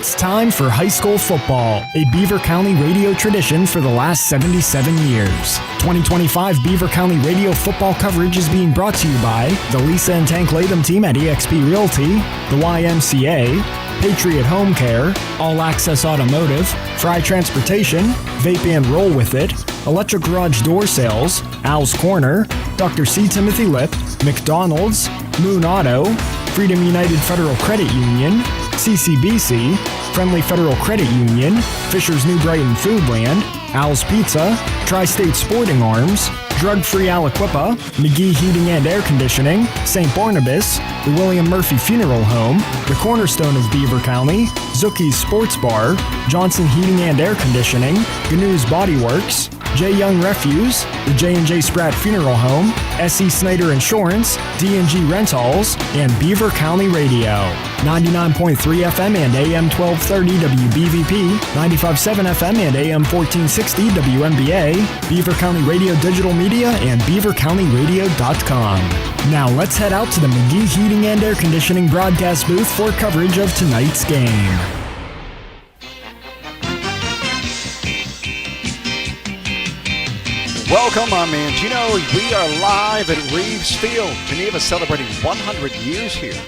It's time for high school football, a Beaver County radio tradition for the last 77 years. 2025 Beaver County radio football coverage is being brought to you by the Lisa and Tank Latham team at eXp Realty, the YMCA, Patriot Home Care, All Access Automotive, Fry Transportation, Vape and Roll With It, Electric Garage Door Sales, Al's Corner, Dr. C. Timothy Lip, McDonald's, Moon Auto, Freedom United Federal Credit Union, CCBC, Friendly Federal Credit Union, Fisher's New Brighton Foodland, Al's Pizza, Tri-State Sporting Arms, Drug-Free Aliquippa, McGee Heating and Air Conditioning, St. Barnabas, the William Murphy Funeral Home, the Cornerstone of Beaver County, Zookie's Sports Bar, Johnson Heating and Air Conditioning, GNU's Body Works, J. Young Refuse, the J&J Spratt Funeral Home, S.E. Snyder Insurance, D&G Rentals, and Beaver County Radio. 99.3 FM and AM 1230 WBVP, 95.7 FM and AM 1460 WMBA, Beaver County Radio Digital Media, and beavercountyradio.com. Now let's head out to the McGee Heating and Air Conditioning broadcast booth for coverage of tonight's game. Welcome, I'm Mangino. We are live at Reeves Field. Geneva celebrating 100 years here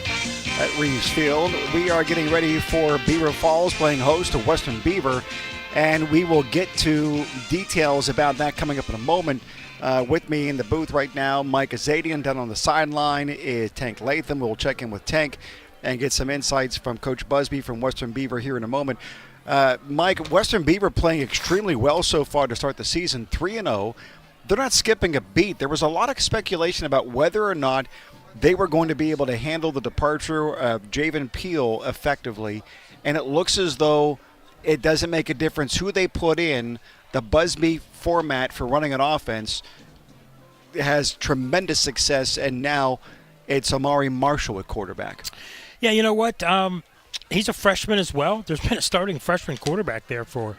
at Reeves Field. We are getting ready for Beaver Falls playing host to Western Beaver, and we will get to details about that coming up in a moment. With me in the booth right now, Mike Azadian. Down on the sideline is Tank Latham. We'll check in with Tank and get some insights from Coach Busby from Western Beaver here in a moment. Mike, Western Beaver playing extremely well so far to start the season, 3-0. They're not skipping a beat. There was a lot of speculation about whether or not they were going to be able to handle the departure of Javen Peel effectively, and it looks as though it doesn't make a difference who they put in. The Busby format for running an offense has tremendous success, and now it's Amari Marshall at quarterback. Yeah, you know what? He's a freshman as well. There's been a starting freshman quarterback there for,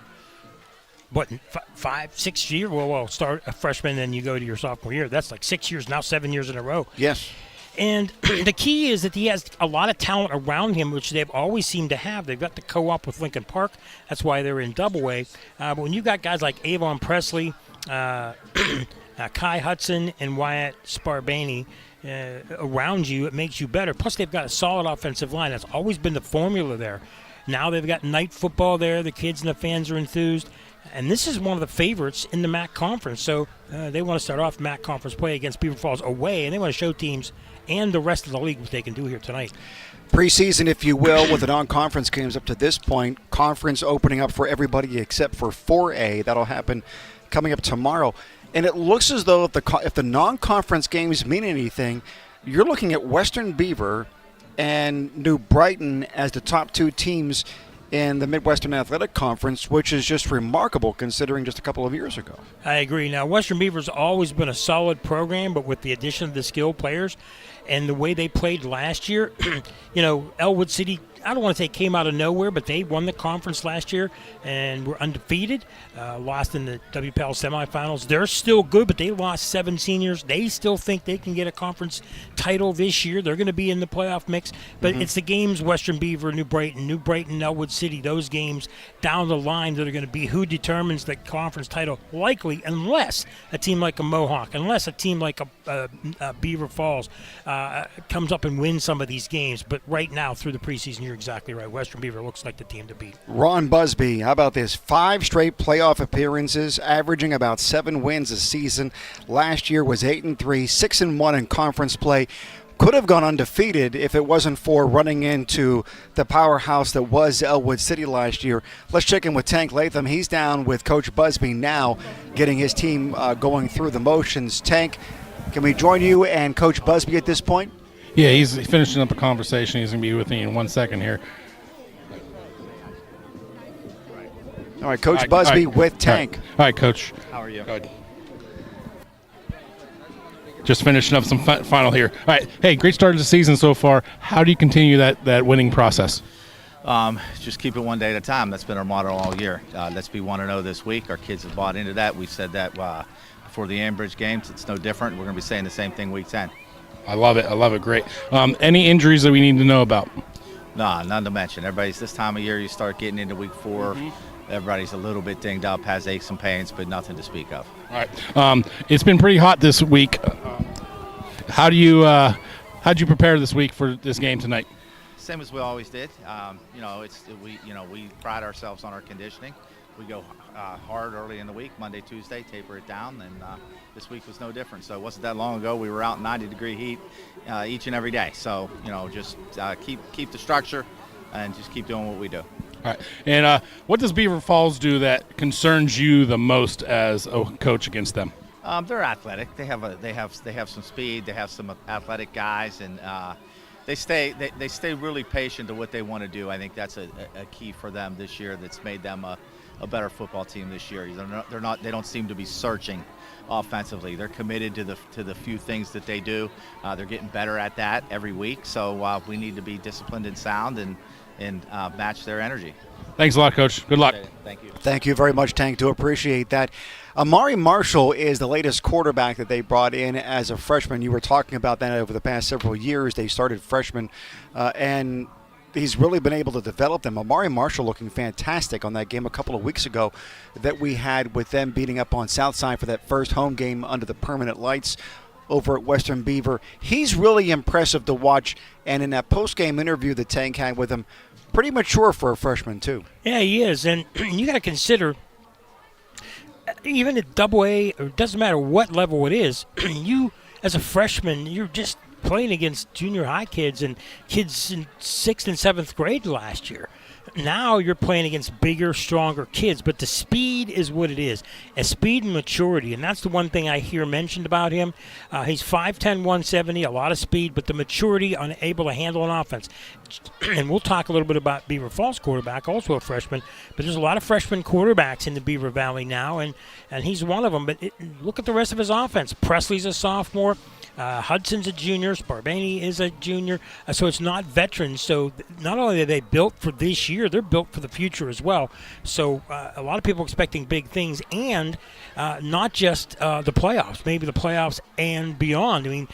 5, 6 years? Well, start a freshman, then you go to your sophomore year. That's like 6 years now, 7 years in a row. Yes. And the key is that he has a lot of talent around him, which they've always seemed to have. They've got the co-op with Lincoln Park. That's why they're in Double A. But when you've got guys like Avon Presley, Kai Hudson, and Wyatt Sparbani around you, it makes you better. Plus, they've got a solid offensive line. That's always been the formula there. Now they've got night football there. The kids and the fans are enthused. And this is one of the favorites in the MAC Conference. So they want to start off MAC Conference play against Beaver Falls away, and they want to show teams and the rest of the league what they can do here tonight. Preseason, if you will, with the non-conference games up to this point, conference opening up for everybody except for 4A. That'll happen coming up tomorrow. And it looks as though if the non-conference games mean anything, you're looking at Western Beaver and New Brighton as the top two teams in the Midwestern Athletic Conference, which is just remarkable considering just a couple of years ago. I agree. Now, Western Beaver's always been a solid program, but with the addition of the skilled players and the way they played last year, Elwood City, I don't want to say came out of nowhere, but they won the conference last year and were undefeated, lost in the WPL semifinals. They're still good, but they lost 7 seniors. They still think they can get a conference title this year. They're going to be in the playoff mix, but it's the games Western Beaver, New Brighton, Elwood City, those games down the line that are going to be who determines the conference title, likely, unless a team like a Mohawk, unless a team like a Beaver Falls comes up and wins some of these games. But right now, through the preseason, you're exactly right. Western Beaver looks like the team to beat. Ron Busby, how about this? 5 straight playoff appearances, averaging about 7 wins a season. Last year was 8-3, 6-1 in conference play. Could have gone undefeated if it wasn't for running into the powerhouse that was Elwood City last year. Let's check in with Tank Latham. He's down with Coach Busby now, getting his team going through the motions. Tank, can we join you and Coach Busby at this point? Yeah, he's finishing up a conversation. He's going to be with me in 1 second here. All right, Coach Busby with Tank. All right, Coach. How are you? Good. Just finishing up some final here. All right. Hey, great start to the season so far. How do you continue that winning process? Just keep it one day at a time. That's been our motto all year. Let's be 1-0 this week. Our kids have bought into that. We said that before the Ambridge games. It's no different. We're going to be saying the same thing week 10. I love it. Great. Any injuries that we need to know about? No, none to mention. Everybody's this time of year, you start getting into week 4. Everybody's a little bit dinged up, has aches and pains, but nothing to speak of. All right. It's been pretty hot this week. How'd you prepare this week for this game tonight? Same as we always did. We pride ourselves on our conditioning. We go hard early in the week, Monday, Tuesday, taper it down, and this week was no different. So it wasn't that long ago. We were out in 90-degree heat each and every day. So just keep the structure and just keep doing what we do. All right. And what does Beaver Falls do that concerns you the most as a coach against them? They're athletic. They have some speed. They have some athletic guys, and they stay really patient to what they want to do. I think that's a key for them this year. That's made them a better football team this year. They don't seem to be searching offensively. They're committed to the few things that they do. They're getting better at that every week. So we need to be disciplined and sound and match their energy. Thanks a lot, Coach. Good luck. Thank you. Thank you very much, Tank. Do appreciate that. Amari Marshall is the latest quarterback that they brought in as a freshman. You were talking about that over the past several years. They started freshmen, and he's really been able to develop them. Amari Marshall looking fantastic on that game a couple of weeks ago that we had with them beating up on Southside for that first home game under the permanent lights over at Western Beaver. He's really impressive to watch, and in that post-game interview that Tank had with him, pretty mature for a freshman too. Yeah, he is, and you got to consider, even at AA, or it doesn't matter what level it is, you as a freshman, you're just playing against junior high kids and kids in 6th and 7th grade last year. Now you're playing against bigger, stronger kids, but the speed is what it is. A speed and maturity, and that's the one thing I hear mentioned about him. He's 5'10", 170, a lot of speed, but the maturity, able to handle an offense. And we'll talk a little bit about Beaver Falls quarterback, also a freshman, but there's a lot of freshman quarterbacks in the Beaver Valley now, and he's one of them. But look at the rest of his offense. Presley's a sophomore. Hudson's a junior. Sparbani is a junior. So it's not veterans. So not only are they built for this year, they're built for the future as well. So a lot of people expecting big things, and not just the playoffs, maybe the playoffs and beyond. I mean,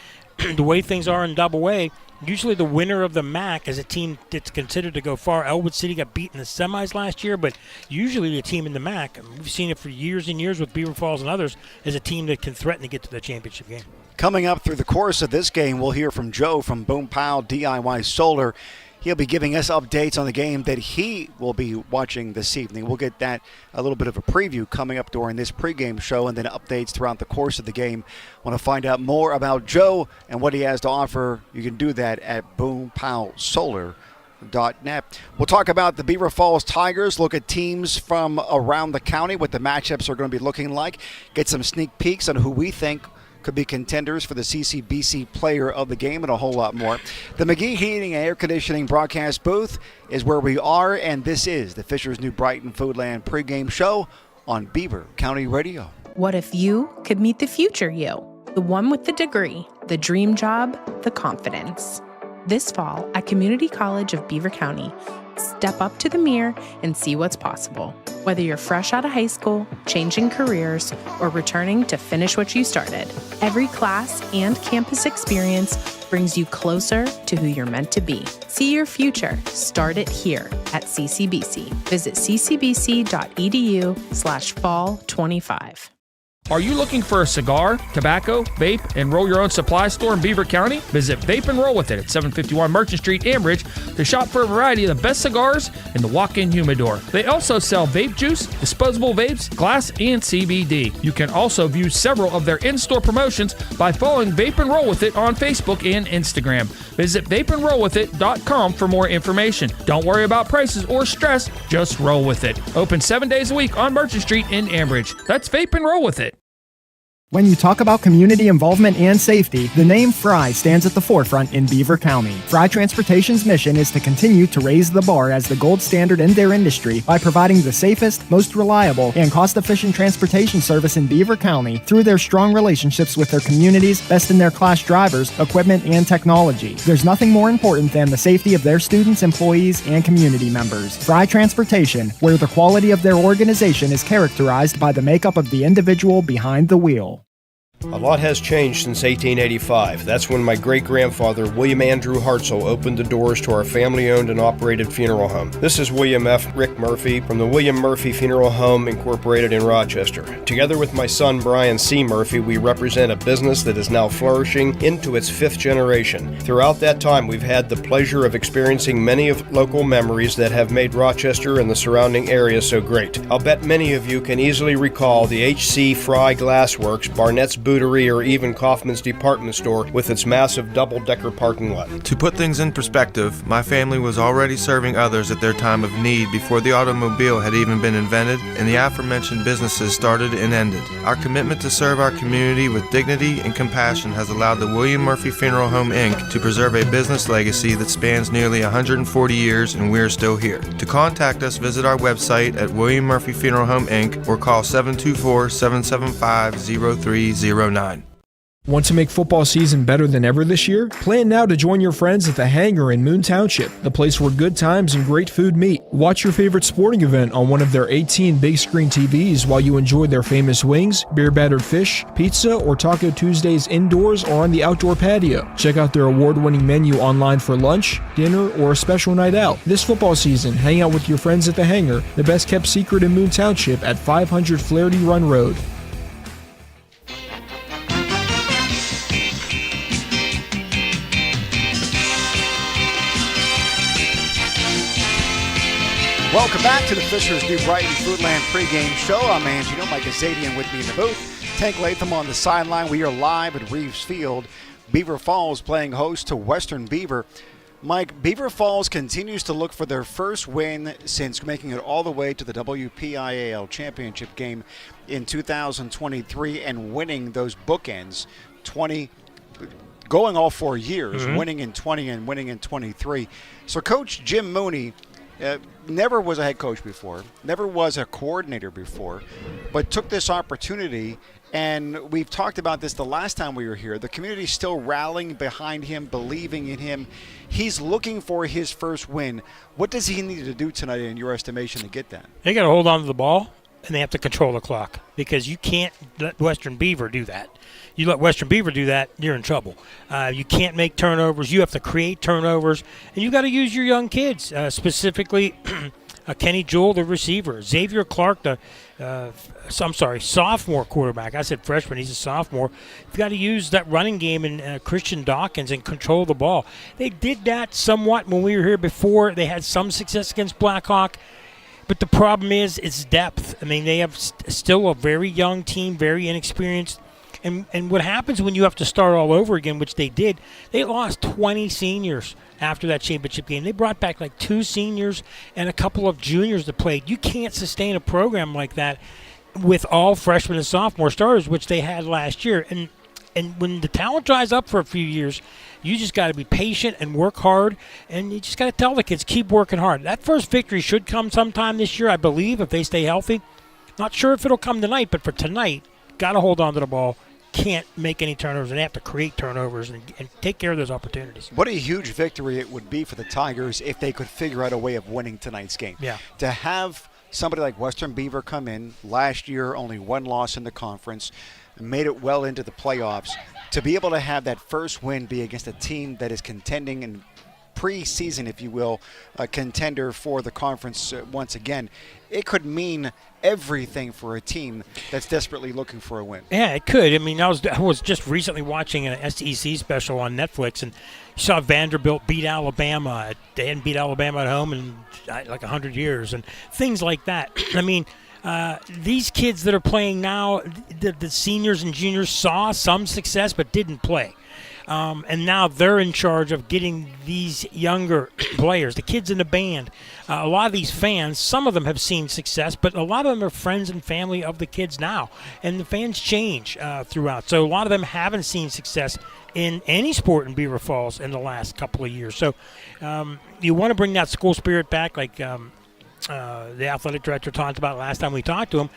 the way things are in AA, usually the winner of the MAC is a team that's considered to go far. Elwood City got beat in the semis last year, but usually the team in the MAC, we've seen it for years and years with Beaver Falls and others, is a team that can threaten to get to the championship game. Coming up through the course of this game, we'll hear from Joe from Boom Pow DIY Solar. He'll be giving us updates on the game that he will be watching this evening. We'll get that, a little bit of a preview coming up during this pregame show, and then updates throughout the course of the game. Want to find out more about Joe and what he has to offer? You can do that at boompowsolar.net. We'll talk about the Beaver Falls Tigers, look at teams from around the county, what the matchups are going to be looking like, get some sneak peeks on who we think could be contenders for the CCBC Player of the Game, and a whole lot more. The McGee Heating and Air Conditioning broadcast booth is where we are, and this is the Fisher's New Brighton Foodland pregame show on Beaver County Radio. What if you could meet the future you? The one with the degree, the dream job, the confidence. This fall at Community College of Beaver County, step up to the mirror and see what's possible. Whether you're fresh out of high school, changing careers, or returning to finish what you started, every class and campus experience brings you closer to who you're meant to be. See your future. Start it here at CCBC. Visit ccbc.edu/fall25. Are you looking for a cigar, tobacco, vape, and roll your own supply store in Beaver County? Visit Vape and Roll With It at 751 Merchant Street, Ambridge, to shop for a variety of the best cigars in the walk-in humidor. They also sell vape juice, disposable vapes, glass, and CBD. You can also view several of their in-store promotions by following Vape and Roll With It on Facebook and Instagram. Visit vapeandrollwithit.com for more information. Don't worry about prices or stress, just roll with it. Open 7 days a week on Merchant Street in Ambridge. That's Vape and Roll With It. When you talk about community involvement and safety, the name Fry stands at the forefront in Beaver County. Fry Transportation's mission is to continue to raise the bar as the gold standard in their industry by providing the safest, most reliable, and cost-efficient transportation service in Beaver County through their strong relationships with their communities, best-in-their-class drivers, equipment, and technology. There's nothing more important than the safety of their students, employees, and community members. Fry Transportation, where the quality of their organization is characterized by the makeup of the individual behind the wheel. A lot has changed since 1885. That's when my great-grandfather, William Andrew Hartzell, opened the doors to our family-owned and operated funeral home. This is William F. Rick Murphy from the William Murphy Funeral Home Incorporated in Rochester. Together with my son, Brian C. Murphy, we represent a business that is now flourishing into its 5th generation. Throughout that time, we've had the pleasure of experiencing many of local memories that have made Rochester and the surrounding area so great. I'll bet many of you can easily recall the H.C. Fry Glassworks, Barnett's Bootery, or even Kaufman's Department Store with its massive double-decker parking lot. To put things in perspective, my family was already serving others at their time of need before the automobile had even been invented and the aforementioned businesses started and ended. Our commitment to serve our community with dignity and compassion has allowed the William Murphy Funeral Home, Inc. to preserve a business legacy that spans nearly 140 years, and we're still here. To contact us, visit our website at William Murphy Funeral Home, Inc. or call 724-775-0309. Want to make football season better than ever this year? Plan now to join your friends at the Hangar in Moon Township, the place where good times and great food meet. Watch your favorite sporting event on one of their 18 big screen TVs while you enjoy their famous wings, beer battered fish, pizza, or Taco Tuesdays indoors or on the outdoor patio. Check out their award-winning menu online for lunch, dinner, or a special night out. This football season, hang out with your friends at the Hangar, the best kept secret in Moon Township at 500 Flaherty Run Road. Welcome back to the Fisher's New Brighton Foodland pregame show. I'm Angelo, Mike Azadian with me in the booth. Tank Latham on the sideline. We are live at Reeves Field. Beaver Falls playing host to Western Beaver. Mike, Beaver Falls continues to look for their first win since making it all the way to the WPIAL championship game in 2023 and winning those bookends, going all 4 years, winning in 20 and winning in 23. So Coach Jim Mooney never was a head coach before, never was a coordinator before, but took this opportunity, and we've talked about this the last time we were here. The community's still rallying behind him, believing in him. He's looking for his first win. What does he need to do tonight, in your estimation, to get that? They got to hold on to the ball, and they have to control the clock, because you can't let Western Beaver do that. You let Western Beaver do that, you're in trouble. You can't make turnovers. You have to create turnovers, and you got to use your young kids, specifically Kenny Jewell, the receiver, Xavier Clark, the sophomore quarterback. I said freshman. He's a sophomore. You've got to use that running game and Christian Dawkins and control the ball. They did that somewhat when we were here before. They had some success against Blackhawk. But the problem is it's depth. I mean, they have still a very young team, very inexperienced. And what happens when you have to start all over again, which they did, they lost 20 seniors after that championship game. They brought back like 2 seniors and a couple of juniors that played. You can't sustain a program like that with all freshmen and sophomore starters, which they had last year. And when the talent dries up for a few years, you just got to be patient and work hard, and you just got to tell the kids, keep working hard. That first victory should come sometime this year, I believe, if they stay healthy. Not sure if it'll come tonight, but for tonight, got to hold on to the ball. Can't make any turnovers, and they have to create turnovers and take care of those opportunities. What a huge victory it would be for the Tigers if they could figure out a way of winning tonight's game. Yeah. To have somebody like Western Beaver come in last year, only 1 loss in the conference, made it well into the playoffs, to be able to have that first win be against a team that is contending in preseason, if you will, a contender for the conference once again, it could mean everything for a team that's desperately looking for a win. Yeah, it could. I mean, I was just recently watching an SEC special on Netflix, and you saw Vanderbilt beat Alabama. They hadn't beat Alabama at home in like 100 years, and things like that. I mean, these kids that are playing now, the seniors and juniors saw some success but didn't play. And now they're in charge of getting these younger players, the kids in the band. A lot of these fans, some of them have seen success, but a lot of them are friends and family of the kids now. And the fans change throughout. So a lot of them haven't seen success in any sport in Beaver Falls in the last couple of years. So you want to bring that school spirit back, like the athletic director talked about last time we talked to him,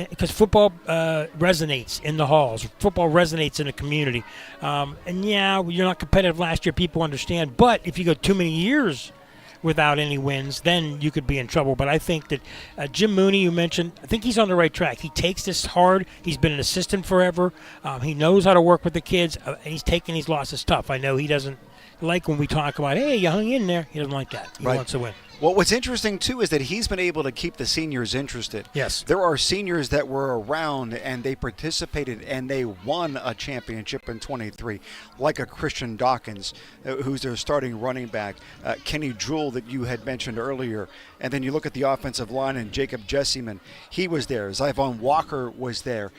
because football resonates in the halls. Football resonates in the community. And, yeah, you're not competitive last year. People understand. But if you go too many years without any wins, then you could be in trouble. But I think that Jim Mooney, you mentioned, I think he's on the right track. He takes this hard. He's been an assistant forever. He knows how to work with the kids. And he's taken these losses tough. I know he doesn't like when we talk about, hey, you hung in there. He doesn't like that. He wants to win. Well, what's interesting, too, is that he's been able to keep the seniors interested. Yes. There are seniors that were around and they participated and they won a championship in 23, like a Christian Dawkins, who's their starting running back, Kenny Jewell that you had mentioned earlier. And then you look at the offensive line and Jacob Jesseman. He was there. Zyvon Walker was there.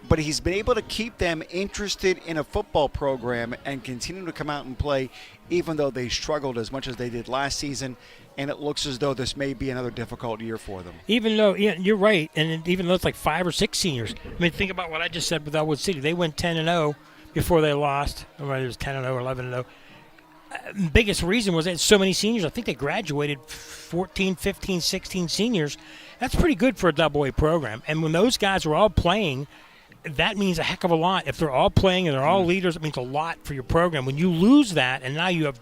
But he's been able to keep them interested in a football program and continue to come out and play, even though they struggled as much as they did last season. And it looks as though this may be another difficult year for them. Even though, yeah, you're right, and even though it's like 5 or 6 seniors. I mean, think about what I just said with Elwood City. They went 10-0 before they lost. Or it was 10-0 or 11-0. Biggest reason was that so many seniors. I think they graduated 14, 15, 16 seniors. That's pretty good for a double-A program. And when those guys are all playing, that means a heck of a lot. If they're all playing and they're all leaders, it means a lot for your program. When you lose that, and now you have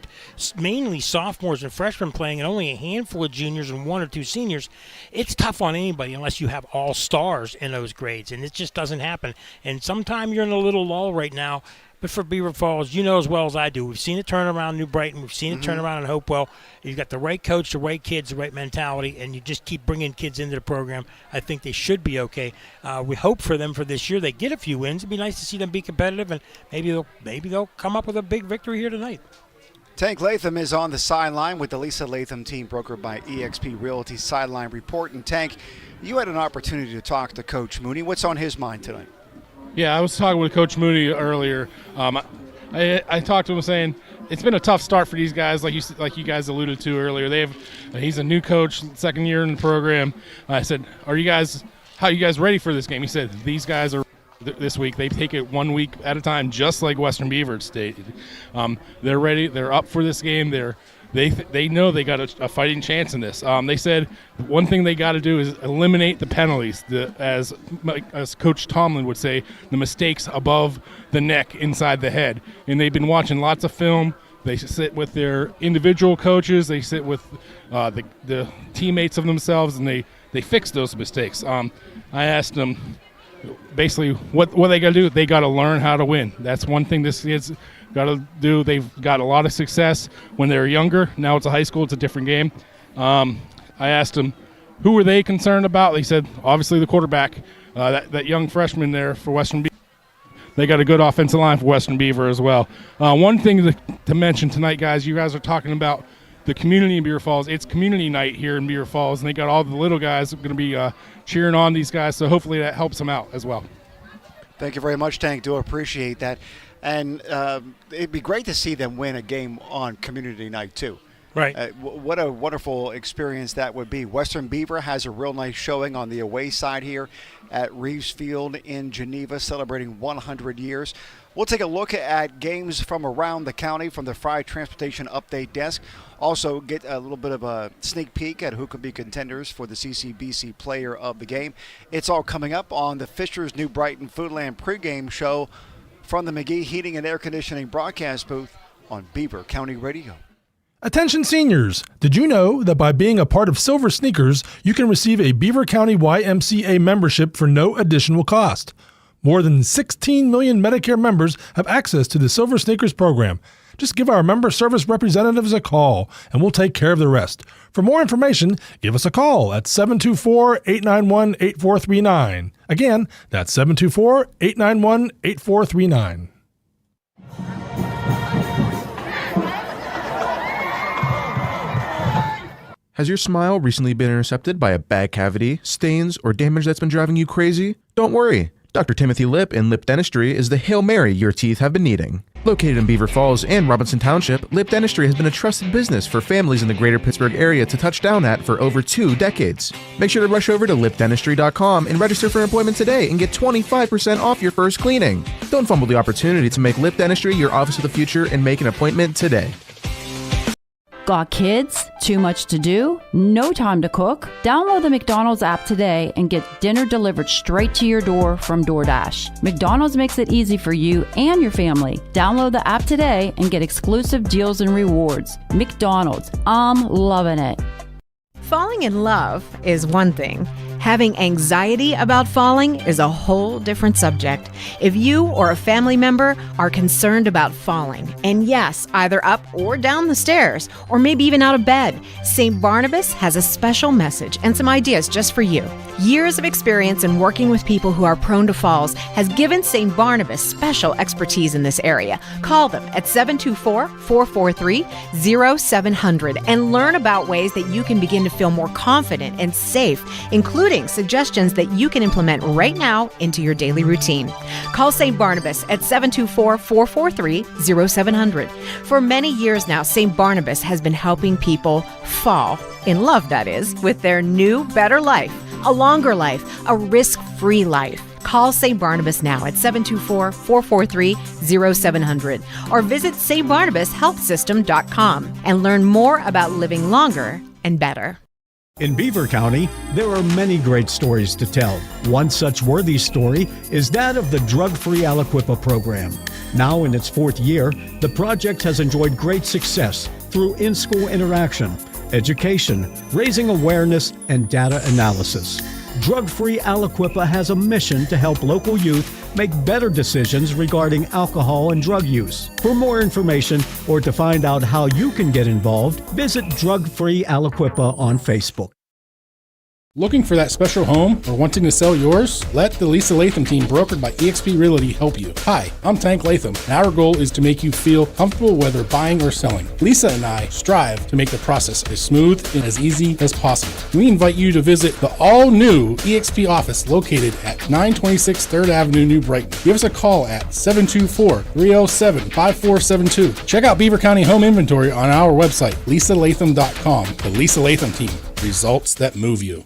mainly sophomores and freshmen playing and only a handful of juniors and 1 or 2 seniors, it's tough on anybody unless you have all stars in those grades, and it just doesn't happen. And sometime you're in a little lull right now. But for Beaver Falls, you know as well as I do, we've seen it turn around in New Brighton. We've seen it turn around in Hopewell. You've got the right coach, the right kids, the right mentality, and you just keep bringing kids into the program. I think they should be okay. We hope for them for this year. They get a few wins. It'd be nice to see them be competitive, and maybe they'll come up with a big victory here tonight. Tank Latham is on the sideline with the Lisa Latham team, brokered by eXp Realty Sideline Report. And Tank, you had an opportunity to talk to Coach Mooney. What's on his mind tonight? Yeah, I was talking with Coach Mooney earlier. I talked to him saying it's been a tough start for these guys, like you guys alluded to earlier. He's a new coach, second year in the program. I said, how are you guys ready for this game? He said, these guys are this week. They take it 1 week at a time, just like Western Beaver stated. They're ready. They're up for this game. They know they got a fighting chance in this. They said one thing they got to do is eliminate the penalties, as Coach Tomlin would say, the mistakes above the neck, inside the head. And they've been watching lots of film. They sit with their individual coaches. They sit with the teammates of themselves, and they fix those mistakes. I asked them basically what they got to do. They got to learn how to win. That's one thing this kid's got to do. They've got a lot of success when they were younger. Now it's a high school. It's a different game. I asked them, who were they concerned about? They said, obviously, the quarterback, that young freshman there for Western Beaver. They got a good offensive line for Western Beaver as well. One thing to mention tonight, guys, you guys are talking about the community in Beaver Falls. It's community night here in Beaver Falls, and they got all the little guys going to be cheering on these guys, so hopefully that helps them out as well. Thank you very much, Tank. Do appreciate that. And it'd be great to see them win a game on community night, too. Right. What a wonderful experience that would be. Western Beaver has a real nice showing on the away side here at Reeves Field in Geneva, celebrating 100 years. We'll take a look at games from around the county from the Fry Transportation Update Desk. Also get a little bit of a sneak peek at who could be contenders for the CCBC Player of the Game. It's all coming up on the Fisher's New Brighton Foodland pregame show from the McGee Heating and Air Conditioning broadcast booth on Beaver County Radio. Attention seniors! Did you know that by being a part of Silver Sneakers, you can receive a Beaver County YMCA membership for no additional cost? More than 16 million Medicare members have access to the Silver Sneakers program. Just give our member service representatives a call, and we'll take care of the rest. For more information, give us a call at 724-891-8439. Again, that's 724-891-8439. Has your smile recently been intercepted by a bad cavity, stains, or damage that's been driving you crazy? Don't worry. Dr. Timothy Lip in Lip Dentistry is the Hail Mary your teeth have been needing. Located in Beaver Falls and Robinson Township, Lip Dentistry has been a trusted business for families in the greater Pittsburgh area to touch down at for over 2 decades. Make sure to rush over to lipdentistry.com and register for an appointment today and get 25% off your first cleaning. Don't fumble the opportunity to make Lip Dentistry your office of the future and make an appointment today. Got kids? Too much to do? No time to cook? Download the McDonald's app today and get dinner delivered straight to your door from DoorDash. McDonald's makes it easy for you and your family. Download the app today and get exclusive deals and rewards. McDonald's, I'm loving it. Falling in love is one thing. Having anxiety about falling is a whole different subject. If you or a family member are concerned about falling, and yes, either up or down the stairs, or maybe even out of bed, St. Barnabas has a special message and some ideas just for you. Years of experience in working with people who are prone to falls has given St. Barnabas special expertise in this area. Call them at 724-443-0700 and learn about ways that you can begin to feel more confident and safe, including suggestions that you can implement right now into your daily routine. Call St. Barnabas at 724-443-0700. For many years now, St. Barnabas has been helping people fall, in love that is, with their new, better life, a longer life, a risk-free life. Call St. Barnabas now at 724-443-0700 or visit stbarnabashealthsystem.com and learn more about living longer and better. In Beaver County, there are many great stories to tell. One such worthy story is that of the Drug-Free Aliquippa program. Now in its fourth year, the project has enjoyed great success through in-school interaction, education, raising awareness, and data analysis. Drug-Free Aliquippa has a mission to help local youth make better decisions regarding alcohol and drug use. For more information or to find out how you can get involved, visit Drug-Free Aliquippa on Facebook. Looking for that special home or wanting to sell yours? Let the Lisa Latham team, brokered by eXp Realty, help you. Hi, I'm Tank Latham, and our goal is to make you feel comfortable whether buying or selling. Lisa and I strive to make the process as smooth and as easy as possible. We invite you to visit the all-new eXp office located at 926 3rd Avenue, New Brighton. Give us a call at 724-307-5472. Check out Beaver County home inventory on our website, lisalatham.com. The Lisa Latham team, results that move you.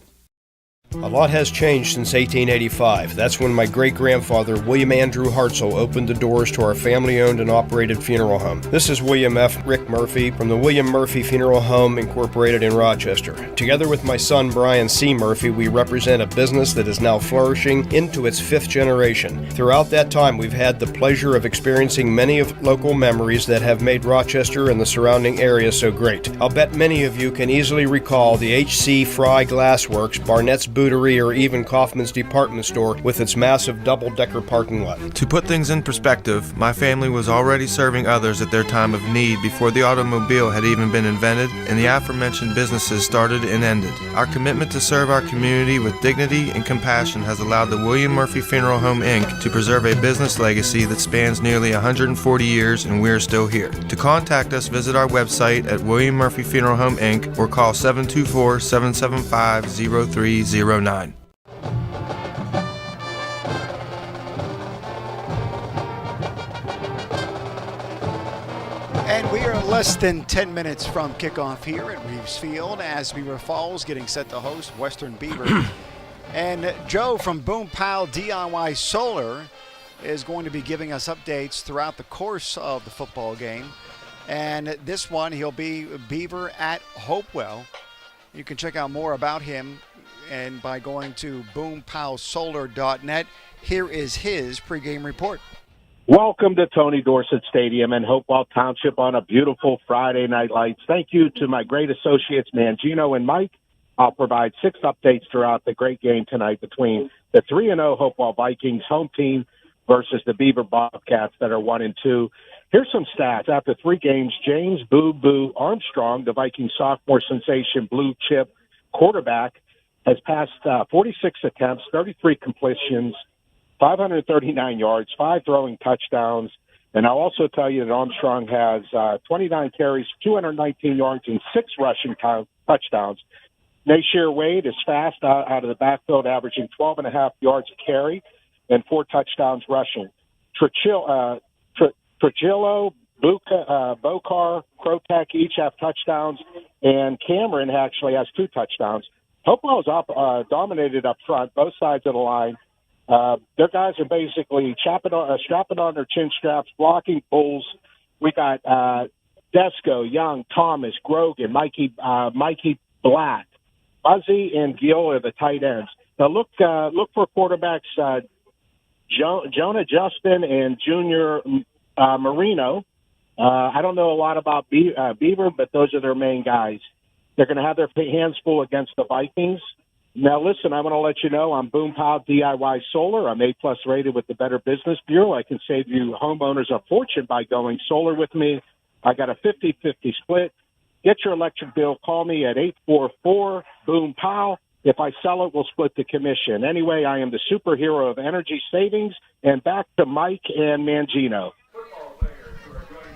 A lot has changed since 1885. That's when my great-grandfather, William Andrew Hartzell, opened the doors to our family-owned and operated funeral home. This is William F. Rick Murphy from the William Murphy Funeral Home Incorporated in Rochester. Together with my son, Brian C. Murphy, we represent a business that is now flourishing into its fifth generation. Throughout that time, we've had the pleasure of experiencing many of local memories that have made Rochester and the surrounding area so great. I'll bet many of you can easily recall the H.C. Fry Glassworks, Barnett's Bootery, or even Kaufman's Department Store with its massive double-decker parking lot. To put things in perspective, my family was already serving others at their time of need before the automobile had even been invented and the aforementioned businesses started and ended. Our commitment to serve our community with dignity and compassion has allowed the William Murphy Funeral Home, Inc. to preserve a business legacy that spans nearly 140 years, and we're still here. To contact us, visit our website at William Murphy Funeral Home, Inc. or call 724-775-0309. And we are less than 10 minutes from kickoff here at Reeves Field as Beaver Falls getting set to host Western Beaver. And Joe from Boom Pile DIY Solar is going to be giving us updates throughout the course of the football game. And this one, he'll be Beaver at Hopewell. You can check out more about him and by going to boompilesolar.net. Here is his pregame report. Welcome to Tony Dorsett Stadium in Hopewell Township on a beautiful Friday night lights. Thank you to my great associates, Mangino and Mike. I'll provide 6 updates throughout the great game tonight between the 3-0 Hopewell Vikings home team versus the Beaver Bobcats that are 1-2. Here's some stats. After 3 games, James Boo Boo Armstrong, the Viking sophomore sensation blue chip quarterback, has passed 46 attempts, 33 completions, 539 yards, 5 throwing touchdowns. And I'll also tell you that Armstrong has 29 carries, 219 yards, and 6 rushing touchdowns. Nasheer Wade is fast out of the backfield, averaging 12.5 yards a carry and 4 touchdowns rushing. Trujillo, Bokar, Krotek each have touchdowns, and Cameron actually has 2 touchdowns. Hopewell is dominated up front, both sides of the line. Their guys are basically strapping on their chin straps, blocking bulls. We got Desco, Young, Thomas, Grogan, Mikey Black, Buzzy, and Gill are the tight ends. Now look for quarterbacks Jonah Justin and Junior Marino. I don't know a lot about Beaver, but those are their main guys. They're going to have their hands full against the Vikings. Now, listen, I want to let you know I'm Boom Pow DIY Solar. I'm A+ rated with the Better Business Bureau. I can save you homeowners a fortune by going solar with me. I got a 50-50 split. Get your electric bill. Call me at 844-BOOM-POW. If I sell it, we'll split the commission. Anyway, I am the superhero of energy savings. And back to Mike and Mangino.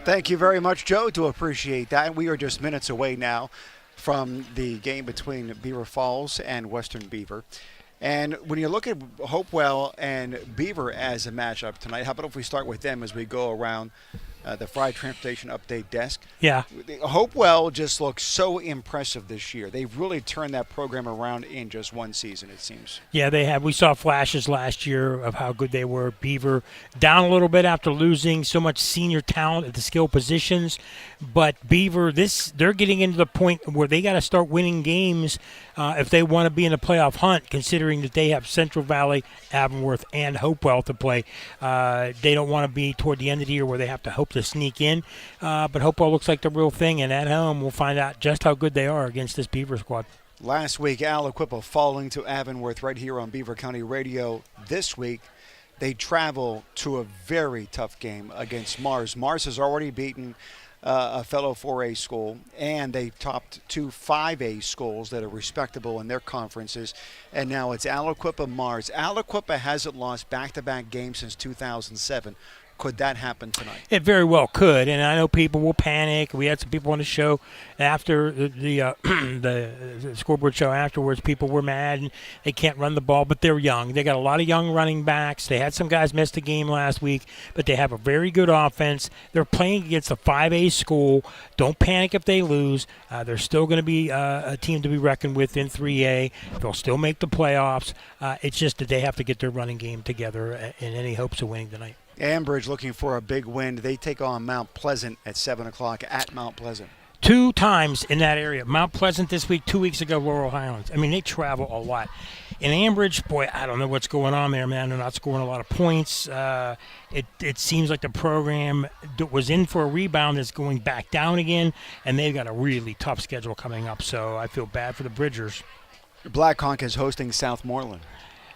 Thank you very much, Joe. Do appreciate that. We are just minutes away now from the game between Beaver Falls and Western Beaver. And when you look at Hopewell and Beaver as a matchup tonight, how about if we start with them as we go around the Fried Transportation Update desk? Yeah. Hopewell just looks so impressive this year. They've really turned that program around in just one season, it seems. Yeah, they have. We saw flashes last year of how good they were. Beaver down a little bit after losing so much senior talent at the skill positions. But Beaver, they're getting into the point where they got to start winning games if they want to be in the playoff hunt, considering that they have Central Valley, Avonworth, and Hopewell to play. They don't want to be toward the end of the year where they have to hope to sneak in. But Hopewell looks like the real thing, and at home we'll find out just how good they are against this Beaver squad. Last week, Aliquippa falling to Avonworth right here on Beaver County Radio. This week, they travel to a very tough game against Mars. Mars has already beaten a fellow 4A school, and they topped two 5A schools that are respectable in their conferences, and now it's Aliquippa Mars. Aliquippa hasn't lost back-to-back games since 2007. Could that happen tonight? It very well could, and I know people will panic. We had some people on the show after the scoreboard show afterwards. People were mad and they can't run the ball, but they're young. They got a lot of young running backs. They had some guys miss the game last week, but they have a very good offense. They're playing against a 5A school. Don't panic if they lose. They're still going to be a team to be reckoned with in 3A. They'll still make the playoffs. It's just that they have to get their running game together in any hopes of winning tonight. Ambridge looking for a big win. They take on Mount Pleasant at 7 o'clock at Mount Pleasant. 2 times in that area. Mount Pleasant this week, 2 weeks ago, Laurel Highlands. I mean, they travel a lot. In Ambridge, boy, I don't know what's going on there, man. They're not scoring a lot of points. It seems like the program that was in for a rebound is going back down again, and they've got a really tough schedule coming up, so I feel bad for the Bridgers. Blackhawk is hosting Southmoreland.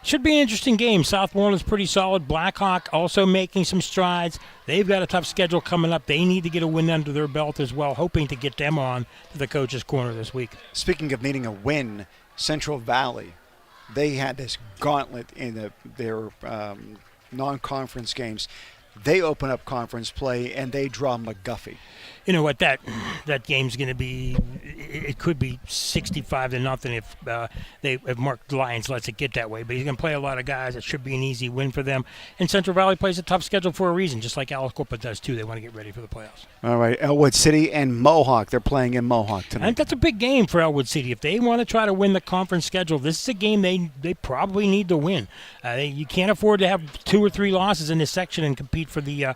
Should be an interesting game. Southmoreland's pretty solid. Blackhawk also making some strides. They've got a tough schedule coming up. They need to get a win under their belt as well, hoping to get them on to the coach's corner this week. Speaking of needing a win, Central Valley, they had this gauntlet in their non-conference games. They open up conference play, and they draw McGuffey. You know what, that game's going to be, it could be 65-0 if Mark Lyons lets it get that way. But he's going to play a lot of guys. It should be an easy win for them. And Central Valley plays a tough schedule for a reason, just like Aliquippa does too. They want to get ready for the playoffs. All right, Elwood City and Mohawk. They're playing in Mohawk tonight. I think that's a big game for Elwood City. If they want to try to win the conference schedule, this is a game they probably need to win. You can't afford to have 2 or 3 losses in this section and compete for the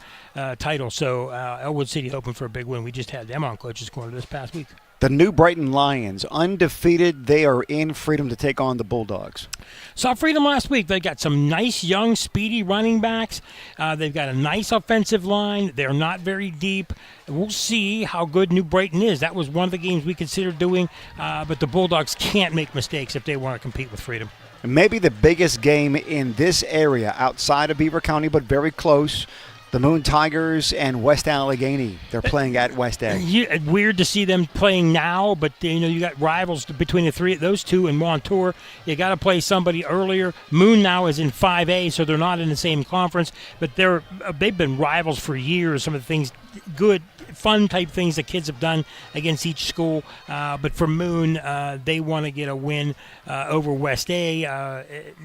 title. So Elwood City hoping for a big win. We just had them on Coach's Corner this past week. The New Brighton Lions, undefeated. They are in Freedom to take on the Bulldogs. Saw Freedom last week. They got some nice, young, speedy running backs. They've got a nice offensive line. They're not very deep. We'll see how good New Brighton is. That was one of the games we considered doing, but the Bulldogs can't make mistakes if they want to compete with Freedom. Maybe the biggest game in this area outside of Beaver County, but very close. The Moon Tigers and West Allegheny. They're playing at West Egg. Weird to see them playing now, but you got rivals between those two in Montour. You got to play somebody earlier. Moon now is in 5A, so they're not in the same conference, but they've been rivals for years. Some of the things, good, fun type things that kids have done against each school. But for Moon, they want to get a win over West A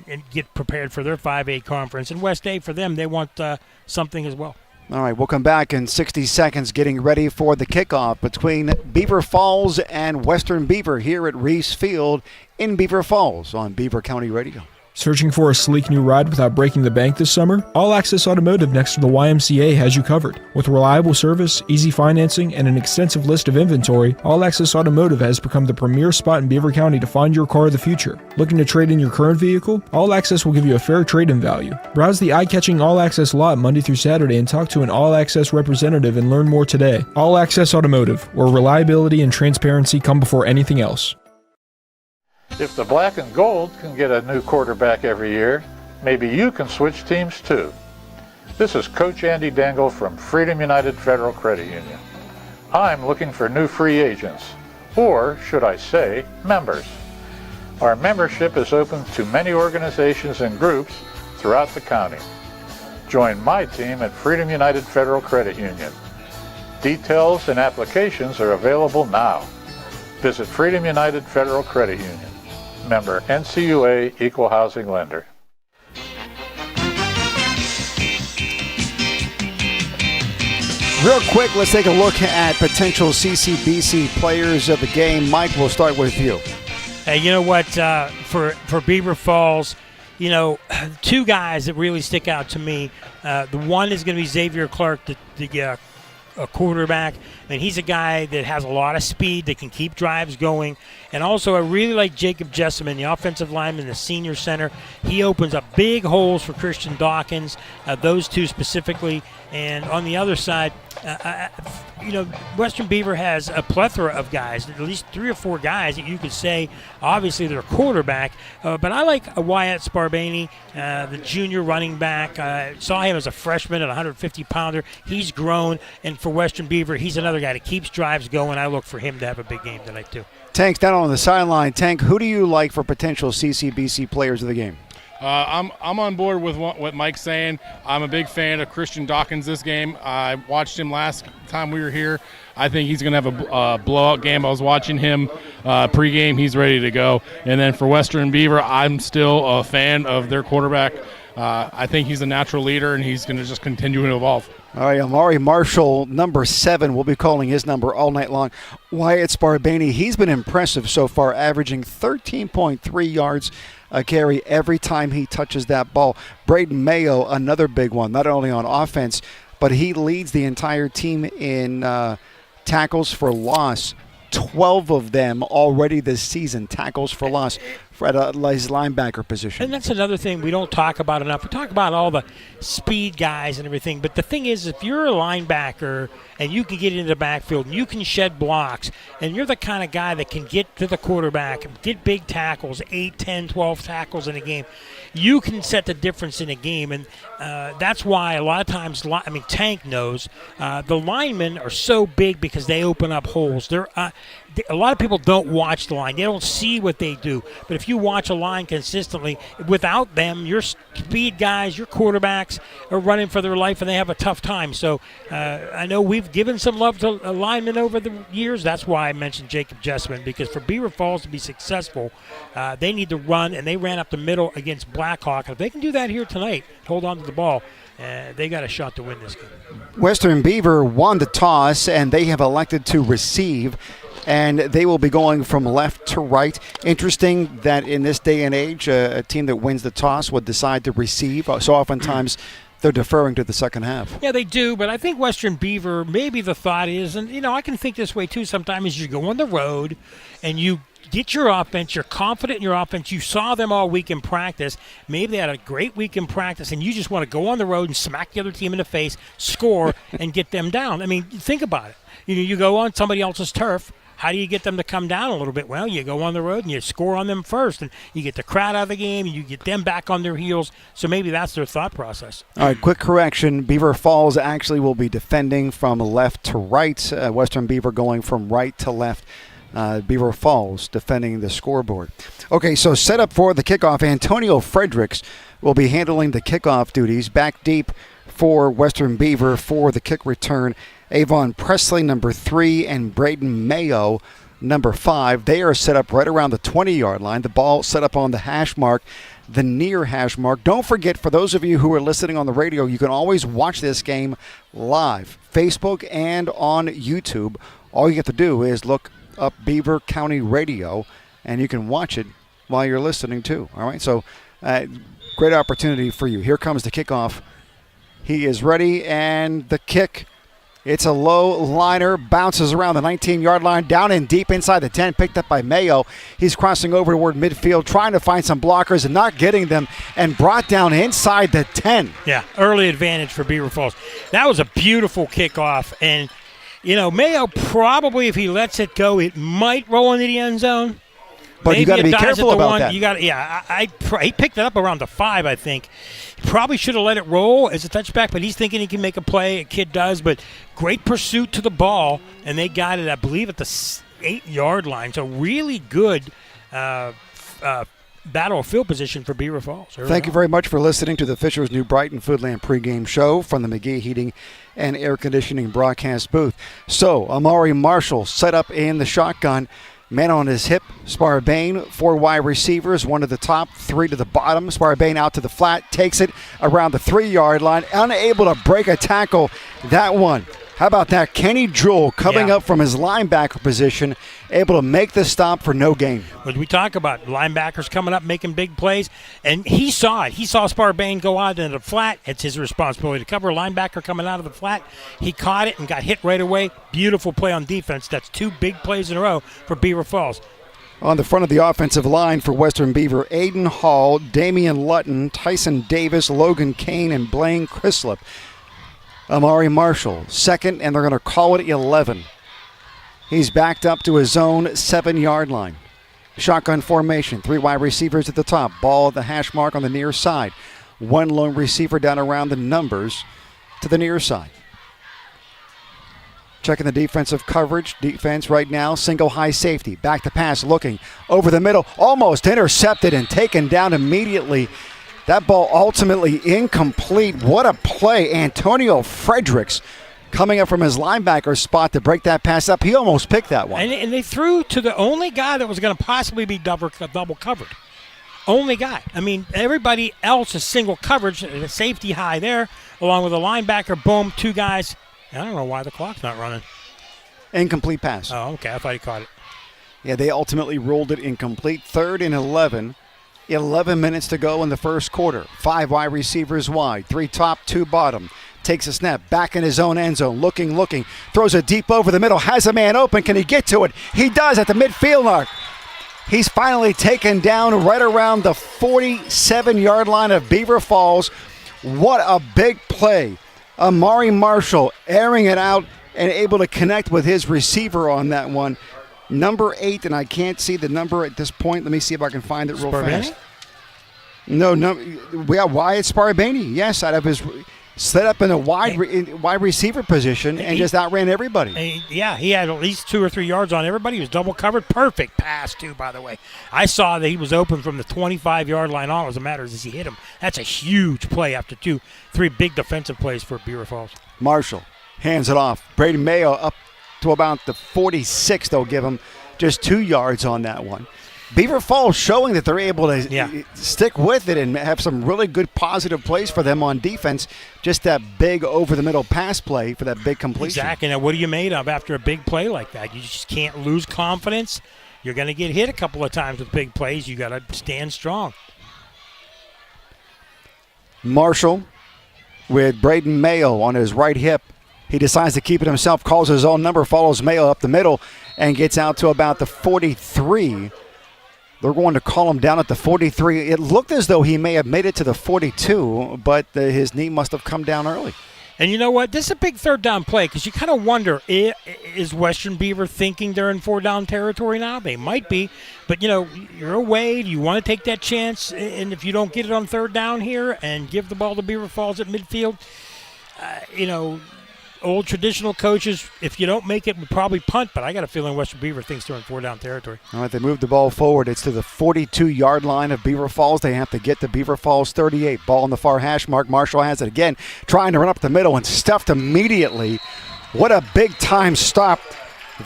and get prepared for their 5A conference. And West A, for them, they want something as well. All right, we'll come back in 60 seconds getting ready for the kickoff between Beaver Falls and Western Beaver here at Reese Field in Beaver Falls on Beaver County Radio. Searching for a sleek new ride without breaking the bank this summer? All Access Automotive next to the YMCA has you covered. With reliable service, easy financing, and an extensive list of inventory, All Access Automotive has become the premier spot in Beaver County to find your car of the future. Looking to trade in your current vehicle? All Access will give you a fair trade-in value. Browse the eye-catching All Access lot Monday through Saturday and talk to an All Access representative and learn more today. All Access Automotive, where reliability and transparency come before anything else. If the black and gold can get a new quarterback every year, maybe you can switch teams too. This is Coach Andy Dangle from Freedom United Federal Credit Union. I'm looking for new free agents, or should I say, members. Our membership is open to many organizations and groups throughout the county. Join my team at Freedom United Federal Credit Union. Details and applications are available now. Visit Freedom United Federal Credit Union. Member NCUA Equal Housing Lender. Real quick, let's take a look at potential CCBC players of the game. Mike, we'll start with you. Hey, you know what? For Beaver Falls, you know, two guys that really stick out to me. The one is going to be Xavier Clark, the quarterback, and he's a guy that has a lot of speed that can keep drives going. And also, I really like Jacob Jessamine, the offensive lineman, the senior center. He opens up big holes for Christian Dawkins, those two specifically. And on the other side, you know, Western Beaver has a plethora of guys, at least 3 or 4 guys that you could say, obviously, they're a quarterback. But I like Wyatt Sparbani, the junior running back. I saw him as a freshman at 150-pounder. He's grown. And for Western Beaver, he's another guy that keeps drives going. I look for him to have a big game tonight, too. Tank's down on the sideline. Tank, who do you like for potential CCBC players of the game? I'm on board with what Mike's saying. I'm a big fan of Christian Dawkins this game. I watched him last time we were here. I think he's going to have a blowout game. I was watching him pregame. He's ready to go. And then for Western Beaver, I'm still a fan of their quarterback. I think he's a natural leader, and he's going to just continue to evolve. All right, Amari Marshall, number 7. We'll be calling his number all night long. Wyatt Sparbani, he's been impressive so far, averaging 13.3 yards a carry every time he touches that ball. Braden Mayo, another big one, not only on offense, but he leads the entire team in tackles for loss. 12 of them already this season, tackles for loss for at his linebacker position. And that's another thing we don't talk about enough. We talk about all the speed guys and everything, but the thing is, if you're a linebacker and you can get into the backfield and you can shed blocks and you're the kind of guy that can get to the quarterback and get big tackles, 8, 10, 12 tackles in a game, you can set the difference in a game. And that's why a lot of times, Tank knows, the linemen are so big because they open up holes. A lot of people don't watch the line. They don't see what they do. But if you watch a line consistently, without them, your speed guys, your quarterbacks are running for their life, and they have a tough time. So I know we've given some love to linemen over the years. That's why I mentioned Jacob Jessamine, because for Beaver Falls to be successful, they need to run, and they ran up the middle against Blackhawk. If they can do that here tonight, hold on to the ball, they got a shot to win this game. Western Beaver won the toss, and they have elected to receive. And they will be going from left to right. Interesting that in this day and age, a team that wins the toss would decide to receive. So oftentimes they're deferring to the second half. Yeah, they do, but I think Western Beaver, maybe the thought is, and, you know, I can think this way too sometimes, is you go on the road and you get your offense, you're confident in your offense. You saw them all week in practice. Maybe they had a great week in practice, and you just want to go on the road and smack the other team in the face, score, and get them down. I mean, think about it. You go on somebody else's turf. How do you get them to come down a little bit? Well, you go on the road and you score on them first, and you get the crowd out of the game, and you get them back on their heels. So maybe that's their thought process. All right, quick correction. Beaver Falls actually will be defending from left to right. Western Beaver going from right to left. Beaver Falls defending the scoreboard. Okay, so set up for the kickoff. Antonio Fredericks will be handling the kickoff duties. Back deep for Western Beaver for the kick return. Avon Presley, number 3, and Braden Mayo, number 5. They are set up right around the 20-yard line. The ball set up on the hash mark, the near hash mark. Don't forget, for those of you who are listening on the radio, you can always watch this game live, Facebook and on YouTube. All you have to do is look up Beaver County Radio, and you can watch it while you're listening too. All right, so Great opportunity for you. Here comes the kickoff. He is ready, and the kick. It's a low liner, bounces around the 19-yard line, down and deep inside the 10, picked up by Mayo. He's crossing over toward midfield, trying to find some blockers and not getting them, and brought down inside the 10. Yeah, early advantage for Beaver Falls. That was a beautiful kickoff, and, Mayo probably, if he lets it go, it might roll into the end zone. But Maybe you got to be careful about that. He picked it up around the 5, I think. He probably should have let it roll as a touchback, but he's thinking he can make a play. A kid does, but great pursuit to the ball, and they got it, I believe, at the 8-yard line. So really good battle of field position for Beaver Falls. Thank you very much for listening to the Fisher's New Brighton Foodland pregame show from the McGee Heating and Air Conditioning broadcast booth. So Amari Marshall set up in the shotgun. Man on his hip, Sparbane, 4 wide receivers, 1 to the top, 3 to the bottom. Sparbane out to the flat, takes it around the 3-yard line, unable to break a tackle. That one. How about that? Kenny Jewell coming up from his linebacker position, able to make the stop for no gain. When we talk about linebackers coming up, making big plays, and he saw it. He saw Sparbane go out into the flat. It's his responsibility to cover a linebacker coming out of the flat. He caught it and got hit right away. Beautiful play on defense. That's 2 big plays in a row for Beaver Falls. On the front of the offensive line for Western Beaver, Aiden Hall, Damian Lutton, Tyson Davis, Logan Kane, and Blaine Crislip. Amari Marshall, second, and they're going to call it 11. He's backed up to his own 7-yard line. Shotgun formation, 3 wide receivers at the top. Ball at the hash mark on the near side. 1 lone receiver down around the numbers to the near side. Checking the defensive coverage. Defense right now, single high safety. Back to pass, looking over the middle. Almost intercepted and taken down immediately. That ball ultimately incomplete. What a play. Antonio Fredericks coming up from his linebacker spot to break that pass up. He almost picked that one. And they threw to the only guy that was going to possibly be double covered. Only guy. I mean, everybody else is single coverage. The safety high there, along with a linebacker. Boom, 2 guys. I don't know why the clock's not running. Incomplete pass. Oh, okay. I thought he caught it. Yeah, they ultimately ruled it incomplete. 3rd and 11. 11 minutes to go in the first quarter. 5 wide receivers wide, 3 top, 2 bottom. Takes a snap, back in his own end zone, looking, throws it deep over the middle, has a man open. Can he get to it? He does at the midfield mark. He's finally taken down right around the 47-yard line of Beaver Falls. What a big play. Amari Marshall airing it out and able to connect with his receiver on that one. Number 8, and I can't see the number at this point. Let me see if I can find it real fast. No, Wyatt Sparbane. Yes, out of his set up in a wide receiver position and just outran everybody. He had at least 2 or 3 yards on everybody. He was double covered. Perfect pass, too, by the way. I saw that he was open from the 25-yard line on. As a matter as he hit him. That's a huge play after 2, 3 big defensive plays for Beaver Falls. Marshall hands it off. Brady Mayo up to about the 46. They'll give him just 2 yards on that one. Beaver Falls showing that they're able to stick with it and have some really good positive plays for them on defense. Just that big over-the-middle pass play for that big completion. Exactly. Now, what are you made of after a big play like that? You just can't lose confidence. You're going to get hit a couple of times with big plays. You got to stand strong. Marshall with Braden Mayo on his right hip. He decides to keep it himself, calls his own number, follows Mayo up the middle, and gets out to about the 43. They're going to call him down at the 43. It looked as though he may have made it to the 42, but his knee must have come down early. And you know what? This is a big 3rd down play because you kind of wonder, is Western Beaver thinking they're in 4-down territory now? They might be. But, you're away. Do you want to take that chance? And if you don't get it on 3rd down here and give the ball to Beaver Falls at midfield, old traditional coaches, if you don't make it, would probably punt, but I got a feeling Western Beaver thinks they're in 4-down territory. All right, they move the ball forward. It's to the 42-yard line of Beaver Falls. They have to get to Beaver Falls 38. Ball on the far hash mark. Marshall has it again, trying to run up the middle and stuffed immediately. What a big-time stop.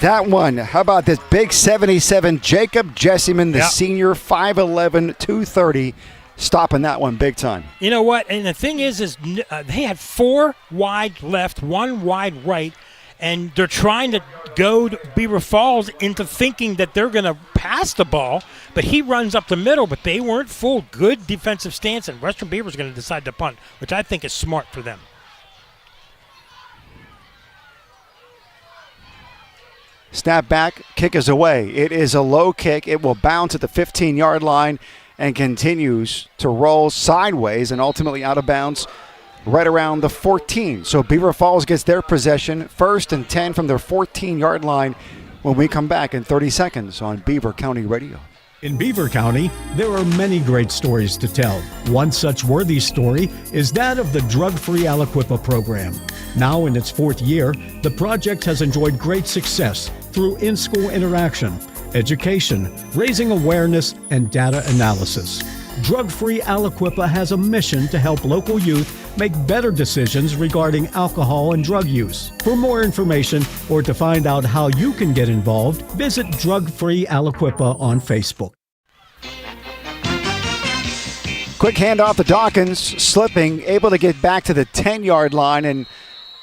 That one. How about this big 77, Jacob Jesseman, the senior, 5'11", 230, stopping that one big time. You know what? And the thing is they had 4 wide left, 1 wide right, And they're trying to goad Beaver Falls into thinking that they're going to pass the ball, but he runs up the middle, but they weren't full. Good defensive stance, and Western Beaver's going to decide to punt, which I think is smart for them. Snap back, kick is away. It is a low kick. It will bounce at the 15-yard line and continues to roll sideways and ultimately out of bounds right around the 14. So Beaver Falls gets their possession, 1st and 10 from their 14-yard line when we come back in 30 seconds on Beaver County Radio. In Beaver County, there are many great stories to tell. One such worthy story is that of the drug-free Aliquippa program. Now in its 4th year, the project has enjoyed great success through in-school interaction, education, raising awareness, and data analysis. Drug-free Aliquippa has a mission to help local youth make better decisions regarding alcohol and drug use. For more information or to find out how you can get involved, visit Drug Free Aliquippa on Facebook. Quick handoff to Dawkins, slipping, able to get back to the 10-yard line, and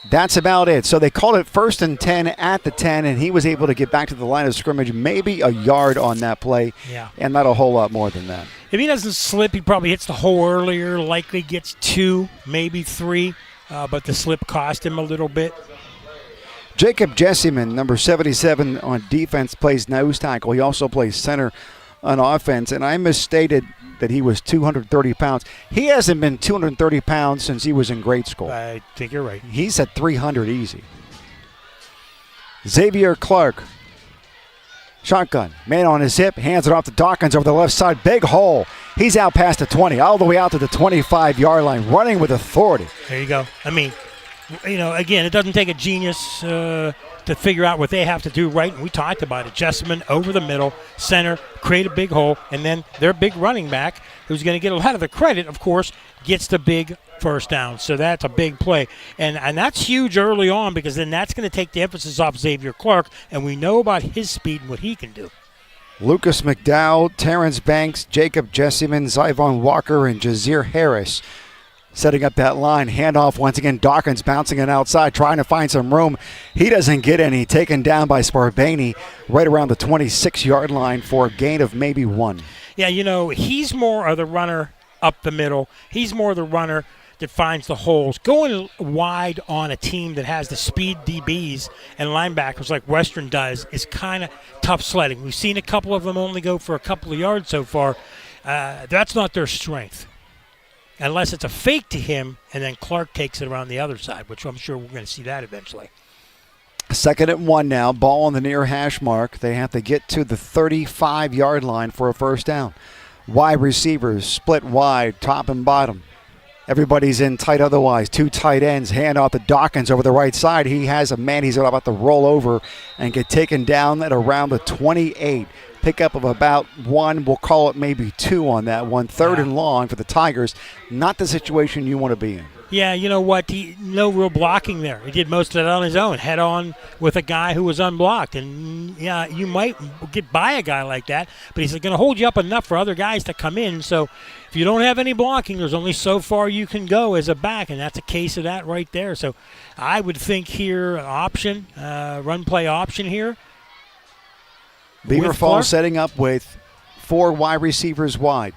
that's about it. So they called it 1st and 10 at the 10, and he was able to get back to the line of scrimmage, maybe a yard on that play, and not a whole lot more than that. If he doesn't slip, he probably hits the hole earlier, likely gets 2, maybe 3, but the slip cost him a little bit. Jacob Jesseman, number 77 on defense, plays nose tackle. He also plays center on offense, and I misstated that he was 230 pounds. He hasn't been 230 pounds since he was in grade school. I think you're right. He's at 300 easy. Xavier Clark, shotgun, man on his hip, hands it off to Dawkins over the left side, big hole. He's out past the 20, all the way out to the 25-yard line, running with authority. There you go. I mean, again, it doesn't take a genius to figure out what they have to do right, and we talked about it. Jesseman over the middle, center, create a big hole, and then their big running back, who's going to get a lot of the credit, of course, gets the big first down. So that's a big play. And that's huge early on, because then that's going to take the emphasis off Xavier Clark, and we know about his speed and what he can do. Lucas McDowell, Terrence Banks, Jacob Jesseman, Zyvon Walker, and Jazir Harris setting up that line. Handoff once again. Dawkins bouncing it outside, trying to find some room. He doesn't get any. Taken down by Sparbaney right around the 26-yard line for a gain of maybe 1. Yeah, he's more of the runner up the middle. He's more the runner that finds the holes. Going wide on a team that has the speed DBs and linebackers like Western does is kind of tough sledding. We've seen a couple of them only go for a couple of yards so far. That's not their strength. Unless it's a fake to him, and then Clark takes it around the other side, which I'm sure we're going to see that eventually. 2nd and 1 now. Ball on the near hash mark. They have to get to the 35-yard line for a first down. Wide receivers split wide, top and bottom. Everybody's in tight otherwise. 2 tight ends. Hand off to Dawkins over the right side. He has a man he's about to roll over and get taken down at around the 28. Pickup of about 1, we'll call it maybe 2 on that one. 3rd and long for the Tigers. Not the situation you want to be in. Yeah, you know what? No real blocking there. He did most of it on his own, head on with a guy who was unblocked. And, yeah, you might get by a guy like that, but he's going to hold you up enough for other guys to come in. So if you don't have any blocking, there's only so far you can go as a back, and that's a case of that right there. So I would think here option, run play option here. Beaver Falls setting up with 4 wide receivers wide.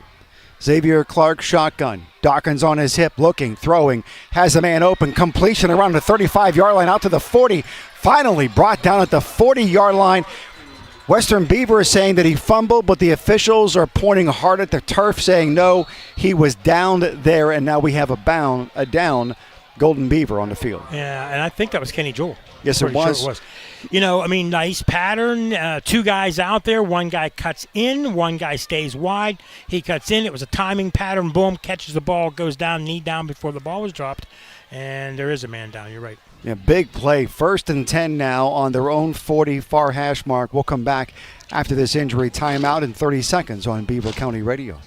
Xavier Clark shotgun. Dawkins on his hip, looking, throwing, has a man open. Completion around the 35-yard line, out to the 40. Finally brought down at the 40-yard line. Western Beaver is saying that he fumbled, but the officials are pointing hard at the turf, saying no, he was downed there, and now we have a down Golden Beaver on the field. Yeah, and I think that was Kenny Joel. Yes, it was. Sure it was. Nice pattern. 2 guys out there. 1 guy cuts in. 1 guy stays wide. He cuts in. It was a timing pattern. Boom, catches the ball, goes down, knee down before the ball was dropped. And there is a man down. You're right. Yeah, big play. 1st and 10 now on their own 40 far hash mark. We'll come back after this injury timeout in 30 seconds on Beaver County Radio.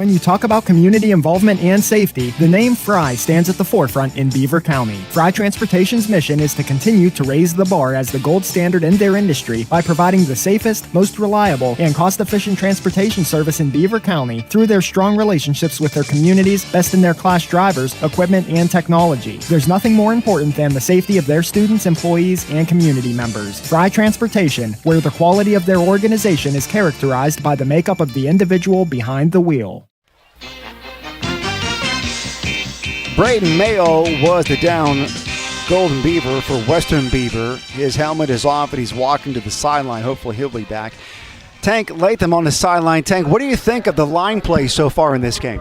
When you talk about community involvement and safety, the name Fry stands at the forefront in Beaver County. Fry Transportation's mission is to continue to raise the bar as the gold standard in their industry by providing the safest, most reliable, and cost-efficient transportation service in Beaver County through their strong relationships with their communities, best-in-their-class drivers, equipment, and technology. There's nothing more important than the safety of their students, employees, and community members. Fry Transportation, where the quality of their organization is characterized by the makeup of the individual behind the wheel. Braden Mayo was the down Golden Beaver for Western Beaver. His helmet is off and he's walking to the sideline. Hopefully he'll be back. Tank Latham on the sideline. Tank, what do you think of the line play so far in this game?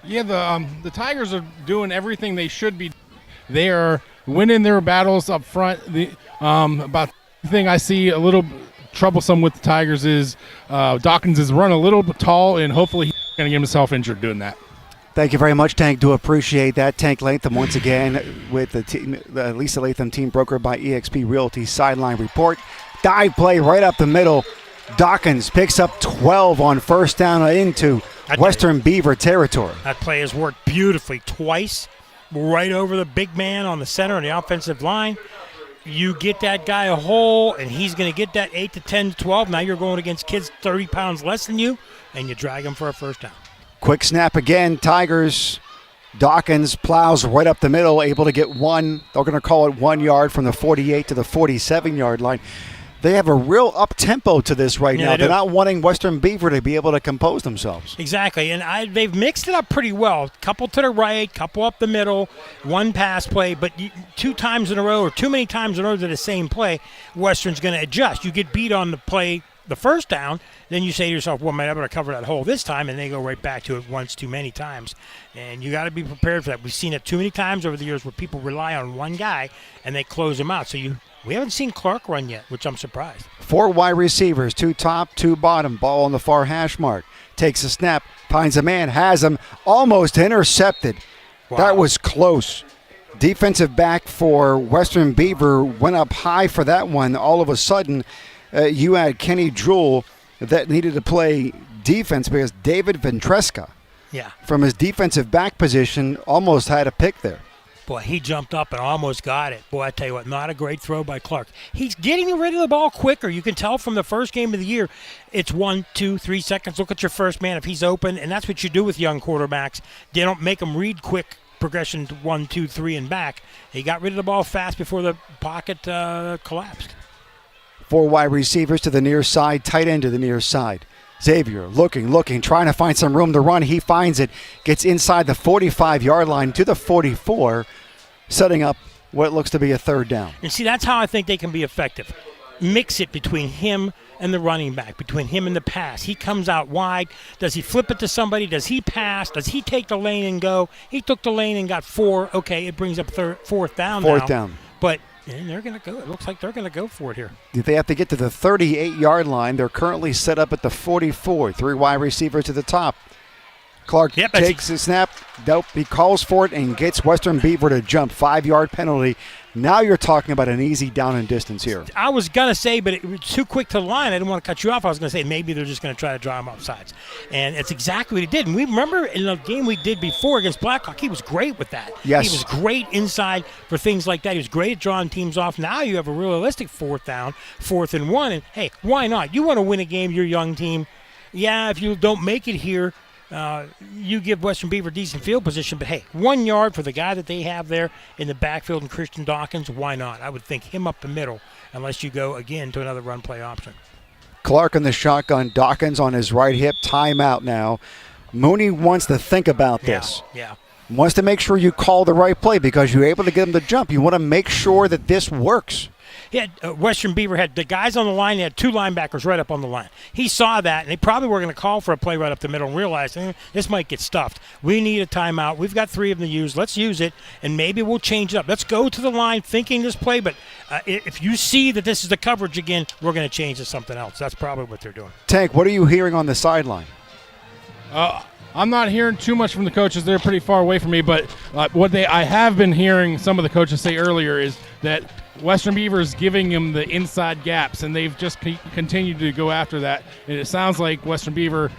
Yeah, the Tigers are doing everything they should be. They are winning their battles up front. About the thing I see a little troublesome with the Tigers is Dawkins is run a little bit tall, and hopefully he's going to get himself injured doing that. Thank you very much, Tank. Do appreciate that. Tank Latham once again with the team, the Lisa Latham team broker by eXp Realty sideline report. Dive play right up the middle. Dawkins picks up 12 on first down into Western Beaver territory. That play has worked beautifully twice, right over the big man on the center on the offensive line. You get that guy a hole, and he's going to get that 8 to 10 to 12. Now you're going against kids 30 pounds less than you, and you drag them for a first down. Quick snap again. Tigers. Dawkins plows right up the middle, able to get one. They're going to call it 1 yard from the 48 to the 47-yard line. They have a real up-tempo to this right now. They're not wanting Western Beaver to be able to compose themselves. Exactly, and they've mixed it up pretty well. Couple to the right, couple up the middle, one pass play, but 2 times in a row or too many times in a row to the same play, Western's going to adjust. You get beat on the play, the first down, then you say to yourself, well, man, I'm going to cover that hole this time, and they go right back to it once too many times. And you got to be prepared for that. We've seen it too many times over the years where people rely on one guy, and they close him out. So we haven't seen Clark run yet, which I'm surprised. 4 wide receivers, 2 top, 2 bottom. Ball on the far hash mark. Takes a snap, finds a man, has him, almost intercepted. Wow. That was close. Defensive back for Western Beaver went up high for that one. All of a sudden, you had Kenny Drool that needed to play defense because David Ventresca, from his defensive back position, almost had a pick there. Boy, he jumped up and almost got it. Boy, I tell you what, not a great throw by Clark. He's getting rid of the ball quicker. You can tell from the first game of the year, it's 1, 2, 3 seconds. Look at your first man if he's open, and that's what you do with young quarterbacks. They don't make them read quick progression to 1, 2, 3 and back. He got rid of the ball fast before the pocket collapsed. 4 wide receivers to the near side, tight end to the near side. Xavier looking, trying to find some room to run. He finds it, gets inside the 45-yard line to the 44, setting up what looks to be a third down. And see, that's how I think they can be effective. Mix it between him and the running back, between him and the pass. He comes out wide. Does he flip it to somebody? Does he pass? Does he take the lane and go? He took the lane and got 4. Okay, it brings up fourth down now. Fourth down. But and they're going to go. It looks like they're going to go for it here. They have to get to the 38-yard line. They're currently set up at the 44. 3 wide receivers to the top. Clark takes a snap. Nope, he calls for it and gets Western Beaver to jump. 5-yard penalty. Now you're talking about an easy down and distance here. I was going to say, but it was too quick to the line. I didn't want to cut you off. I was going to say maybe they're just going to try to draw him offsides. And it's exactly what he did. And we remember in the game we did before against Blackhawk, he was great with that. Yes. He was great inside for things like that. He was great at drawing teams off. Now you have a realistic 4th down, 4th and 1. And, hey, why not? You want to win a game, your young team. Yeah, if you don't make it here, you give Western Beaver decent field position, but hey, 1 yard for the guy that they have there in the backfield and Christian Dawkins, why not? I would think him up the middle unless you go again to another run play option. Clark in the shotgun, Dawkins on his right hip, timeout now. Mooney wants to think about this. Yeah. Wants to make sure you call the right play because you're able to get him to jump. You want to make sure that this works. He had, Western Beaver had the guys on the line. They had 2 linebackers right up on the line. He saw that, and they probably were going to call for a play right up the middle and realized this might get stuffed. We need a timeout. We've got 3 of them to use. Let's use it, and maybe we'll change it up. Let's go to the line thinking this play, but if you see that this is the coverage again, we're going to change to something else. That's probably what they're doing. Tank, what are you hearing on the sideline? I'm not hearing too much from the coaches. They're pretty far away from me, but I have been hearing some of the coaches say earlier is that Western Beaver is giving them the inside gaps, and they've just continued to go after that. And it sounds like Western Beaver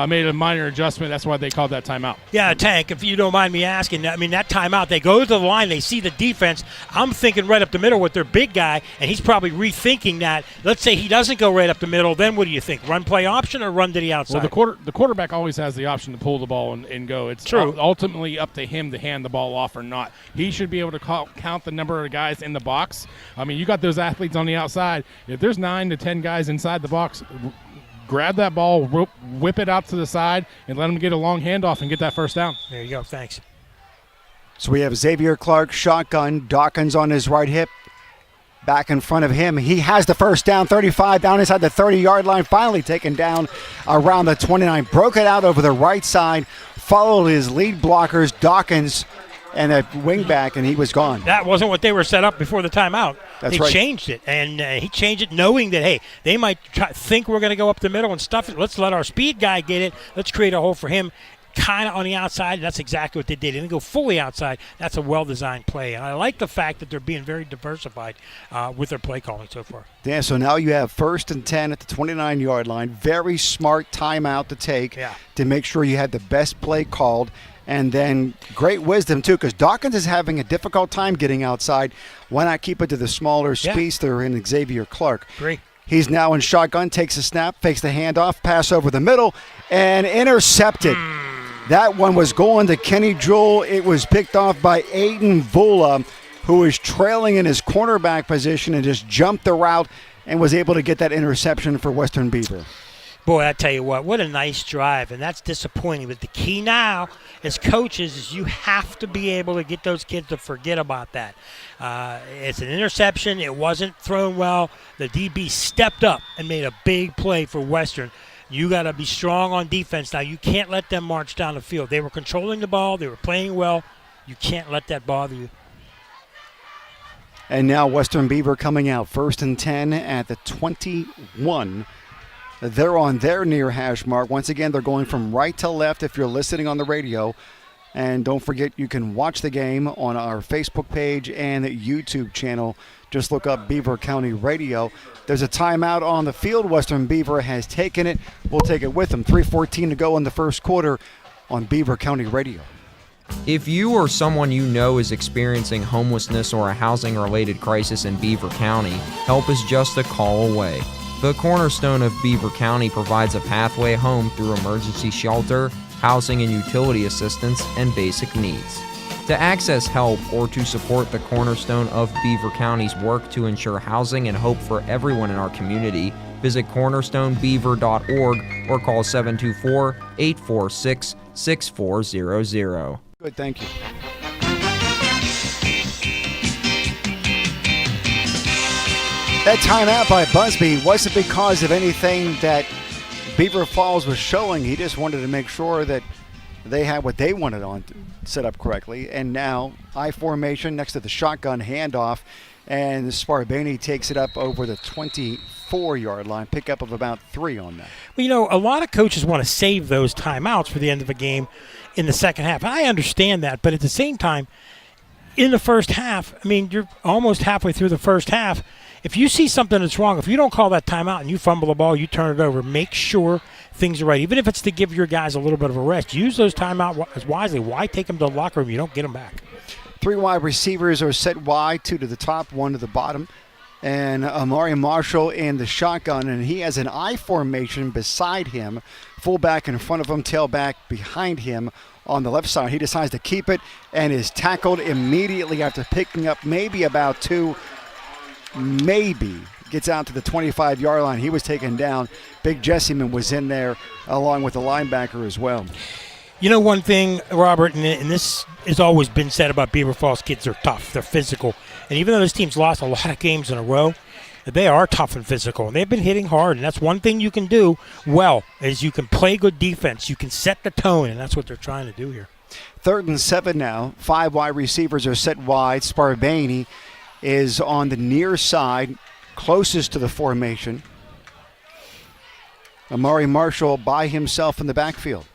made a minor adjustment. That's why they called that timeout. Yeah, Tank, if you don't mind me asking, I mean, that timeout, they go to the line, they see the defense. I'm thinking right up the middle with their big guy, and he's probably rethinking that. Let's say he doesn't go right up the middle, then what do you think? Run play option or run to the outside? Well, the quarterback always has the option to pull the ball and go. It's true. Ultimately up to him to hand the ball off or not. He should be able to count the number of guys in the box. I mean, you got those athletes on the outside. If there's 9 to 10 guys inside the box, grab that ball, whip it out to the side, and let them get a long handoff and get that first down. There you go. Thanks. So we have Xavier Clark, shotgun, Dawkins on his right hip. Back in front of him. He has the first down, 35 down inside the 30-yard line, finally taken down around the 29. Broke it out over the right side, followed his lead blockers, Dawkins, and a wingback, and he was gone. That wasn't what they were set up before the timeout. That's they right. changed it, and he changed it knowing that, hey, they might think we're going to go up the middle and stuff it. Let's let our speed guy get it. Let's create a hole for him. Kind of on the outside. That's exactly what they did. They didn't go fully outside. That's a well-designed play. And I like the fact that they're being very diversified with their play calling so far. Yeah, so now you have 1st and 10 at the 29-yard line. Very smart timeout to take to make sure you had the best play called. And then great wisdom, too, because Dawkins is having a difficult time getting outside. Why not keep it to the smaller speedster in Xavier Clark? Great. He's now in shotgun, takes a snap, fakes the handoff, pass over the middle, and intercepted. That one was going to Kenny Jewell. It was picked off by Aiden Vula, who was trailing in his cornerback position and just jumped the route and was able to get that interception for Western Beaver. Boy, I tell you what a nice drive, and that's disappointing. But the key now as coaches is you have to be able to get those kids to forget about that. It's an interception. It wasn't thrown well. The DB stepped up and made a big play for Western. You got to be strong on defense now. You can't let them march down the field. They were controlling the ball. They were playing well. You can't let that bother you. And now Western Beaver coming out 1st and 10 at the 21. They're on their near hash mark. Once again, they're going from right to left if you're listening on the radio. And don't forget, you can watch the game on our Facebook page and YouTube channel. Just look up Beaver County Radio. There's a timeout on the field. Western Beaver has taken it. We'll take it with them. 3:14 to go in the first quarter on Beaver County Radio. If you or someone you know is experiencing homelessness or a housing-related crisis in Beaver County, help is just a call away. The cornerstone of Beaver County provides a pathway home through emergency shelter, housing and utility assistance, and basic needs. To access help or to support the cornerstone of Beaver County's work to ensure housing and hope for everyone in our community, visit cornerstonebeaver.org or call 724-846-6400. Good, thank you. That timeout by Busby wasn't because of anything that Beaver Falls was showing. He just wanted to make sure that they had what they wanted on set up correctly. And now I formation next to the shotgun handoff, and Sparbaney takes it up over the 24-yard line, pickup of about 3 on that. Well, you know, a lot of coaches want to save those timeouts for the end of a game in the second half. I understand that, but at the same time, in the first half, I mean, you're almost halfway through the first half. If you see something that's wrong, if you don't call that timeout and you fumble the ball, you turn it over, make sure things are right. Even if it's to give your guys a little bit of a rest, use those timeouts wisely. Why take them to the locker room? You don't get them back. 3 wide receivers are set wide, 2 to the top, 1 to the bottom. And Amari Marshall in the shotgun, and he has an I formation beside him, fullback in front of him, tailback behind him on the left side. He decides to keep it and is tackled immediately after picking up maybe about 2, maybe gets out to the 25-yard line. He was taken down. Big Jesseman was in there along with the linebacker as well. You know one thing, Robert, and this has always been said about Beaver Falls kids, they're tough, they're physical. And even though this team's lost a lot of games in a row, they are tough and physical. And they've been hitting hard, and that's one thing you can do well, is you can play good defense. You can set the tone, and that's what they're trying to do here. 3rd and 7 now. 5 wide receivers are set wide. Sparbaney is on the near side, closest to the formation. Amari Marshall by himself in the backfield.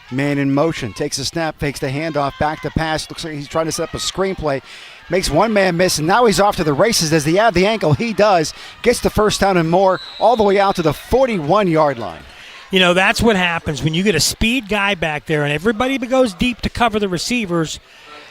Man in motion, takes a snap, fakes the handoff, back to pass. Looks like he's trying to set up a screenplay. Makes one man miss, and now he's off to the races. Does he have the ankle? He does. Gets the first down and more all the way out to the 41-yard line. You know, that's what happens when you get a speed guy back there and everybody goes deep to cover the receivers.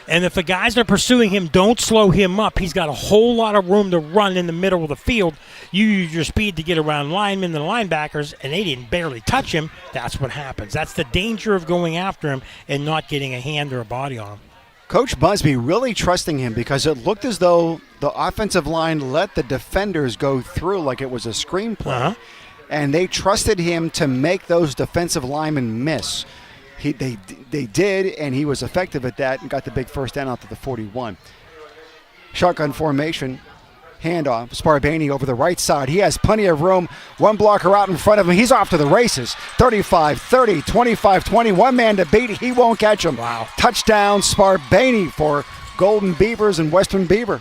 And if the guys that are pursuing him don't slow him up, he's got a whole lot of room to run in the middle of the field. You use your speed to get around linemen and linebackers, and they didn't barely touch him. That's what happens. That's the danger of going after him and not getting a hand or a body on him. Coach Busby really trusting him because it looked as though the offensive line let the defenders go through like it was a screenplay. And they trusted him to make those defensive linemen miss. They did, and he was effective at that and got the big first down out to the 41. Shotgun formation, handoff, Sparbaney over the right side. He has plenty of room. One blocker out in front of him. He's off to the races. 35-30, 25-20. One man to beat. He won't catch him. Wow. Touchdown, Sparbaney for Golden Beavers and Western Beaver.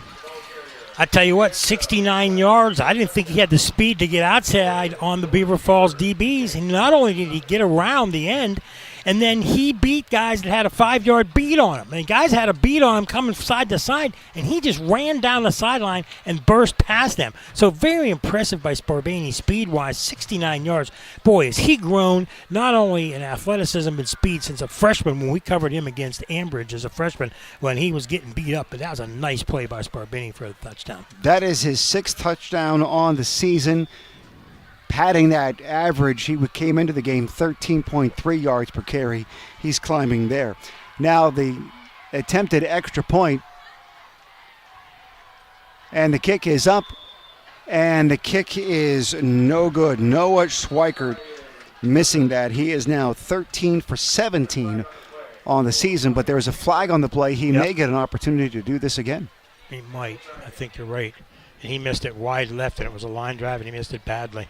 I tell you what, 69 yards. I didn't think he had the speed to get outside on the Beaver Falls DBs. And not only did he get around the end, and then he beat guys that had a 5-yard beat on him. And guys had a beat on him coming side to side, and he just ran down the sideline and burst past them. So very impressive by Sparbaney speed-wise, 69 yards. Boy, has he grown not only in athleticism and speed since a freshman when we covered him against Ambridge as a freshman when he was getting beat up, but that was a nice play by Sparbaney for the touchdown. That is his 6th touchdown on the season. Padding that average, he came into the game 13.3 yards per carry. He's climbing there. Now the attempted extra point, and the kick is up, and the kick is no good. Noah Schweikert missing that. He is now 13 for 17 on the season, but there's a flag on the play. He may get an opportunity to do this again. He might. I think you're right. And he missed it wide left, and it was a line drive, and he missed it badly.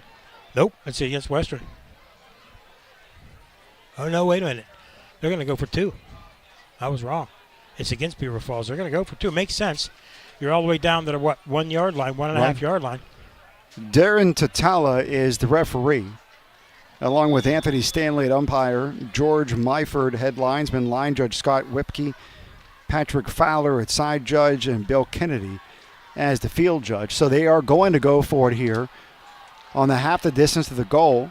Nope, that's against Western. Oh, no, wait a minute. They're going to go for 2. I was wrong. It's against Beaver Falls. They're going to go for 2. Makes sense. You're all the way down to the, 1 yard line, 1.5 yard line. Darren Tatala is the referee, along with Anthony Stanley at umpire, George Myford, head linesman, line judge Scott Whipke, Patrick Fowler at side judge, and Bill Kennedy as the field judge. So they are going to go for it here on the half the distance to the goal.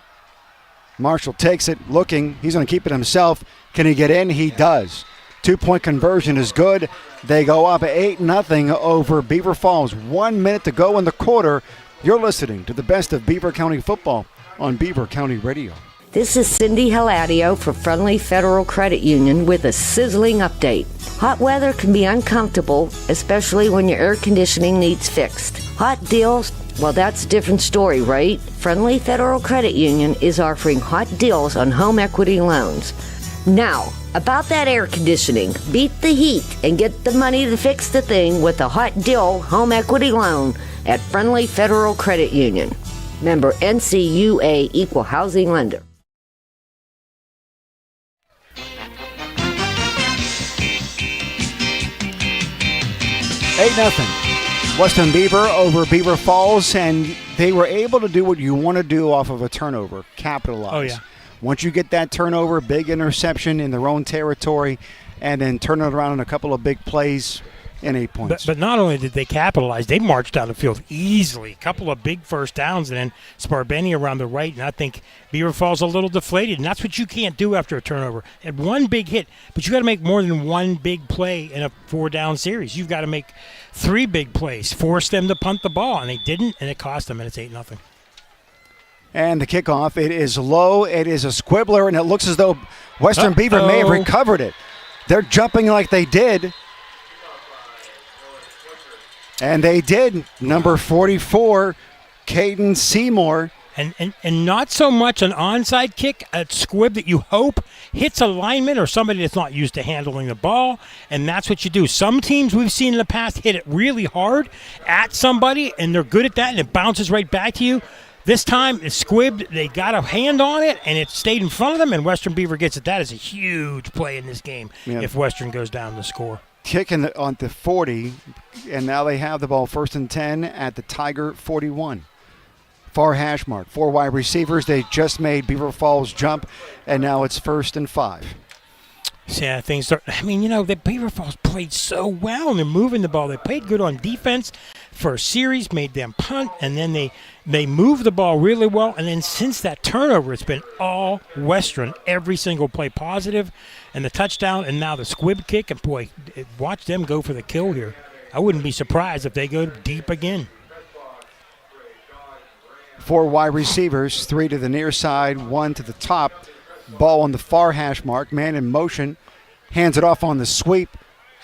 Marshall takes it, looking. He's going to keep it himself. Can he get in? He does. 2-point conversion is good. They go up 8-0 over Beaver Falls. 1 minute to go in the quarter. You're listening to the best of Beaver County football on Beaver County Radio. This is Cindy Hiladio for Friendly Federal Credit Union with a sizzling update. Hot weather can be uncomfortable, especially when your air conditioning needs fixed. Hot deals, well, that's a different story, right? Friendly Federal Credit Union is offering hot deals on home equity loans. Now, about that air conditioning, beat the heat and get the money to fix the thing with a hot deal home equity loan at Friendly Federal Credit Union. Member NCUA Equal Housing Lender. 8-0. Western Beaver over Beaver Falls, and they were able to do what you want to do off of a turnover, capitalize. Oh, yeah. Once you get that turnover, big interception in their own territory, and then turn it around in a couple of big plays and 8 points. But not only did they capitalize, they marched down the field easily. A couple of big first downs, and then Sparbaney around the right, and I think Beaver Falls a little deflated, and that's what you can't do after a turnover. Had one big hit, but you got to make more than one big play in a 4-down series. You've got to make 3 big plays, force them to punt the ball, and they didn't, and it cost them, and it's 8-0. And the kickoff, it is low, it is a squibbler, and it looks as though Western Beaver may have recovered it. They're jumping like they did. And they did. Number 44, Caden Seymour. And not so much an onside kick, a squib that you hope hits a lineman or somebody that's not used to handling the ball, and that's what you do. Some teams we've seen in the past hit it really hard at somebody, and they're good at that, and it bounces right back to you. This time, it's squibbed. They got a hand on it, and it stayed in front of them, and Western Beaver gets it. That is a huge play in this game if Western goes down to score. Kicking on the 40, and now they have the ball 1st and 10 at the Tiger 41. Far hash mark. 4 wide receivers. They just made Beaver Falls jump, and now it's 1st and 5. Yeah, things start. I mean, the Beaver Falls played so well, and they're moving the ball. They played good on defense for a series, made them punt, and then they moved the ball really well. And then since that turnover, it's been all Western, every single play positive, and the touchdown, and now the squib kick. And boy, watch them go for the kill here. I wouldn't be surprised if they go deep again. 4 wide receivers, 3 to the near side, 1 to the top. Ball on the far hash mark, man in motion, hands it off on the sweep,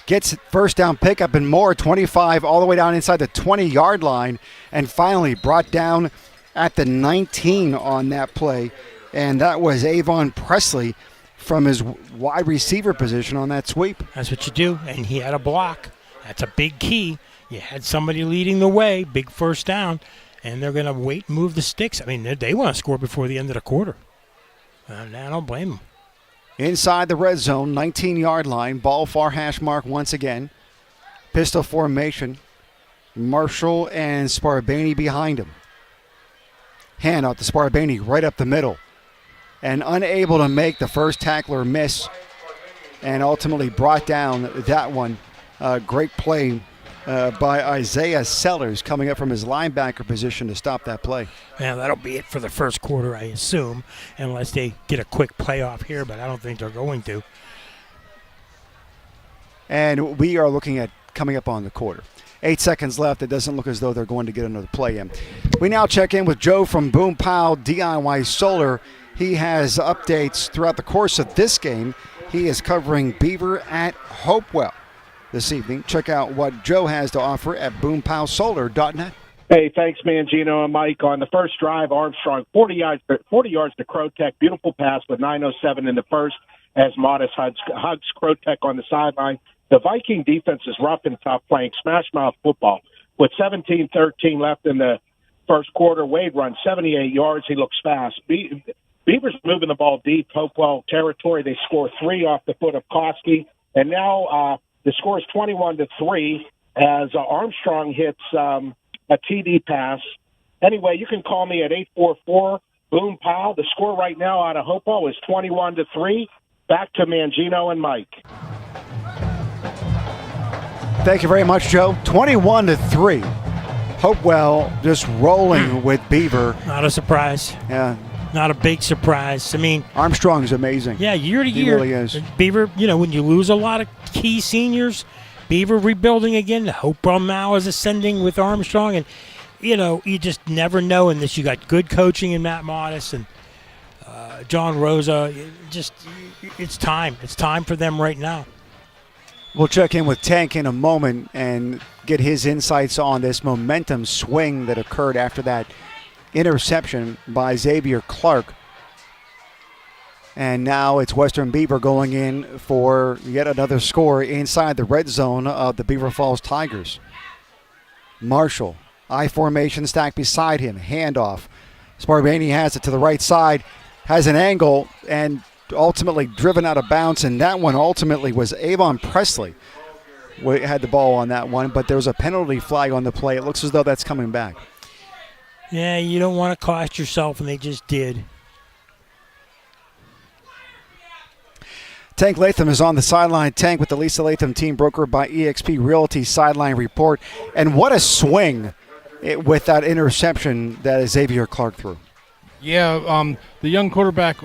gets first down pickup and more, 25 all the way down inside the 20-yard line, and finally brought down at the 19 on that play. And that was Avon Presley from his wide receiver position on that sweep. That's what you do, and he had a block. That's a big key. You had somebody leading the way, big first down, and they're going to wait and move the sticks. I mean, they want to score before the end of the quarter. I don't blame them. Inside the red zone, 19-yard line, ball far hash mark once again. Pistol formation. Marshall and Sparabani behind him. Hand out to Sparabani right up the middle. And unable to make the first tackler miss. And ultimately brought down that one. Great play by Isaiah Sellers coming up from his linebacker position to stop that play. Yeah, that'll be it for the first quarter, I assume, unless they get a quick playoff here, but I don't think they're going to. And we are looking at coming up on the quarter. 8 seconds left. It doesn't look as though they're going to get another play in. We now check in with Joe from Boom Pow DIY Solar. He has updates throughout the course of this game. He is covering Beaver at Hopewell this evening. Check out what Joe has to offer at boompowsolar.net. Hey, thanks, Mangino and Mike. On the first drive, Armstrong, 40 yards to Crotech. Beautiful pass with 9:07 in the first as Modest hugs Crotech on the sideline. The Viking defense is rough and tough, playing smash-mouth football. With 17-13 left in the first quarter, Wade runs 78 yards. He looks fast. Beavers moving the ball deep, Hopewell territory. They score 3 off the foot of Koski. And now the score is 21-3 as Armstrong hits a TD pass. Anyway, you can call me at 844-BOOM-POW. The score right now out of Hopewell is 21-3. Back to Mangino and Mike. Thank you very much, Joe. 21-3. Hopewell just rolling with Beaver. Not a surprise. Yeah. Not a big surprise. I mean, Armstrong's amazing. Yeah, year to he year. Really is. Beaver, when you lose a lot of key seniors, Beaver rebuilding again. Hopewell now is ascending with Armstrong. And, you just never know in this. You got good coaching in Matt Modest and John Rosa. It's time. It's time for them right now. We'll check in with Tank in a moment and get his insights on this momentum swing that occurred after that interception by Xavier Clark. And now it's Western Beaver going in for yet another score inside the red zone of the Beaver Falls Tigers. Marshall, I formation stacked beside him, handoff. Sparabani has it to the right side, has an angle, and ultimately driven out of bounds, and that one ultimately was Avon Presley. We had the ball on that one, but there was a penalty flag on the play. It looks as though that's coming back. Yeah, you don't want to cost yourself, and they just did. Tank Latham is on the sideline. Tank with the Lisa Latham team, broker by eXp Realty sideline report. And what a swing with that interception that Xavier Clark threw. Yeah, the young quarterback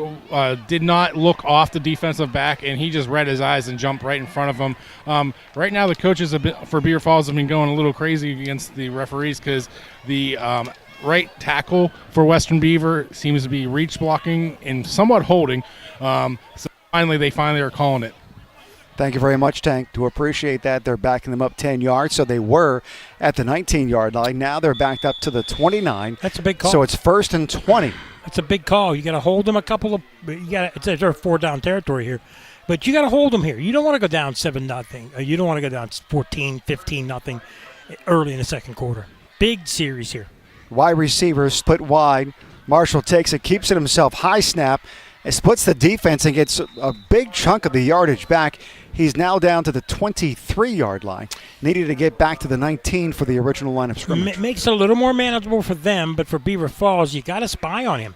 did not look off the defensive back, and he just read his eyes and jumped right in front of him. Right now, the coaches for Beaver Falls have been going a little crazy against the referees because the right tackle for Western Beaver seems to be reach blocking and somewhat holding. So finally, they are calling it. Thank you very much, Tank. To appreciate that, they're backing them up 10 yards. So they were at the 19-yard line. Now they're backed up to the 29. That's a big call. So it's 1st and 20. That's a big call. You got to hold them a couple of. It's a 4-down territory here, but you got to hold them here. You don't want to go down 7-0. You don't want to go down 14, 15-0 early in the second quarter. Big series here. Wide receiver split wide. Marshall takes it, keeps it himself. High snap. It splits the defense and gets a big chunk of the yardage back. He's now down to the 23-yard line. Needed to get back to the 19 for the original line of scrimmage. Makes it a little more manageable for them, but for Beaver Falls, you got to spy on him.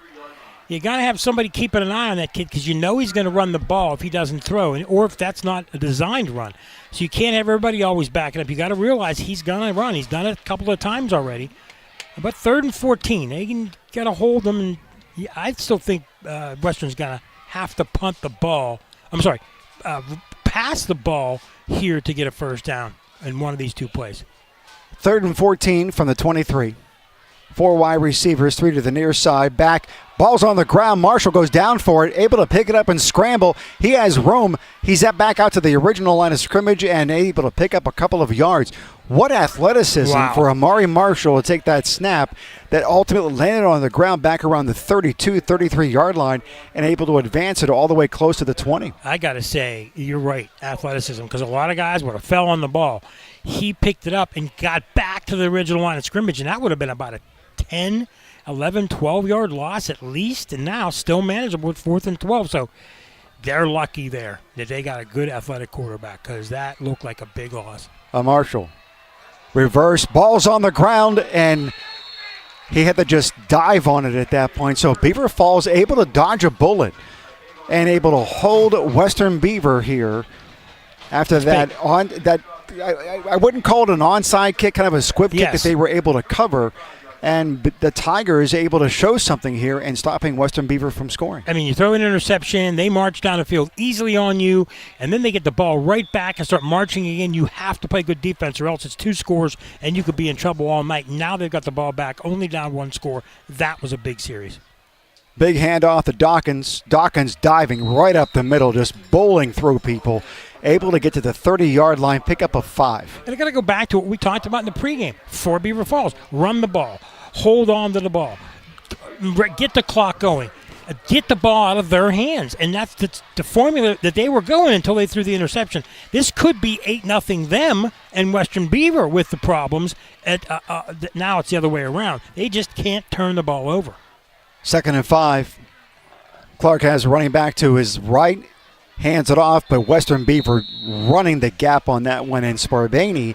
You got to have somebody keeping an eye on that kid because you know he's going to run the ball if he doesn't throw, or if that's not a designed run. So you can't have everybody always backing up. You got to realize he's going to run. He's done it a couple of times already. But 3rd and 14, they got to hold them. And I still think Western's going to have to punt the ball. Pass the ball here to get a first down in one of these two plays. 3rd and 14 from the 23. 4 wide receivers, 3 to the near side. Back, ball's on the ground. Marshall goes down for it, able to pick it up and scramble. He has room. He's back out to the original line of scrimmage and able to pick up a couple of yards. What athleticism for Amari Marshall to take that snap that ultimately landed on the ground back around the 32, 33-yard line and able to advance it all the way close to the 20. I got to say, you're right, athleticism, because a lot of guys would have fell on the ball. He picked it up and got back to the original line of scrimmage, and that would have been about a 10, 11, 12-yard loss at least, and now still manageable with 4th and 12. So they're lucky there that they got a good athletic quarterback because that looked like a big loss. Marshall, reverse, ball's on the ground, and he had to just dive on it at that point. So Beaver Falls able to dodge a bullet and able to hold Western Beaver here after that. I wouldn't call it an onside kick, kind of a squib kick that they were able to cover. And the Tigers able to show something here and stopping Western Beaver from scoring. I mean, you throw an interception, they march down the field easily on you, and then they get the ball right back and start marching again. You have to play good defense or else it's 2 scores and you could be in trouble all night. Now they've got the ball back, only down 1 score. That was a big series. Big handoff to Dawkins. Dawkins diving right up the middle, just bowling through people. Able to get to the 30-yard line, pick up a 5. And I got to go back to what we talked about in the pregame for Beaver Falls. Run the ball. Hold on to the ball. Get the clock going. Get the ball out of their hands. And that's the formula that they were going until they threw the interception. This could be 8-0 them and Western Beaver with the problems. Now it's the other way around. They just can't turn the ball over. 2nd and 5. Clark has running back to his right. Hands it off, but Western Beaver running the gap on that one. And Sparbaney,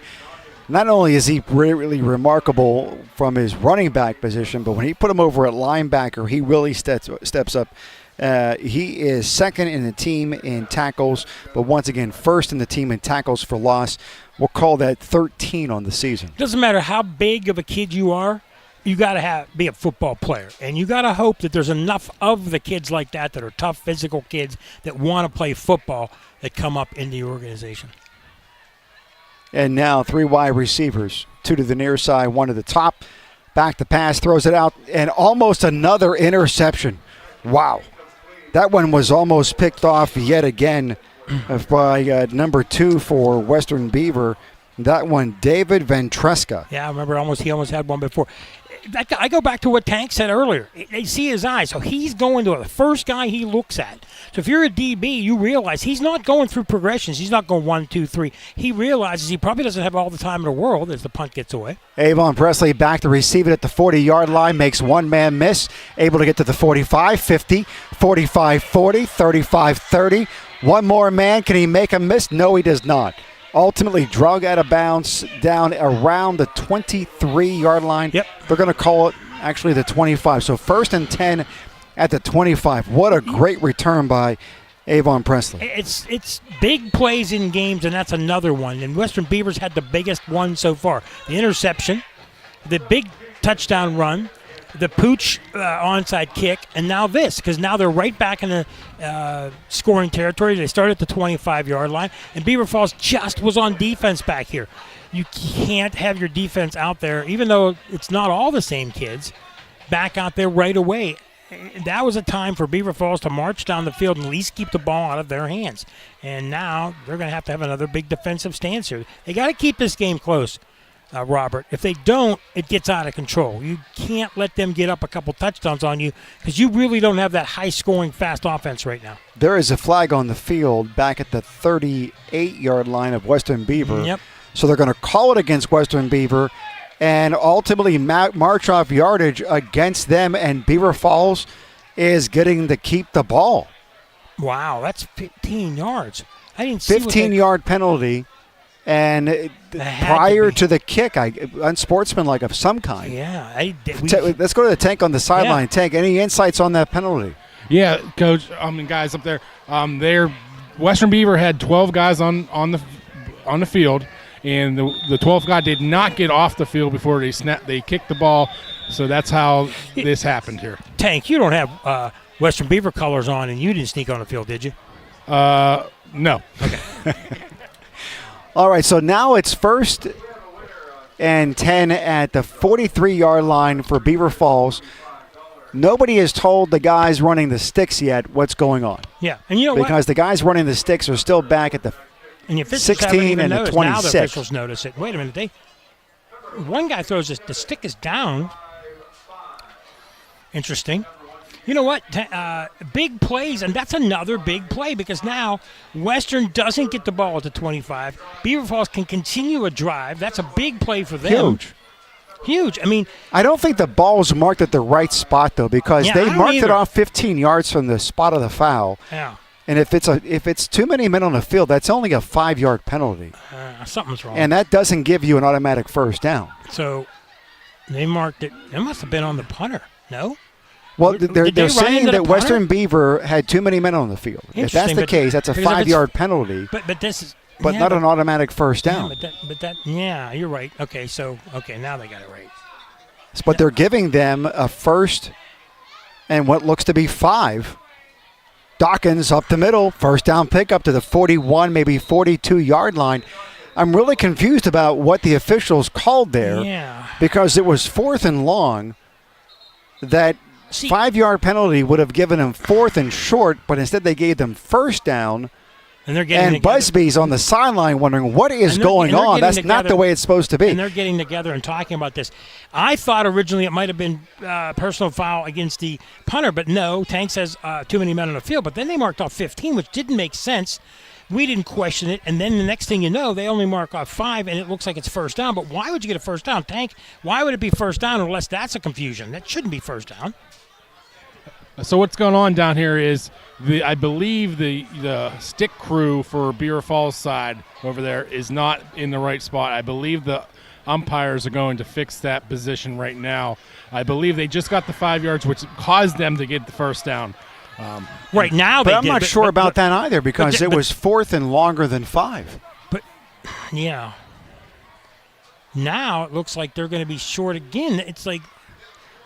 not only is he really remarkable from his running back position, but when he put him over at linebacker, he really steps up. He is 2nd in the team in tackles, but once again, 1st in the team in tackles for loss. We'll call that 13 on the season. Doesn't matter how big of a kid you are. You got to be a football player, and you got to hope that there's enough of the kids like that are tough, physical kids that want to play football that come up in the organization. And now 3 wide receivers, 2 to the near side, 1 to the top. Back to pass, throws it out, and almost another interception. Wow. That one was almost picked off yet again by number 2 for Western Beaver. That one, David Ventresca. Yeah, I remember he almost had one before. I go back to what Tank said earlier. They see his eyes, so he's going to the first guy he looks at. So if you're a DB, you realize he's not going through progressions. He's not going 1, 2, 3. He realizes he probably doesn't have all the time in the world as the punt gets away. Avon Presley back to receive it at the 40-yard line, makes one man miss, able to get to the 45, 50, 45, 40, 35, 30. One more man. Can he make a miss? No, he does not. Ultimately drug out of bounds down around the 23-yard line. Yep. They're going to call it actually the 25. So 1st and 10 at the 25. What a great return by Avon Presley. It's big plays in games, and that's another one. And Western Beavers had the biggest one so far. The interception, the big touchdown run, the Pooch onside kick, and now this, because now they're right back in the scoring territory. They start at the 25-yard line, and Beaver Falls just was on defense back here. You can't have your defense out there, even though it's not all the same kids, back out there right away. That was a time for Beaver Falls to march down the field and at least keep the ball out of their hands. And now they're going to have another big defensive stance here. They got to keep this game close. Robert. If they don't, it gets out of control. You can't let them get up a couple touchdowns on you because you really don't have that high-scoring, fast offense right now. There is a flag on the field back at the 38-yard line of Western Beaver. Yep. So they're going to call it against Western Beaver and ultimately march off yardage against them, and Beaver Falls is getting to keep the ball. Wow, that's 15 yards. I didn't see 15-yard penalty. And prior to the kick, unsportsmanlike of some kind. Yeah. Let's go to the Tank on the sideline. Yeah. Tank, any insights on that penalty? Yeah, Coach. Guys up there, Western Beaver had 12 guys on the field, and the 12th guy did not get off the field before they kicked the ball. So that's how this happened here. Tank, you don't have Western Beaver colors on, and you didn't sneak on the field, did you? No. Okay. All right, so now it's 1st and 10 at the 43-yard line for Beaver Falls. Nobody has told the guys running the sticks yet what's going on. Yeah, and you know because the guys running the sticks are still back at the and the 16 and the 26. Now the officials notice it. Wait a minute, one guy throws the stick is down. Interesting. You know what? Big plays, and that's another big play because now Western doesn't get the ball at the 25. Beaver Falls can continue a drive. That's a big play for them. Huge. I mean, I don't think the ball was marked at the right spot though, because they marked it off 15 yards from the spot of the foul. Yeah. And if it's too many men on the field, that's only a 5-yard penalty. Something's wrong. And that doesn't give you an automatic first down. So they marked it. It must have been on the punter. No. Well, they're saying that Western Beaver had too many men on the field. If that's the case, that's a 5-yard penalty. But this is. But not an automatic first down. Yeah, you're right. Okay, now they got it right. But they're giving them a first and what looks to be 5. Dawkins up the middle, first down pickup to the 41, maybe 42-yard line. I'm really confused about what the officials called there. Yeah. Because it was 4th and long. That 5-yard penalty would have given them 4th and short, but instead they gave them first down. And Busby's on the sideline wondering what is going on. That's not the way it's supposed to be. And they're getting together and talking about this. I thought originally it might have been personal foul against the punter, but no. Tank says too many men on the field. But then they marked off 15, which didn't make sense. We didn't question it. And then the next thing you know, they only mark off 5, and it looks like it's first down. But why would you get a first down, Tank? Why would it be first down unless that's a confusion? That shouldn't be first down. So what's going on down here is I believe the stick crew for Beaver Falls side over there is not in the right spot. I believe the umpires are going to fix that position right now. I believe they just got the 5 yards, which caused them to get the first down. Right now, but I'm not sure about that either because it was 4th and longer than 5. But yeah, now it looks like they're going to be short again. It's like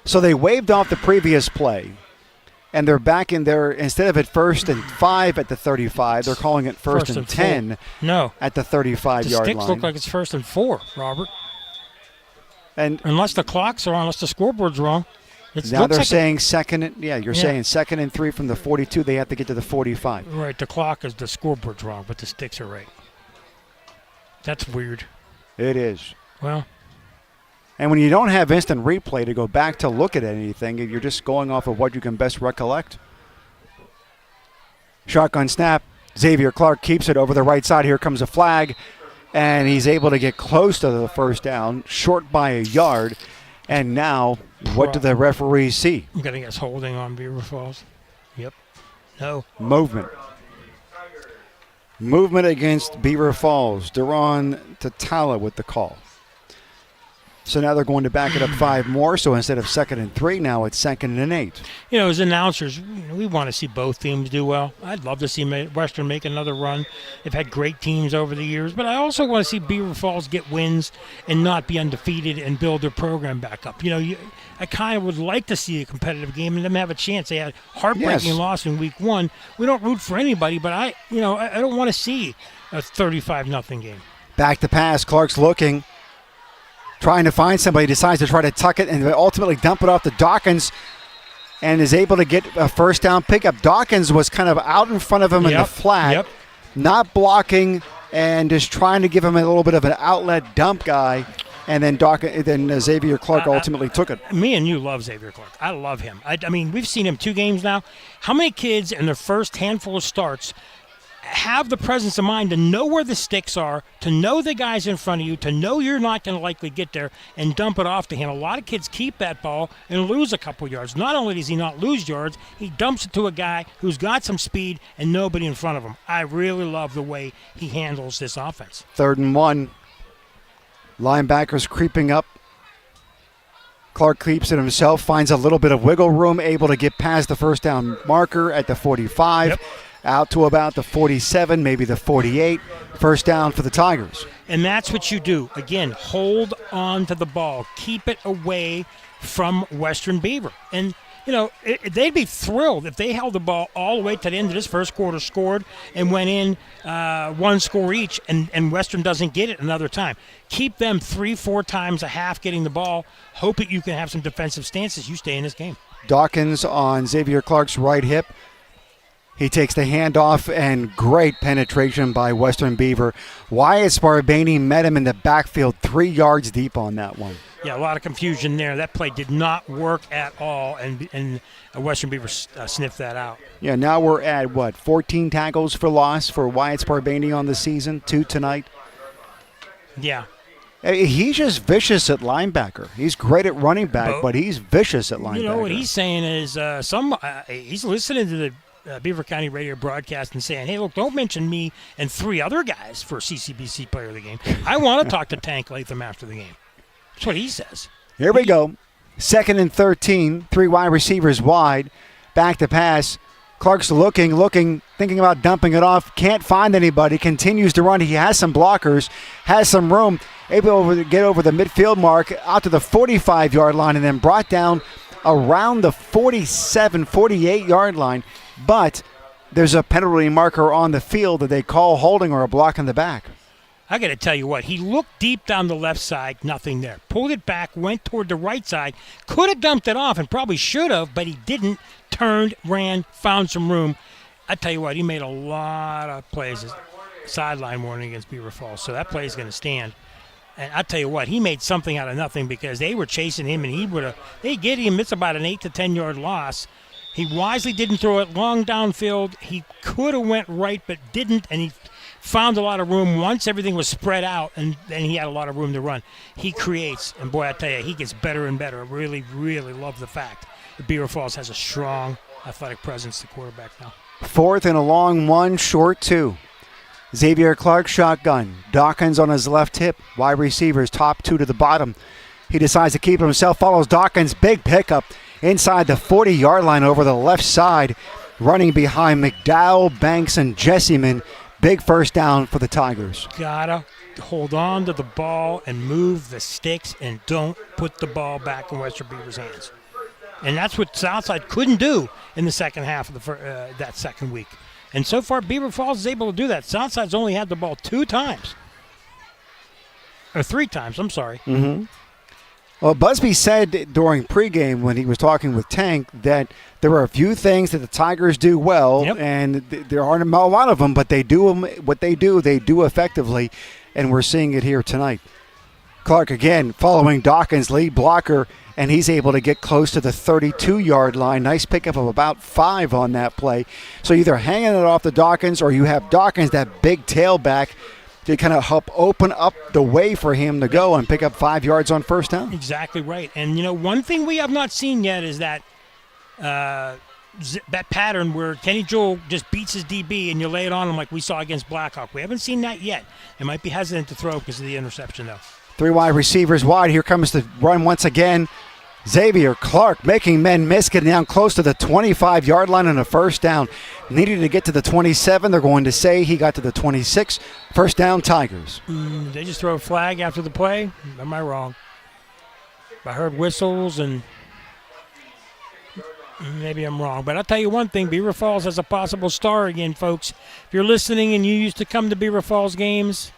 so they waved off the previous play. And they're back in there, instead of at 1st and 5 at the 35, they're calling it first and 10 at the 35-yard line. The sticks look like it's 1st and 4, Robert. And unless the clocks are on, unless the scoreboard's wrong. Now they're saying second and, saying 2nd and 3 from the 42, they have to get to the 45. Right, the clock is, the scoreboard's wrong, but the sticks are right. That's weird. It is. Well. And when you don't have instant replay to go back to look at anything, you're just going off of what you can best recollect. Shotgun snap. Xavier Clark keeps it over the right side. Here comes a flag. And he's able to get close to the first down, short by a yard. And now, what do the referees see? I'm going to guess holding on Beaver Falls. Yep. No. Movement against Beaver Falls. Duran Tatala with the call. So now they're going to back it up 5 more. So instead of 2nd and 3, now it's 2nd and 8. You know, as announcers, we want to see both teams do well. I'd love to see Western make another run. They've had great teams over the years. But I also want to see Beaver Falls get wins and not be undefeated and build their program back up. You know, I kind of would like to see a competitive game and them have a chance. They had a heartbreaking loss in week 1. We don't root for anybody, but I don't want to see a 35-0 game. Back to pass. Clark's looking. Trying to find somebody, decides to try to tuck it and ultimately dump it off to Dawkins and is able to get a first down pickup. Dawkins was kind of out in front of him in the flat, not blocking and just trying to give him a little bit of an outlet dump guy. And then Xavier Clark ultimately took it. Me and you love Xavier Clark. I love him. I mean, we've seen him 2 games now. How many kids in their first handful of starts have the presence of mind to know where the sticks are, to know the guys in front of you, to know you're not going to likely get there, and dump it off to him. A lot of kids keep that ball and lose a couple yards. Not only does he not lose yards, he dumps it to a guy who's got some speed and nobody in front of him. I really love the way he handles this offense. 3rd and 1. Linebackers creeping up. Clark keeps it himself, finds a little bit of wiggle room, able to get past the first down marker at the 45. Yep. Out to about the 47, maybe the 48. First down for the Tigers. And that's what you do. Again, hold on to the ball. Keep it away from Western Beaver. And, they'd be thrilled if they held the ball all the way to the end of this first quarter, scored, and went in 1 score each, and Western doesn't get it another time. Keep them 3-4 times a half getting the ball. Hope that you can have some defensive stances. You stay in this game. Dawkins on Xavier Clark's right hip. He takes the handoff, and great penetration by Western Beaver. Wyatt Sparbaney met him in the backfield 3 yards deep on that one. Yeah, a lot of confusion there. That play did not work at all, and Western Beaver sniffed that out. Yeah, now we're at, 14 tackles for loss for Wyatt Sparbaney on the season, 2 tonight? Yeah. He's just vicious at linebacker. He's great at running back, but he's vicious at linebacker. You know, what he's saying is he's listening to the Beaver County radio broadcast and saying, hey, look, don't mention me and 3 other guys for CCBC player of the game. I want to talk to Tank Latham after the game. That's what he says. Here we go. 2nd and 13, 3 wide receivers wide. Back to pass. Clark's looking, thinking about dumping it off. Can't find anybody. Continues to run. He has some blockers, has some room. Able to get over the midfield mark out to the 45-yard line and then brought down around the 47, 48-yard line. But there's a penalty marker on the field that they call holding or a block in the back. I got to tell you what, he looked deep down the left side, nothing there. Pulled it back, went toward the right side, could have dumped it off and probably should have, but he didn't. Turned, ran, found some room. I tell you what, he made a lot of plays, sideline warning against Beaver Falls, so that play is going to stand. And I tell you what, he made something out of nothing because they were chasing him, and they get him. It's about an 8 to 10-yard loss. He wisely didn't throw it long downfield. He could have went right, but didn't, and he found a lot of room once everything was spread out, and then he had a lot of room to run. He creates, and boy, I tell you, he gets better and better. I really, really love the fact that Beaver Falls has a strong athletic presence, the quarterback now. 4th and a long 1, short 2. Xavier Clark shotgun. Dawkins on his left hip. Wide receivers, top 2 to the bottom. He decides to keep himself, follows Dawkins. Big pickup inside the 40-yard line over the left side. Running behind McDowell, Banks, and Jesseman. Big first down for the Tigers. Gotta hold on to the ball and move the sticks and don't put the ball back in Western Beaver's hands. And that's what Southside couldn't do in the second half of that second week. And so far, Beaver Falls is able to do that. Southside's only had the ball 2 times. Or 3 times, I'm sorry. Mm-hmm. Well, Busby said during pregame when he was talking with Tank that there are a few things that the Tigers do well, and there aren't a lot of them, but they do what they do effectively, and we're seeing it here tonight. Clark again following Dawkins' lead blocker, and he's able to get close to the 32-yard line. Nice pickup of about 5 on that play. So either hanging it off the Dawkins or you have Dawkins, that big tailback, to kind of help open up the way for him to go and pick up 5 yards on first down. Exactly right. And, one thing we have not seen yet is that that pattern where Kenny Joel just beats his DB and you lay it on him like we saw against Blackhawk. We haven't seen that yet. It might be hesitant to throw because of the interception, though. 3 wide receivers wide. Here comes the run once again. Xavier Clark making men miss, getting down close to the 25-yard line on a first down. Needed to get to the 27. They're going to say he got to the 26. First down, Tigers. They just throw a flag after the play? Am I wrong? I heard whistles, and maybe I'm wrong. But I'll tell you one thing, Beaver Falls has a possible star again, folks. If you're listening and you used to come to Beaver Falls games,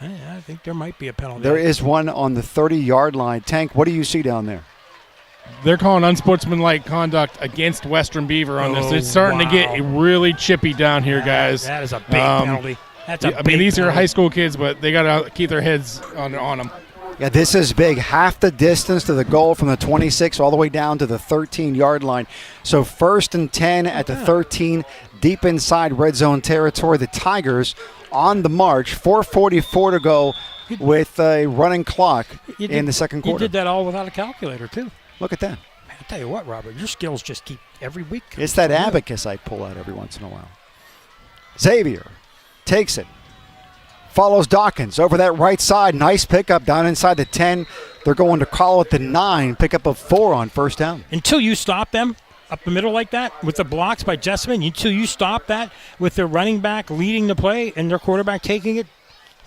I think there might be a penalty. There is one on the 30-yard line. Tank, what do you see down there? They're calling unsportsmanlike conduct against Western Beaver on this. It's starting to get really chippy down here, guys. That is a big penalty. That's a big these penalty. are high school kids, but they got to keep their heads on them. Yeah, this is big. Half the distance to the goal from the 26 all the way down to the 13-yard line. So 1st and 10 at the 13, deep inside red zone territory. The Tigers on the march. 4:44 to go with a running clock in the second quarter. You did that all without a calculator, too. Look at that. I'll tell you what, Robert, your skills just keep every week. It's that abacus I pull out every once in a while. Xavier takes it. Follows Dawkins over that right side. Nice pickup down inside the 10. They're going to call it the 9. Pickup of 4 on first down. Until you stop them up the middle like that with the blocks by Jessamine, until you stop that with their running back leading the play and their quarterback taking it,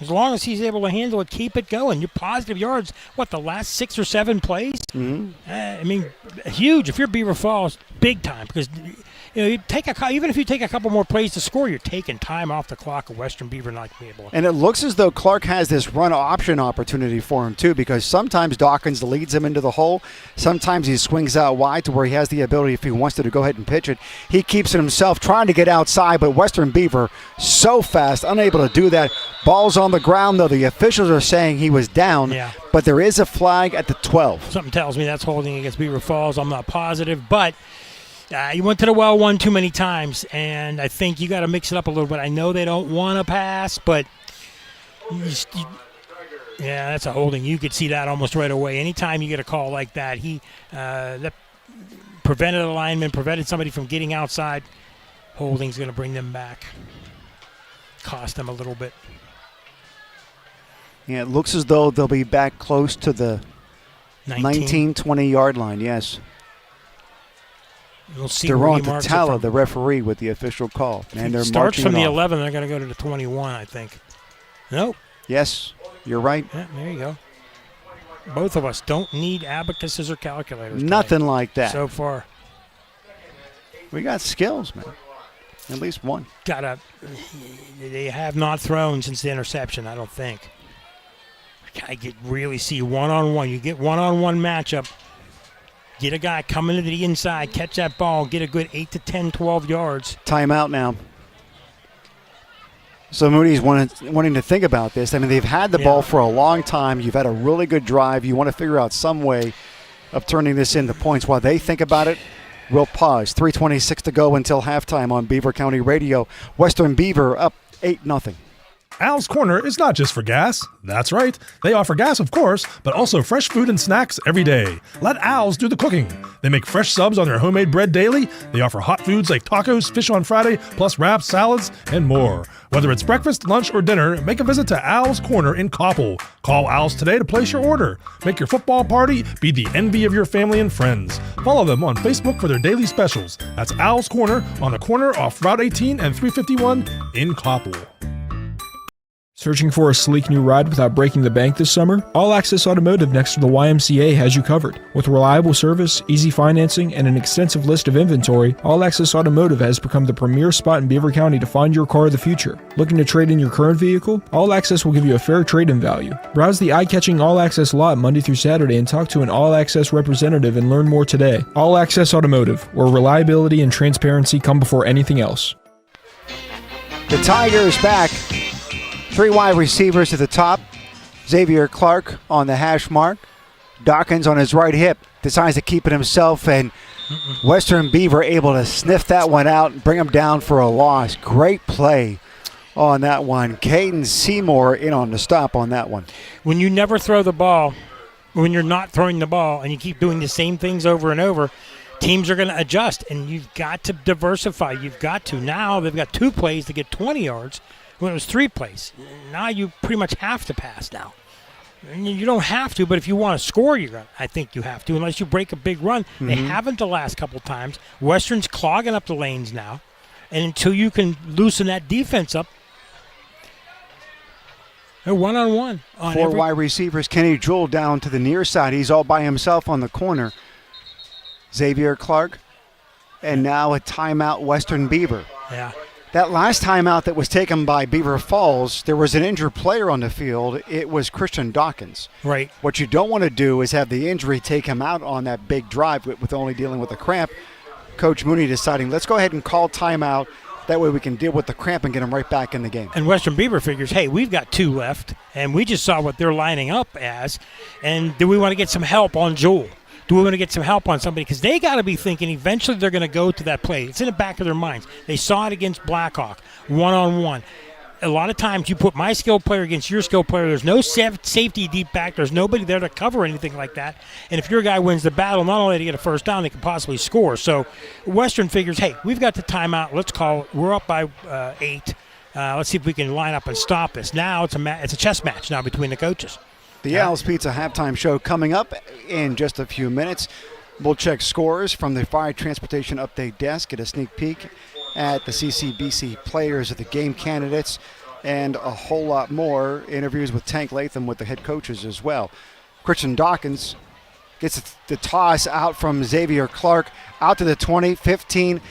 as long as he's able to handle it, keep it going. Your positive yards, the last 6 or 7 plays? Mm-hmm. Huge. If you're Beaver Falls, big time, because you take even if you take a couple more plays to score, you're taking time off the clock of Western Beaver not being able to. And it looks as though Clark has this run option opportunity for him, too, because sometimes Dawkins leads him into the hole. Sometimes he swings out wide to where he has the ability, if he wants to go ahead and pitch it. He keeps it himself, trying to get outside, but Western Beaver so fast, unable to do that. Ball's on the ground, though. The officials are saying he was down, but there is a flag at the 12. Something tells me that's holding against Beaver Falls. I'm not positive, but you went to the well one too many times, and I think you got to mix it up a little bit. I know they don't want to pass, but that's a holding. You could see that almost right away. Anytime you get a call like that, that prevented a lineman, prevented somebody from getting outside. Holding's going to bring them back. Cost them a little bit. Yeah, it looks as though they'll be back close to the 19, 20-yard line, yes. We'll see Durant Tatala, the referee, with the official call. And they're starts from the off. 11. They're going to go to the 21, I think. Nope. Yes, you're right. Yeah, there you go. Both of us don't need abacuses or calculators. Nothing like that. So far. We got skills, man. At least one. They have not thrown since the interception, I don't think. I really see one-on-one. You get one-on-one matchup. Get a guy coming to the inside, catch that ball, get a good 8 to 10, 12 yards. Timeout now. So Moody's wanting to think about this. I mean, they've had the ball for a long time. You've had a really good drive. You want to figure out some way of turning this into points. While they think about it, we'll pause. 3:26 to go until halftime on Beaver County Radio. Western Beaver up 8-0. Al's Corner is not just for gas. That's right. They offer gas, of course, but also fresh food and snacks every day. Let Al's do the cooking. They make fresh subs on their homemade bread daily. They offer hot foods like tacos, fish on Friday, plus wraps, salads, and more. Whether it's breakfast, lunch, or dinner, make a visit to Al's Corner in Koppel. Call Al's today to place your order. Make your football party be the envy of your family and friends. Follow them on Facebook for their daily specials. That's Al's Corner on the corner off Route 18 and 351 in Koppel. Searching for a sleek new ride without breaking the bank this summer? All Access Automotive next to the YMCA has you covered. With reliable service, easy financing, and an extensive list of inventory, All Access Automotive has become the premier spot in Beaver County to find your car of the future. Looking to trade in your current vehicle? All Access will give you a fair trade-in value. Browse the eye-catching All Access lot Monday through Saturday and talk to an All Access representative and learn more today. All Access Automotive, where reliability and transparency come before anything else. The Tigers back. 3 wide receivers to the top. Xavier Clark on the hash mark. Dawkins on his right hip. Decides to keep it himself, and Western Beaver able to sniff that one out and bring him down for a loss. Great play on that one. Caden Seymour in on the stop on that one. When you never throw the ball, when you're not throwing the ball and you keep doing the same things over and over, teams are going to adjust, and you've got to diversify. You've got to. Now they've got 2 plays to get 20 yards. When it was 3 plays. Now you pretty much have to pass now. You don't have to, but if you want to score, I think you have to, unless you break a big run. Mm-hmm. They haven't the last couple times. Western's clogging up the lanes now. And until you can loosen that defense up, they're one-on-one. 4 wide receivers. Kenny Jewell down to the near side. He's all by himself on the corner. Xavier Clark. And now a timeout, Western Beaver. Yeah. That last timeout that was taken by Beaver Falls, there was an injured player on the field. It was Christian Dawkins. Right. What you don't want to do is have the injury take him out on that big drive with only dealing with a cramp. Coach Mooney deciding, let's go ahead and call timeout. That way we can deal with the cramp and get them right back in the game. And Western Beaver figures, hey, we've got 2 left, and we just saw what they're lining up as. And do we want to get some help on Joel? Do we want to get some help on somebody? Because they got to be thinking eventually they're going to go to that play. It's in the back of their minds. They saw it against Blackhawk, one-on-one. A lot of times you put my skilled player against your skilled player. There's no safety deep back. There's nobody there to cover anything like that. And if your guy wins the battle, not only to get a first down, they can possibly score. So Western figures, hey, we've got the timeout. Let's call it. We're up by 8. Let's see if we can line up and stop this. Now it's a chess match now between the coaches. The Al's Pizza halftime show coming up in just a few minutes. We'll check scores from the Fire Transportation Update Desk, get a sneak peek at the CCBC players of the game candidates, and a whole lot more. Interviews with Tank Latham with the head coaches as well. Christian Dawkins gets the toss out from Xavier Clark out to the 20, 15,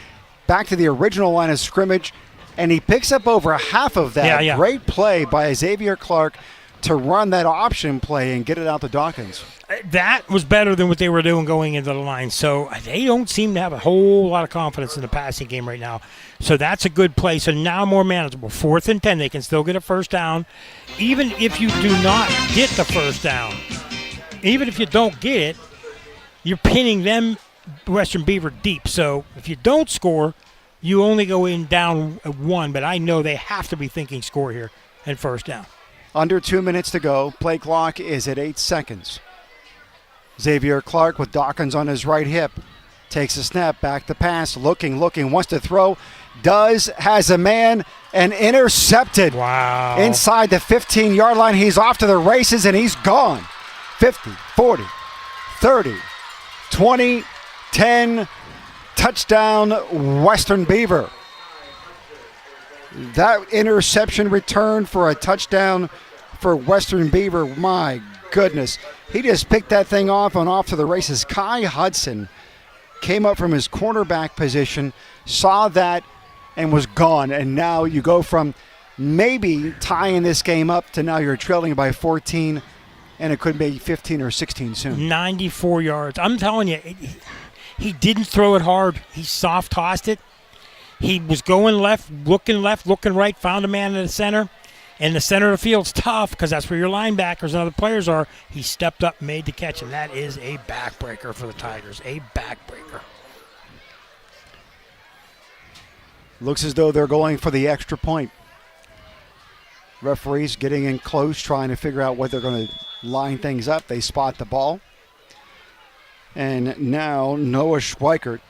back to the original line of scrimmage, and he picks up over half of that. Yeah. Great play by Xavier Clark to run that option play and get it out to Dawkins. That was better than what they were doing going into the line. So they don't seem to have a whole lot of confidence in the passing game right now. So that's a good play. So now more manageable. 4th and 10, they can still get a first down. Even if you do not get the first down, even if you don't get it, you're pinning them, Western Beaver, deep. So if you don't score, you only go in down 1. But I know they have to be thinking score here and first down. Under 2 minutes to go. Play clock is at 8 seconds. Xavier Clark with Dawkins on his right hip. Takes a snap, back to pass, looking, wants to throw. Has a man, and intercepted. Wow. Inside the 15-yard line. He's off to the races, and he's gone. 50, 40, 30, 20, 10. Touchdown, Western Beaver. That interception return for a touchdown for Western Beaver. My goodness. He just picked that thing off and off to the races. Kai Hudson came up from his cornerback position, saw that, and was gone. And now you go from maybe tying this game up to now you're trailing by 14, and it could be 15 or 16 soon. 94 yards. I'm telling you, he didn't throw it hard. He soft-tossed it. He was going left, looking right, found a man in the center. And the center of the field's tough because that's where your linebackers and other players are. He stepped up, made the catch, and that is a backbreaker for the Tigers. A backbreaker. Looks as though they're going for the extra point. Referees getting in close, trying to figure out what they're going to line things up. They spot the ball. And now Noah Schweikert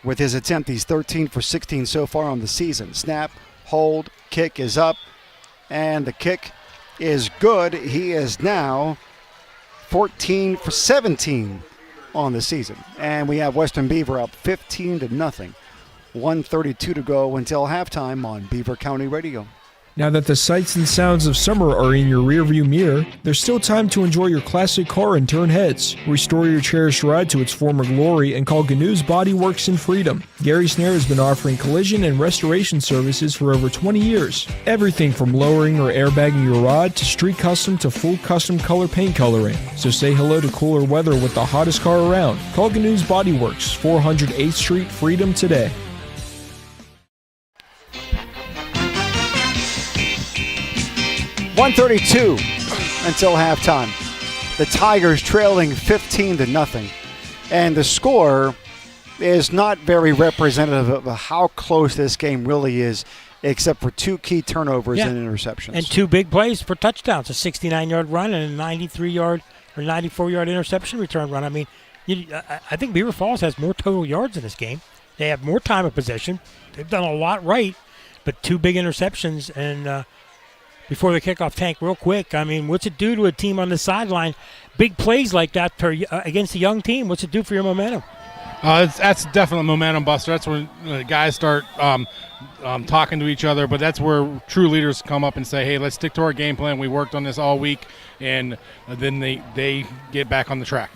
with his attempt. He's 13 for 16 so far on the season. Snap, hold, kick is up. And the kick is good. He is now 14 for 17 on the season. And we have Western Beaver up 15-0. 1:32 to go until halftime on Beaver County Radio. Now that the sights and sounds of summer are in your rearview mirror, there's still time to enjoy your classic car and turn heads. Restore your cherished ride to its former glory and call Gnu's Body Works in Freedom. Gary Snare has been offering collision and restoration services for over 20 years. Everything from lowering or airbagging your rod to street custom to full custom color paint coloring. So say hello to cooler weather with the hottest car around. Call Gnu's Body Works, 400 8th Street, Freedom today. 1:32 until halftime. The Tigers trailing 15-0. And the score is not very representative of how close this game really is, except for 2 key turnovers and interceptions. And 2 big plays for touchdowns, a 69-yard run and a 93-yard or 94-yard interception return run. I mean, I think Beaver Falls has more total yards in this game. They have more time of possession. They've done a lot right, but 2 big interceptions. And before the kickoff, Tank, real quick, I mean, what's it do to a team on the sideline? Big plays like that against a young team, what's it do for your momentum? That's definitely momentum buster. That's when guys start talking to each other, but that's where true leaders come up and say, hey, let's stick to our game plan. We worked on this all week, and then they get back on the track.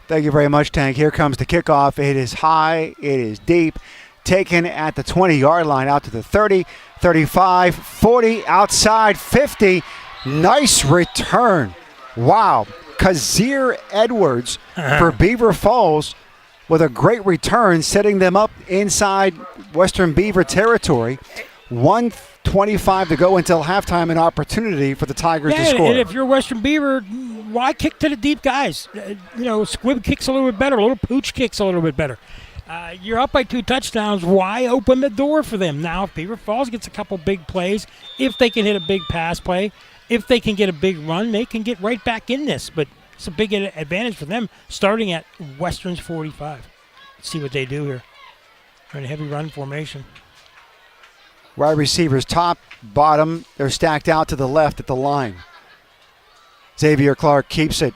Thank you very much, Tank. Here comes the kickoff. It is high. It is deep. Taken at the 20-yard line out to the 30, 35, 40, outside 50. Nice return. Wow. Kazir Edwards for Beaver Falls with a great return, setting them up inside Western Beaver territory. 1:25 to go until halftime, an opportunity for the Tigers to score. And if you're Western Beaver, why kick to the deep guys? Squib kicks a little bit better. Little Pooch kicks a little bit better. You're up by 2 touchdowns. Why open the door for them? Now, if Beaver Falls gets a couple big plays, if they can hit a big pass play, if they can get a big run, they can get right back in this. But it's a big advantage for them starting at Western's 45. Let's see what they do here. They're in a heavy run formation. Wide receivers, top, bottom, they're stacked out to the left at the line. Xavier Clark keeps it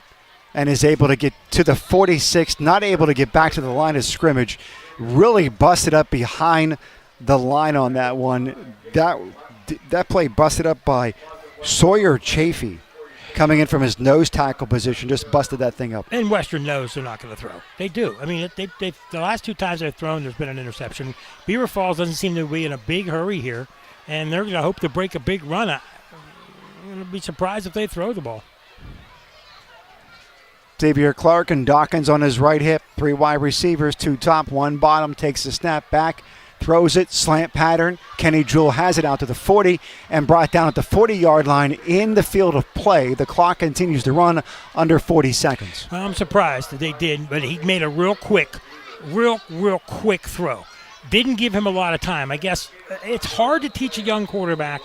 and is able to get to the 46, not able to get back to the line of scrimmage. Really busted up behind the line on that one. That play busted up by Sawyer Chafee, coming in from his nose tackle position, just busted that thing up. And Western knows they're not going to throw. They do. I mean, the last 2 times they've thrown, there's been an interception. Beaver Falls doesn't seem to be in a big hurry here, and they're going to hope to break a big run. I'm going to be surprised if they throw the ball. Xavier Clark and Dawkins on his right hip. 3 wide receivers, 2 top, 1 bottom. Takes the snap back, throws it, slant pattern. Kenny Jewell has it out to the 40 and brought down at the 40-yard line in the field of play. The clock continues to run under 40 seconds. Well, I'm surprised that they did, but he made a real quick throw. Didn't give him a lot of time. I guess it's hard to teach a young quarterback,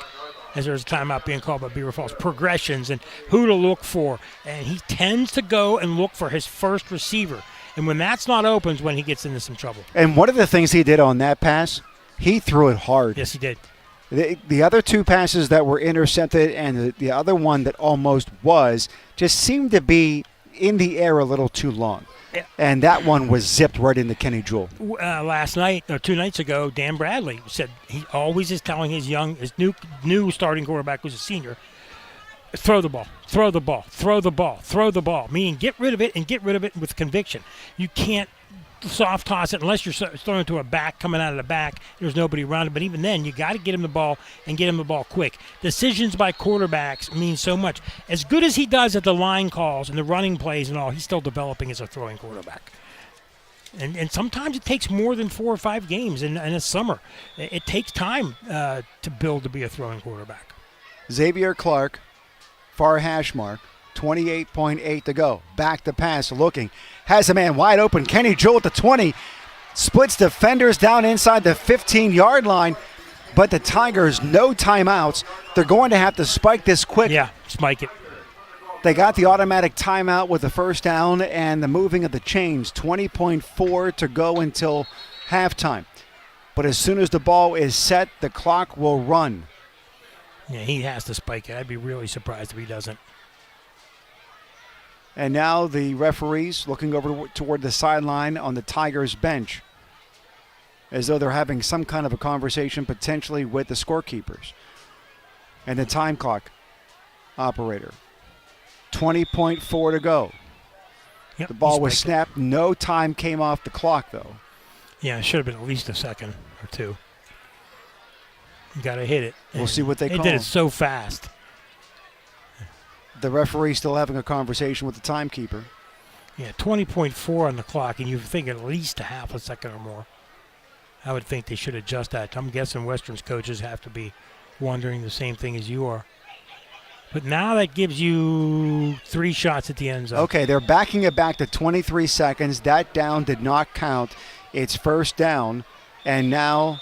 as there's a timeout being called by Beaver Falls, progressions and who to look for. And he tends to go and look for his first receiver. And when that's not open is when he gets into some trouble. And one of the things he did on that pass, he threw it hard. Yes, he did. The other 2 passes that were intercepted and the other one that almost was just seemed to be in the air a little too long. Yeah. And that one was zipped right into Kenny Jewell. Last night, or 2 nights ago, Dan Bradley said he always is telling his new starting quarterback, who's a senior, throw the ball, throw the ball, throw the ball, throw the ball. Meaning get rid of it and get rid of it with conviction. You can't soft toss it unless you're throwing to a back coming out of the back. There's nobody around it. But even then, you got to get him the ball and get him the ball quick. Decisions by quarterbacks mean so much. As good as he does at the line calls and the running plays and all, he's still developing as a throwing quarterback. And sometimes it takes more than 4 or 5 games in a summer. It takes time to build to be a throwing quarterback. Xavier Clark, far hash mark. 28.8 to go. Back to pass, looking. Has a man wide open. Kenny Jewell at the 20. Splits defenders down inside the 15-yard line. But the Tigers, no timeouts. They're going to have to spike this quick. Yeah, spike it. They got the automatic timeout with the first down and the moving of the chains. 20.4 to go until halftime. But as soon as the ball is set, the clock will run. Yeah, he has to spike it. I'd be really surprised if he doesn't. And now the referees looking over toward the sideline on the Tigers bench as though they're having some kind of a conversation potentially with the scorekeepers and the time clock operator. 20.4 to go. Yep, the ball was snapped. No time came off the clock, though. Yeah, it should have been at least a second or 2. You got to hit it. We'll see what they call. They did it so fast. The referee still having a conversation with the timekeeper. Yeah, 20.4 on the clock, and you think at least a half a second or more. I would think they should adjust that. I'm guessing Western's coaches have to be wondering the same thing as you are. But now that gives you 3 shots at the end zone. Okay, they're backing it back to 23 seconds. That down did not count. It's first down, and now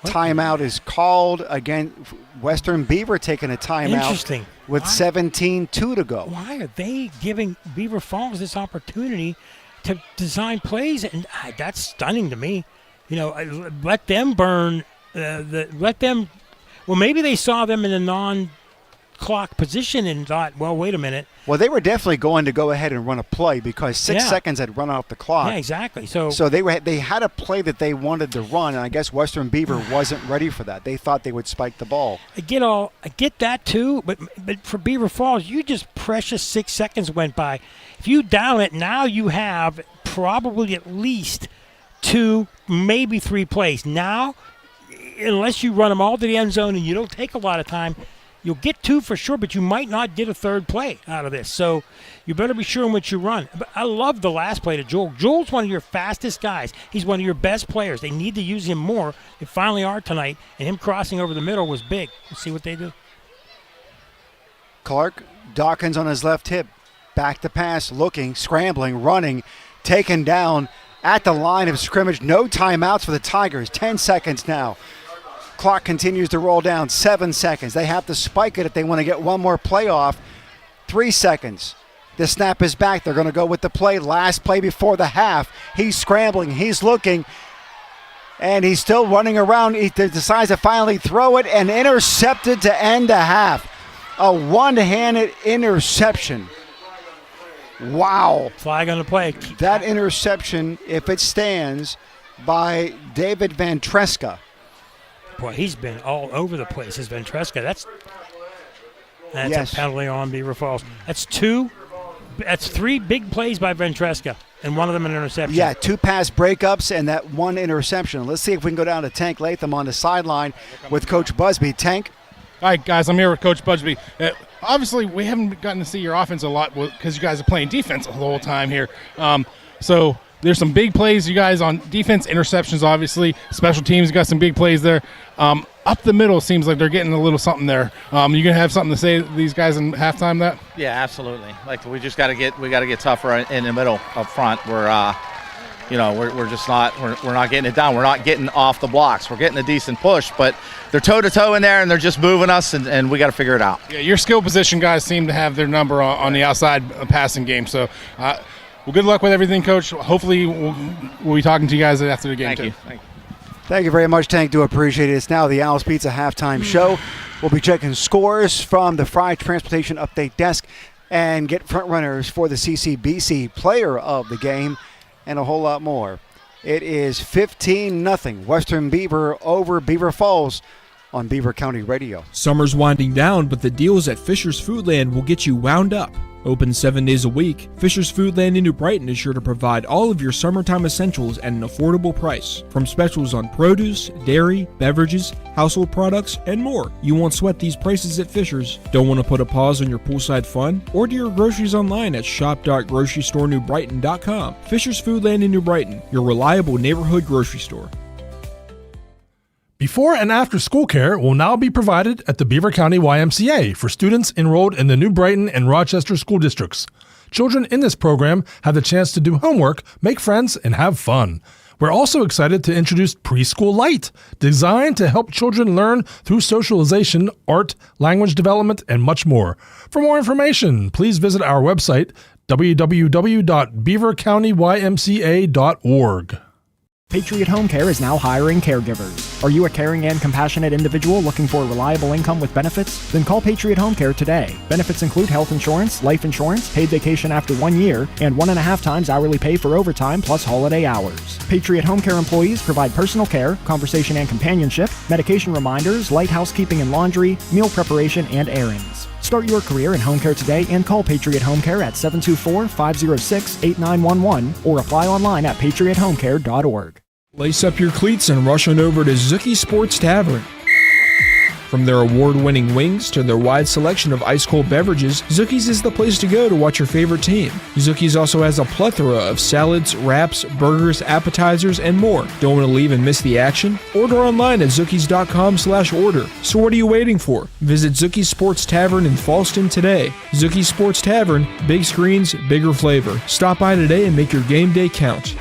timeout is called again. Western Beaver taking a timeout. Interesting. With 17-2 to go. Why are they giving Beaver Falls this opportunity to design plays? And that's stunning to me. Let them burn. Well, maybe they saw them in a non-clock position and thought, well, wait a minute. Well, they were definitely going to go ahead and run a play because 6 seconds had run off the clock. Yeah, exactly. So they had a play that they wanted to run, and I guess Western Beaver wasn't ready for that. They thought they would spike the ball. I get that too, but for Beaver Falls, you just precious 6 seconds went by. If you down it, now you have probably at least 2, maybe 3 plays. Now, unless you run them all to the end zone and you don't take a lot of time, You'll get 2 for sure, but you might not get a third play out of this. So you better be sure in what you run. But I love the last play to Joel. Joel's one of your fastest guys. He's one of your best players. They need to use him more. They finally are tonight, and him crossing over the middle was big. Let's see what they do. Clark, Dawkins on his left hip. Back to pass, looking, scrambling, running, taken down at the line of scrimmage. No timeouts for the Tigers. 10 seconds now. Clock continues to roll down. 7 seconds. They have to spike it if they want to get one more play off. 3 seconds. The snap is back. They're going to go with the play. Last play before the half. He's scrambling. He's looking. And he's still running around. He decides to finally throw it and intercepted to end the half. A one-handed interception. Wow. Flag on the play. That interception, if it stands, by David Van Treska. Boy, he's been all over the place. His Ventresca. That's yes. A penalty on Beaver Falls. That's 3 big plays by Ventresca, and one of them an interception. Yeah, 2 pass breakups and that 1 interception. Let's see if we can go down to Tank Latham on the sideline with Coach Busby. Tank? All right, guys, I'm here with Coach Busby. Obviously, we haven't gotten to see your offense a lot because you guys are playing defense the whole time here. So there's some big plays, you guys, on defense, interceptions, obviously. Special teams, you got some big plays there. Up the middle, seems like they're getting a little something there. You going to have something to say to these guys in halftime? That? Yeah, absolutely. Like we just got to get tougher in the middle up front. We're just not we're not getting it down. We're not getting off the blocks. We're getting a decent push, but they're toe to toe in there and they're just moving us, and we got to figure it out. Yeah, your skill position guys seem to have their number on the outside passing game. So, well, good luck with everything, Coach. Hopefully, we'll be talking to you guys after the game. Thank you. Thank you very much, Tank. Do appreciate it. It's now the Al's Pizza halftime show. We'll be checking scores from the Fry Transportation Update Desk and get front runners for the CCBC Player of the Game and a whole lot more. It is 15-0 Western Beaver over Beaver Falls on Beaver County Radio. Summer's winding down, but the deals at Fisher's Foodland will get you wound up. Open 7 days a week, Fisher's Foodland in New Brighton is sure to provide all of your summertime essentials at an affordable price. From specials on produce, dairy, beverages, household products, and more. You won't sweat these prices at Fisher's. Don't want to put a pause on your poolside fun? Order your groceries online at shop.grocerystorenewbrighton.com. Fisher's Foodland in New Brighton, your reliable neighborhood grocery store. Before and after school care will now be provided at the Beaver County YMCA for students enrolled in the New Brighton and Rochester school districts. Children in this program have the chance to do homework, make friends, and have fun. We're also excited to introduce Preschool Light, designed to help children learn through socialization, art, language development, and much more. For more information, please visit our website, www.beavercountymca.org. Patriot Home Care is now hiring caregivers. Are you a caring and compassionate individual looking for a reliable income with benefits? Then call Patriot Home Care today. Benefits include health insurance, life insurance, paid vacation after 1 year, and 1.5 times hourly pay for overtime plus holiday hours. Patriot Home Care employees provide personal care, conversation and companionship, medication reminders, light housekeeping and laundry, meal preparation, and errands. Start your career in home care today and call Patriot Home Care at 724-506-8911 or apply online at patriothomecare.org. Lace up your cleats and rush on over to Zuki Sports Tavern. From their award-winning wings to their wide selection of ice-cold beverages, Zuki's is the place to go to watch your favorite team. Zuki's also has a plethora of salads, wraps, burgers, appetizers, and more. Don't want to leave and miss the action? Order online at Zukis.com/order. So what are you waiting for? Visit Zuki Sports Tavern in Falston today. Zuki Sports Tavern, big screens, bigger flavor. Stop by today and make your game day count.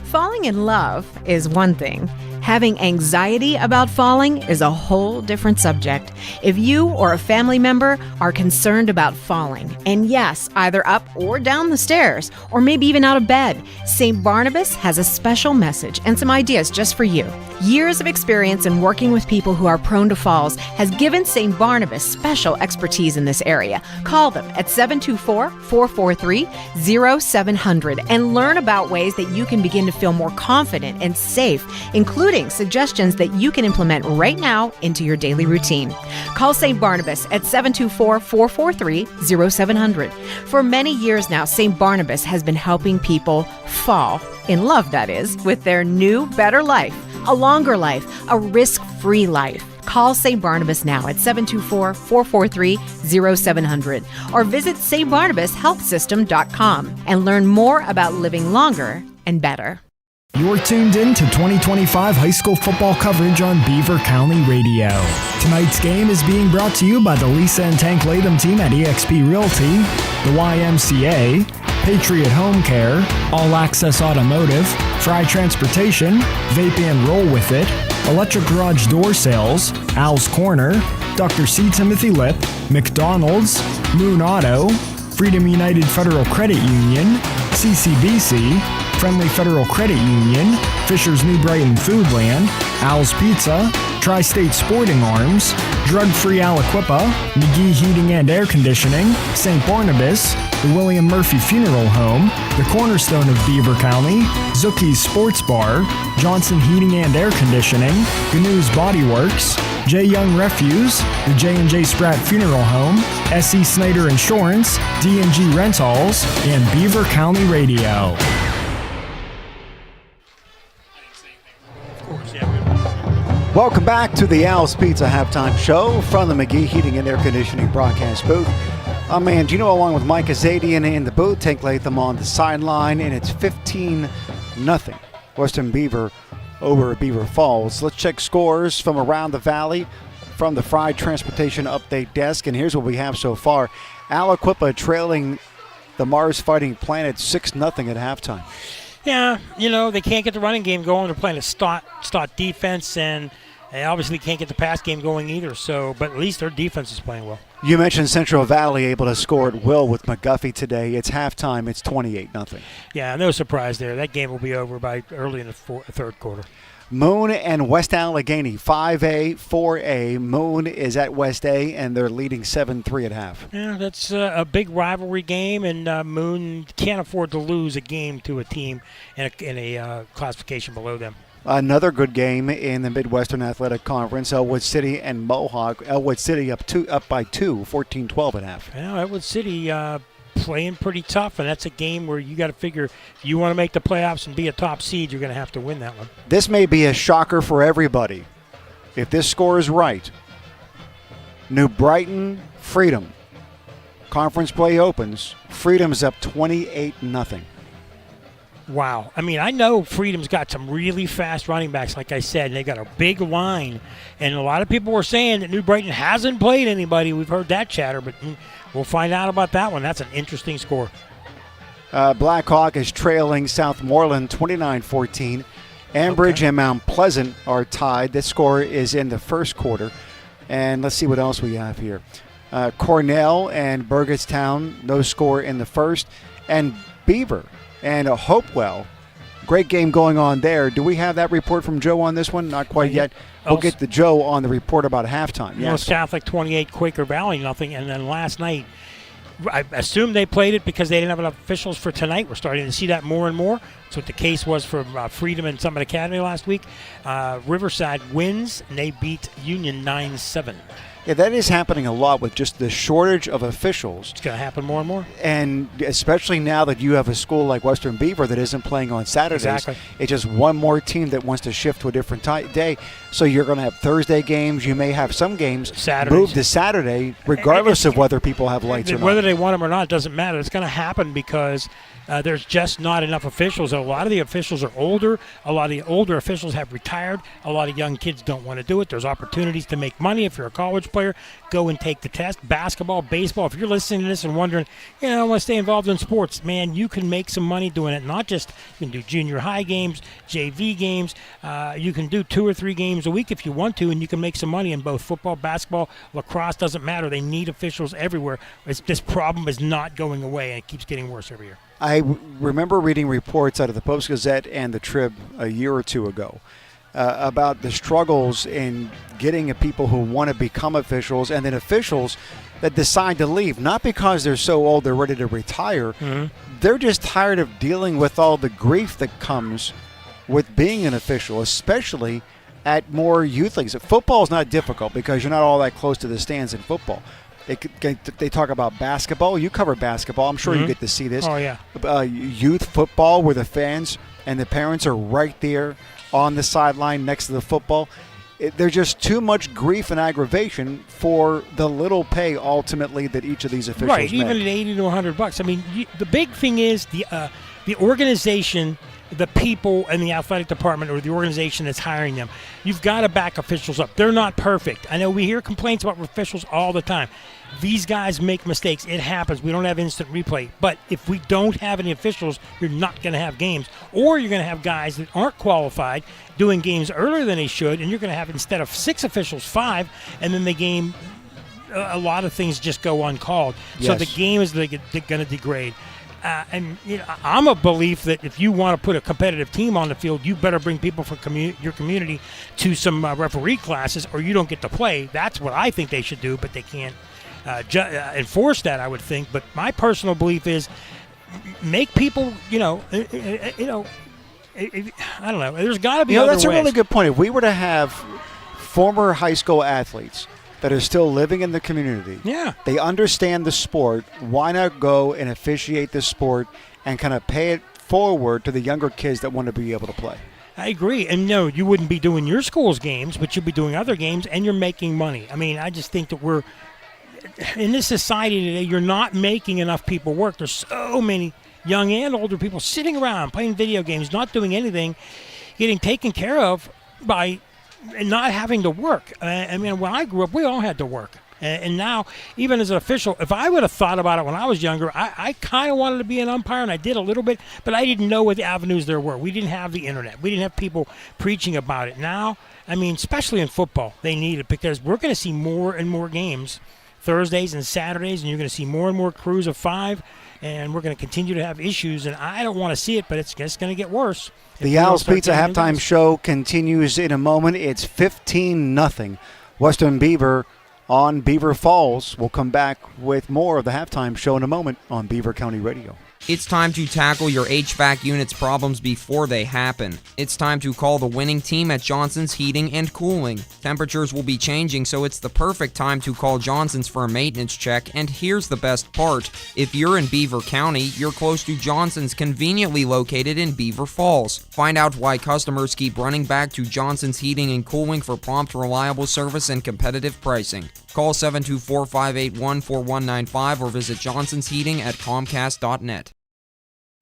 Falling in love is one thing. Having anxiety about falling is a whole different subject. If you or a family member are concerned about falling, and yes, either up or down the stairs, or maybe even out of bed, St. Barnabas has a special message and some ideas just for you. Years of experience in working with people who are prone to falls has given St. Barnabas special expertise in this area. Call them at 724-443-0700 and learn about ways that you can begin to feel more confident and safe, including suggestions that you can implement right now into your daily routine. Call St. Barnabas at 724-443-0700. For many years now, St. Barnabas has been helping people fall in love, that is, with their new, better life, a longer life, a risk-free life. Call St. Barnabas now at 724-443-0700 or visit stbarnabashealthsystem.com and learn more about living longer and better. You're tuned in to 2025 high school football coverage on Beaver County Radio. Tonight's game is being brought to you by the Lisa and Tank Latham team at eXp Realty, the YMCA, Patriot Home Care, All Access Automotive, Fry Transportation, Vape and Roll With It, Electric Garage Door Sales, Al's Corner, Dr. C. Timothy Lip, McDonald's, Moon Auto, Freedom United Federal Credit Union, CCBC, Friendly Federal Credit Union, Fisher's New Brighton Foodland, Al's Pizza, Tri-State Sporting Arms, Drug-Free Aliquippa, McGee Heating and Air Conditioning, St. Barnabas, the William Murphy Funeral Home, the Cornerstone of Beaver County, Zookie's Sports Bar, Johnson Heating and Air Conditioning, GNU's Body Works, J. Young Refuse, the J&J Spratt Funeral Home, S.E. Snyder Insurance, D&G Rentals, and Beaver County Radio. Welcome back to the Al's Pizza Halftime Show from the McGee Heating and Air Conditioning broadcast booth. I'm Mangino along with Mike Azadian in the booth. Tank Latham on the sideline, and it's 15-0 Western Beaver over Beaver Falls. Let's check scores from around the valley from the Fry Transportation Update Desk, and here's what we have so far. Aliquippa trailing the Mars Fighting Planet 6-0 at halftime. Yeah, they can't get the running game going. They're playing a stot defense, and they obviously can't get the pass game going either. But at least their defense is playing well. You mentioned Central Valley able to score at will with McGuffey today. It's halftime. It's 28-0. Yeah, no surprise there. That game will be over by early in the third quarter. Moon and West Allegheny, 5A, 4A. Moon is at West A, and they're leading 7-3 at half. Yeah, that's a big rivalry game, and Moon can't afford to lose a game to a team in a classification below them. Another good game in the Midwestern Athletic Conference, Elwood City and Mohawk. Elwood City up by 2, 14-12 at half. Yeah, Elwood City playing pretty tough, and that's a game where you got to figure if you want to make the playoffs and be a top seed, you're going to have to win that one. This may be a shocker for everybody. If this score is right, New Brighton, Freedom. Conference play opens. Freedom's up 28-0. Wow. I mean, I know Freedom's got some really fast running backs, like I said, and they got a big line. And a lot of people were saying that New Brighton hasn't played anybody. We've heard that chatter, but we'll find out about that one. That's an interesting score. Blackhawk is trailing Southmoreland 29-14. Ambridge and Mount Pleasant are tied. This score is in the first quarter. And let's see what else we have here. Cornell and Burgettstown, no score in the first. And Beaver and Hopewell, great game going on there. Do we have that report from Joe on this one? Not quite yet. We'll get the Joe on the report about halftime. Yes. Catholic 28, Quaker Valley nothing. And then last night, I assume they played it because they didn't have enough officials for tonight. We're starting to see that more and more. That's what the case was for Freedom and Summit Academy last week. Riverside wins, and they beat Union 9-7. Yeah, that is happening a lot with just the shortage of officials. It's going to happen more and more. And especially now that you have a school like Western Beaver that isn't playing on Saturdays. Exactly. It's just one more team that wants to shift to a different day. So you're going to have Thursday games. You may have some games moved to Saturday, regardless of whether people have lights or not. Whether they want them or not, it doesn't matter. It's going to happen because there's just not enough officials. A lot of the officials are older. A lot of the older officials have retired. A lot of young kids don't want to do it. There's opportunities to make money if you're a college player. Go and take the test. Basketball, baseball. If you're listening to this and wondering, I want to stay involved in sports, man, you can make some money doing it. Not just you can do junior high games, JV games. You can do 2 or 3 games a week if you want to, and you can make some money in both football, basketball, lacrosse. Doesn't matter. They need officials everywhere. This problem is not going away, and it keeps getting worse every year. I remember reading reports out of the Post-Gazette and the Trib a year or two ago about the struggles in getting people who want to become officials, and then officials that decide to leave, not because they're so old they're ready to retire. Mm-hmm. They're just tired of dealing with all the grief that comes with being an official, especially at more youth leagues. Football is not difficult because you're not all that close to the stands in football. They talk about basketball. You cover basketball. I'm sure you get to see this. Oh, yeah. Youth football where the fans and the parents are right there on the sideline next to the football. there's just too much grief and aggravation for the little pay ultimately that each of these officials right, make. even at $80 to $100. I mean, the big thing is the organization, the people in the athletic department or the organization that's hiring them. You've got to back officials up. They're not perfect. I know we hear complaints about officials all the time. These guys make mistakes. It happens. We don't have instant replay. But if we don't have any officials, you're not going to have games. Or you're going to have guys that aren't qualified doing games earlier than they should, and you're going to have, instead of 6 officials, 5, and then the game, a lot of things just go uncalled. Yes. So the game is going to degrade. And I'm a belief that if you want to put a competitive team on the field, you better bring people from your community to some referee classes, or you don't get to play. That's what I think they should do, but they can't enforce that, I would think. But my personal belief is make people, I don't know. There's got to be other ways. That's a really good point. If we were to have former high school athletes that are still living in the community. Yeah. They understand the sport. Why not go and officiate the sport and kind of pay it forward to the younger kids that want to be able to play? I agree. And no, you wouldn't be doing your school's games, but you'd be doing other games, and you're making money. I mean, I just think that we're, in this society today, you're not making enough people work. There's so many young and older people sitting around playing video games, not doing anything, getting taken care of by not having to work. I mean, when I grew up, we all had to work. And now, even as an official, if I would have thought about it when I was younger, I kind of wanted to be an umpire, and I did a little bit, but I didn't know what the avenues there were. We didn't have the internet. We didn't have people preaching about it. Now, I mean, especially in football, they need it, because we're going to see more and more games Thursdays and Saturdays, and you're going to see more and more crews of 5, and we're going to continue to have issues, and I don't want to see it, but it's just going to get worse. The Al's Pizza halftime show continues in a moment. It's 15-0. Western Beaver on Beaver Falls. We'll come back with more of the halftime show in a moment on Beaver County Radio. It's time to tackle your HVAC unit's problems before they happen. It's time to call the winning team at Johnson's Heating and Cooling. Temperatures will be changing, so it's the perfect time to call Johnson's for a maintenance check. And here's the best part. If you're in Beaver County, you're close to Johnson's, conveniently located in Beaver Falls. Find out why customers keep running back to Johnson's Heating and Cooling for prompt, reliable service and competitive pricing. Call 724-581-4195 or visit johnsonsheating@comcast.net.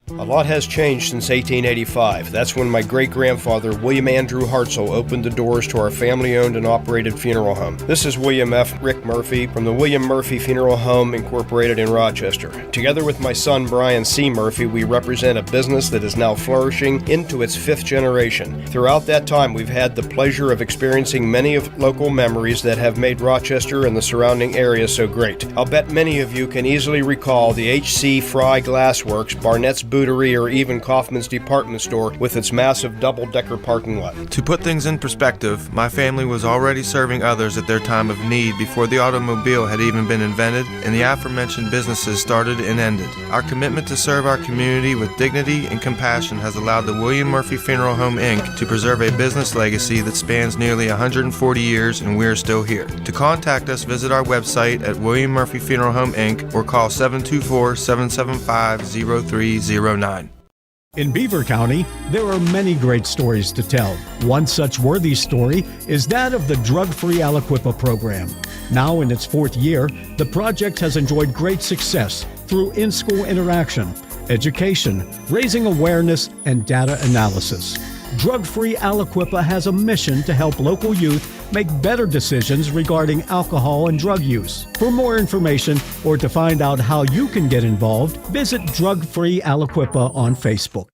A lot has changed since 1885. That's when my great-grandfather, William Andrew Hartzell, opened the doors to our family-owned and operated funeral home. This is William F. Rick Murphy from the William Murphy Funeral Home Incorporated in Rochester. Together with my son, Brian C. Murphy, we represent a business that is now flourishing into its 5th generation. Throughout that time, we've had the pleasure of experiencing many of local memories that have made Rochester and the surrounding area so great. I'll bet many of you can easily recall the H.C. Fry Glassworks, Barnett's Bootery, or even Kaufman's Department Store with its massive double-decker parking lot. To put things in perspective, my family was already serving others at their time of need before the automobile had even been invented and the aforementioned businesses started and ended. Our commitment to serve our community with dignity and compassion has allowed the William Murphy Funeral Home, Inc. to preserve a business legacy that spans nearly 140 years, and we're still here. To contact us, visit our website at William Murphy Funeral Home, Inc. or call 724-775-0309. In Beaver County, there are many great stories to tell. One such worthy story is that of the Drug-Free Aliquippa program. Now in its 4th year, the project has enjoyed great success through in-school interaction, education, raising awareness, and data analysis. Drug-Free Aliquippa has a mission to help local youth make better decisions regarding alcohol and drug use. For more information or to find out how you can get involved, visit Drug-Free Aliquippa on Facebook.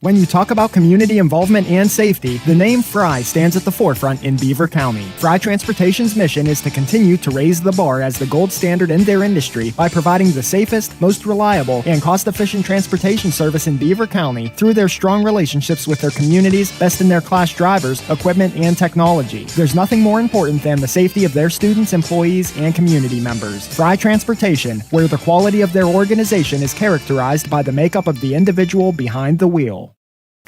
When you talk about community involvement and safety, the name Fry stands at the forefront in Beaver County. Fry Transportation's mission is to continue to raise the bar as the gold standard in their industry by providing the safest, most reliable, and cost-efficient transportation service in Beaver County through their strong relationships with their community's best-in-their-class drivers, equipment, and technology. There's nothing more important than the safety of their students, employees, and community members. Fry Transportation, where the quality of their organization is characterized by the makeup of the individual behind the wheel.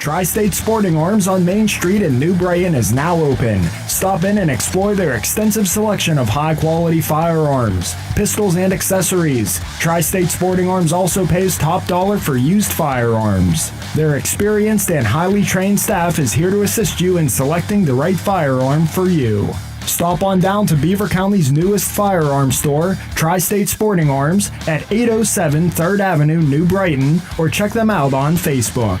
Tri-State Sporting Arms on Main Street in New Brighton is now open. Stop in and explore their extensive selection of high-quality firearms, pistols, and accessories. Tri-State Sporting Arms also pays top dollar for used firearms. Their experienced and highly trained staff is here to assist you in selecting the right firearm for you. Stop on down to Beaver County's newest firearms store, Tri-State Sporting Arms, at 807 3rd Avenue, New Brighton, or check them out on Facebook.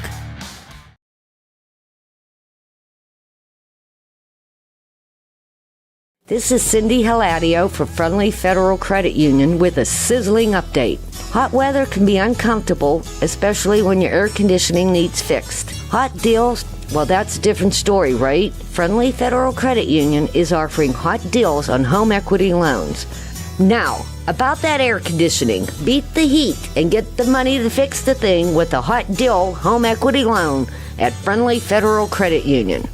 This is Cindy Hiladio for Friendly Federal Credit Union with a sizzling update. Hot weather can be uncomfortable, especially when your air conditioning needs fixed. Hot deals, well, that's a different story, right? Friendly Federal Credit Union is offering hot deals on home equity loans. Now, about that air conditioning, beat the heat and get the money to fix the thing with a hot deal home equity loan at Friendly Federal Credit Union.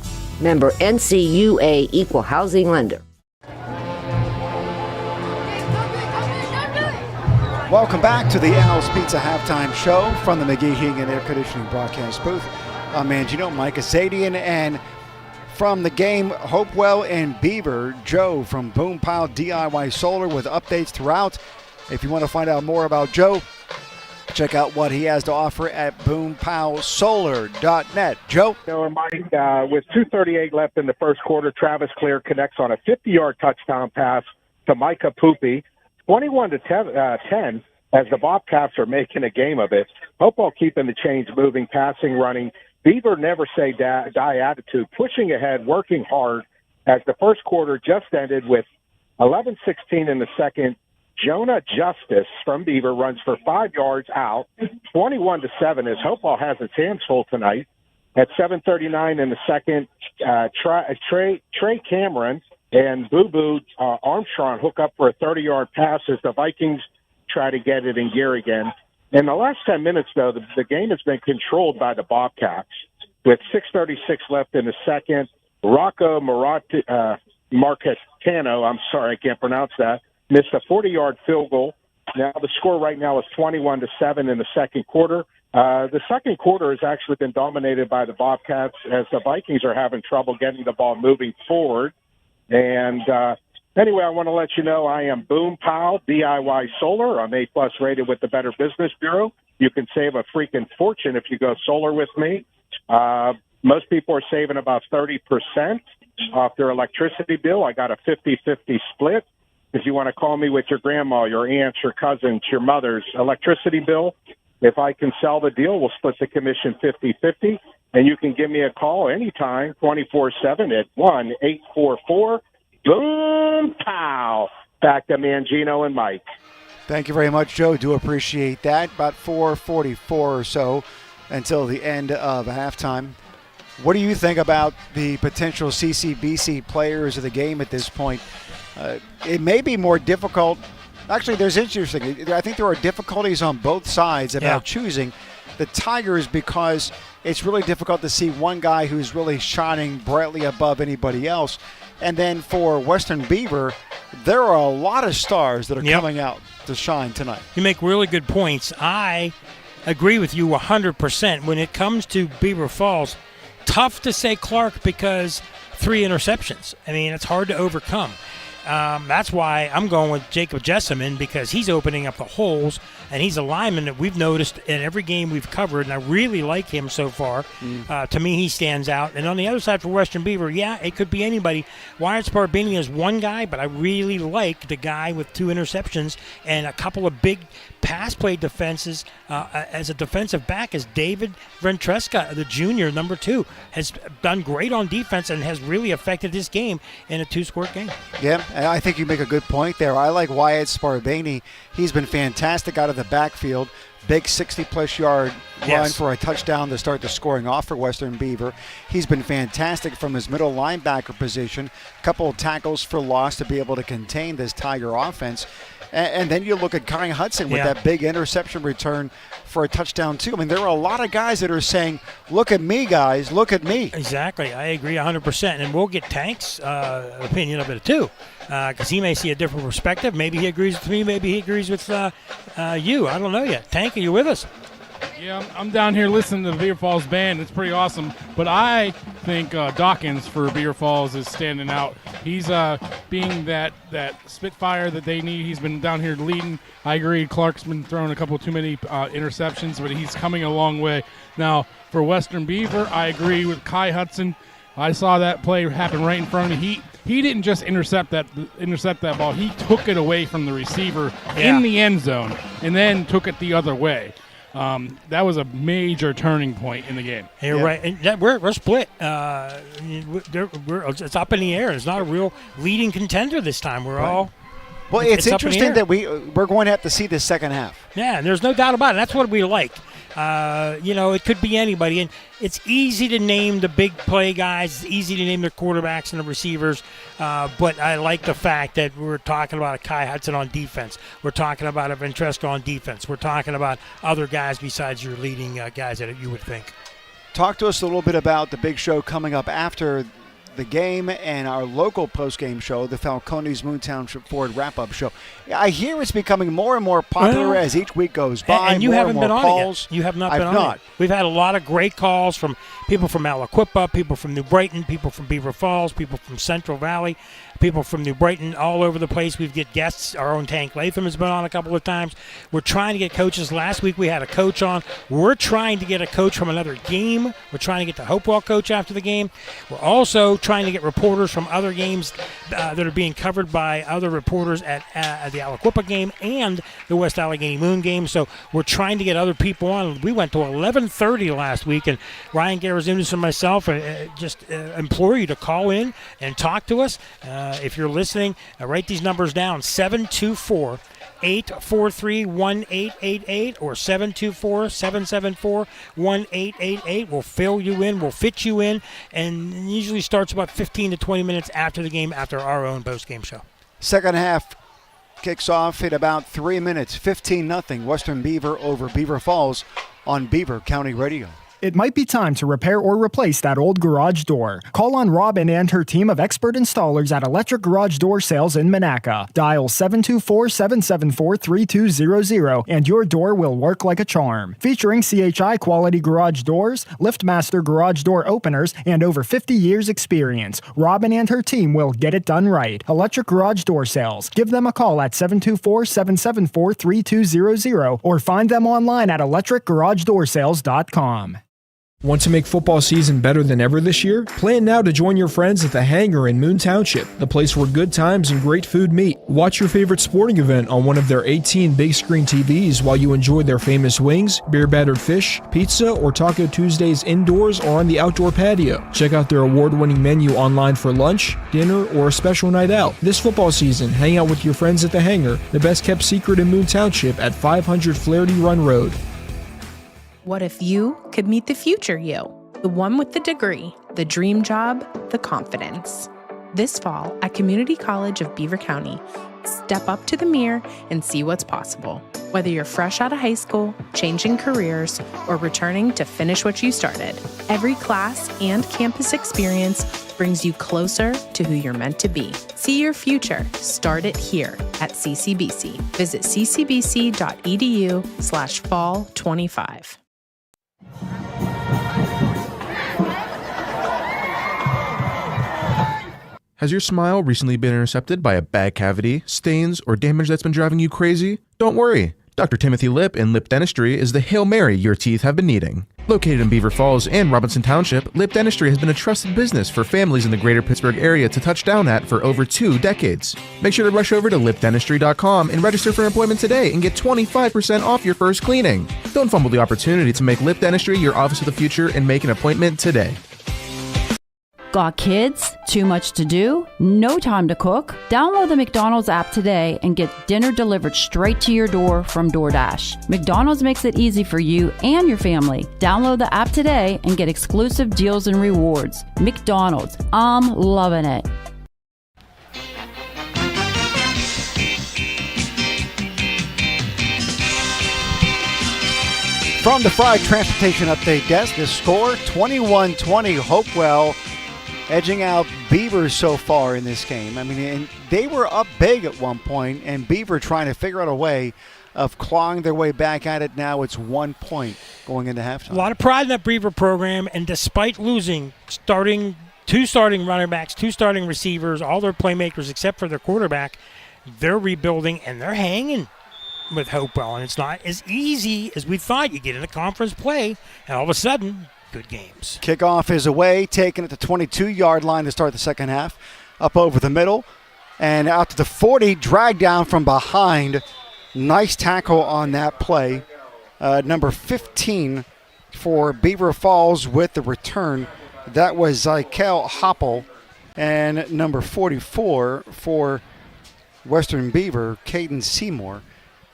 Member NCUA Equal Housing Lender. Welcome back to the Al's Pizza Halftime Show from the McGee Heating and Air Conditioning broadcast booth. I'm Mangino, Mike Azadian, and from the game, Hopewell and Beaver, Joe from Boom Pile DIY Solar with updates throughout. If you want to find out more about Joe, check out what he has to offer at boompowsolar.net. Joe? Mike, with 2:38 left in the first quarter, Travis Clear connects on a 50-yard touchdown pass to Micah Poopy. 21-10 as the Bobcats are making a game of it. Hopewell keeping the chains moving, passing, running. Beaver never say die attitude, pushing ahead, working hard as the first quarter just ended with 11-16 in the second. Jonah Justice from Beaver runs for 5 yards out, 21-7 as Hopewell has its hands full tonight. At 7:39 in the second, Trey Cameron and Boo Boo Armstrong hook up for a 30-yard pass as the Vikings try to get it in gear again. In the last 10 minutes, though, the game has been controlled by the Bobcats. With 6:36 left in the second, Rocco Marcatano, I'm sorry, I can't pronounce that, missed a 40-yard field goal. Now the score right now is 21-7 in the second quarter. The second quarter has actually been dominated by the Bobcats as the Vikings are having trouble getting the ball moving forward. And anyway, I want to let you know I am Boom Pile DIY Solar. I'm A+ rated with the Better Business Bureau. You can save a freaking fortune if you go solar with me. Most people are saving about 30% off their electricity bill. I got a 50-50 split. If you want to call me with your grandma, your aunts, your cousins, your mother's electricity bill, if I can sell the deal, we'll split the commission 50-50. And you can give me a call anytime, 24/7 at 1-844-BOOM-POW. Back to Mangino and Mike. Thank you very much, Joe. Do appreciate that. About 4:44 or so until the end of halftime. What do you think about the potential CCBC players of the game at this point? It may be more difficult. Actually, there's interesting. I think there are difficulties on both sides about choosing the Tigers because it's really difficult to see one guy who's really shining brightly above anybody else. And then for Western Beaver, there are a lot of stars that are coming out to shine tonight. You make really good points. I agree with you 100%. When it comes to Beaver Falls, tough to say Clark because 3 interceptions. I mean, it's hard to overcome. That's why I'm going with Jacob Jessamine because he's opening up the holes, and he's a lineman that we've noticed in every game we've covered, and I really like him so far. To me, he stands out. And on the other side for Western Beaver, it could be anybody. Wyatt Sparbini is one guy, but I really like the guy with 2 interceptions and a couple of big pass play defenses as a defensive back is David Ventresca, the junior, number 2, has done great on defense and has really affected this game in a 2-score game. Yeah, and I think you make a good point there. I like Wyatt Sparbani. He's been fantastic out of the backfield. Big 60-plus yard run for a touchdown to start the scoring off for Western Beaver. He's been fantastic from his middle linebacker position. A couple of tackles for loss to be able to contain this Tiger offense. And then you look at Kai Hudson with that big interception return for a touchdown, too. I mean, there are a lot of guys that are saying, look at me, guys, look at me. Exactly. I agree 100%. And we'll get Tank's opinion of it, too, because he may see a different perspective. Maybe he agrees with me. Maybe he agrees with you. I don't know yet. Tank, are you with us? Yeah, I'm down here listening to the Beaver Falls band. It's pretty awesome. But I think Dawkins for Beaver Falls is standing out. He's being that Spitfire that they need. He's been down here leading. I agree. Clark's been throwing a couple too many interceptions, but he's coming a long way. Now, for Western Beaver, I agree with Kai Hudson. I saw that play happen right in front of me. He didn't just intercept that ball. He took it away from the receiver in the end zone and then took it the other way. That was a major turning point in the game. You're right. And we're split. It's up in the air. It's not a real leading contender this time. We're all. Well, it's interesting that we're going to have to see this second half. Yeah, and there's no doubt about it. That's what we like. It could be anybody. And it's easy to name the big play guys. It's easy to name the quarterbacks and the receivers. But I like the fact that we're talking about a Kai Hudson on defense. We're talking about a Ventresco on defense. We're talking about other guys besides your leading guys that you would think. Talk to us a little bit about the big show coming up after the game and our local post-game show, the Falcones Moon Township Ford wrap-up show. I hear it's becoming more and more popular as each week goes by. And you haven't been on calls. it yet. You have not been on it. We've had a lot of great calls from people from Aliquippa, people from New Brighton, people from Beaver Falls, people from Central Valley, people from New Brighton, all over the place. We've get guests. Our own Tank Latham has been on a couple of times. We're trying to get coaches. Last week we had a coach on. We're trying to get a coach from another game. We're trying to get the Hopewell coach after the game. We're also trying to get reporters from other games that are being covered by other reporters at the Aliquippa game and the West Allegheny Moon game. So we're trying to get other people on. We went to 11:30 last week, and Ryan Garazunas and myself just implore you to call in and talk to us. If you're listening, write these numbers down: 724-843-1888 or 724-774-1888. We'll fill you in, we'll fit you in, and it usually starts about 15 to 20 minutes after the game, after our own post-game show. Second half kicks off in about 3 minutes. 15-0 Western Beaver over Beaver Falls on Beaver County Radio. It might be time to repair or replace that old garage door. Call on Robin and her team of expert installers at Electric Garage Door Sales in Monaca. Dial 724-774-3200 and your door will work like a charm. Featuring CHI quality garage doors, LiftMaster garage door openers, and over 50 years experience, Robin and her team will get it done right. Electric Garage Door Sales. Give them a call at 724-774-3200 or find them online at electricgaragedoorsales.com. Want to make football season better than ever this year? Plan now to join your friends at the Hangar in Moon Township, the place where good times and great food meet. Watch your favorite sporting event on one of their 18 big screen TVs while you enjoy their famous wings, beer battered fish, pizza, or Taco Tuesdays indoors or on the outdoor patio. Check out their award-winning menu online for lunch, dinner, or a special night out. This football season, hang out with your friends at the Hangar, the best kept secret in Moon Township at 500 Flaherty Run Road. What if you could meet the future you? The one with the degree, the dream job, the confidence. This fall at Community College of Beaver County, step up to the mirror and see what's possible. Whether you're fresh out of high school, changing careers, or returning to finish what you started, every class and campus experience brings you closer to who you're meant to be. See your future. Start it here at CCBC. Visit ccbc.edu/fall25. Has your smile recently been intercepted by a bad cavity, stains, or damage that's been driving you crazy? Don't worry. Dr. Timothy Lip in Lip Dentistry is the Hail Mary your teeth have been needing. Located in Beaver Falls and Robinson Township, Lip Dentistry has been a trusted business for families in the greater Pittsburgh area to touch down at for over 2 decades. Make sure to rush over to lipdentistry.com and register for an appointment today and get 25% off your first cleaning. Don't fumble the opportunity to make Lip Dentistry your office of the future and make an appointment today. Got kids? Too much to do? No time to cook? Download the McDonald's app today and get dinner delivered straight to your door from DoorDash. McDonald's makes it easy for you and your family. Download the app today and get exclusive deals and rewards. McDonald's, I'm loving it. From the Fried Transportation Update Desk, the score 21-20 Hopewell edging out Beavers so far in this game. I mean, and they were up big at one point, and Beaver trying to figure out a way of clawing their way back at it. Now it's 1 point going into halftime. A lot of pride in that Beaver program, and despite losing two starting running backs, 2 starting receivers, all their playmakers except for their quarterback, they're rebuilding and they're hanging with Hopewell. And it's not as easy as we thought. You get into conference play, and all of a sudden, good games. Kickoff is away, taken at the 22-yard line to start the second half. Up over the middle and out to the 40, dragged down from behind. Nice tackle on that play. Number 15 for Beaver Falls with the return. That was Zykel Hoppel. And number 44 for Western Beaver, Caden Seymour,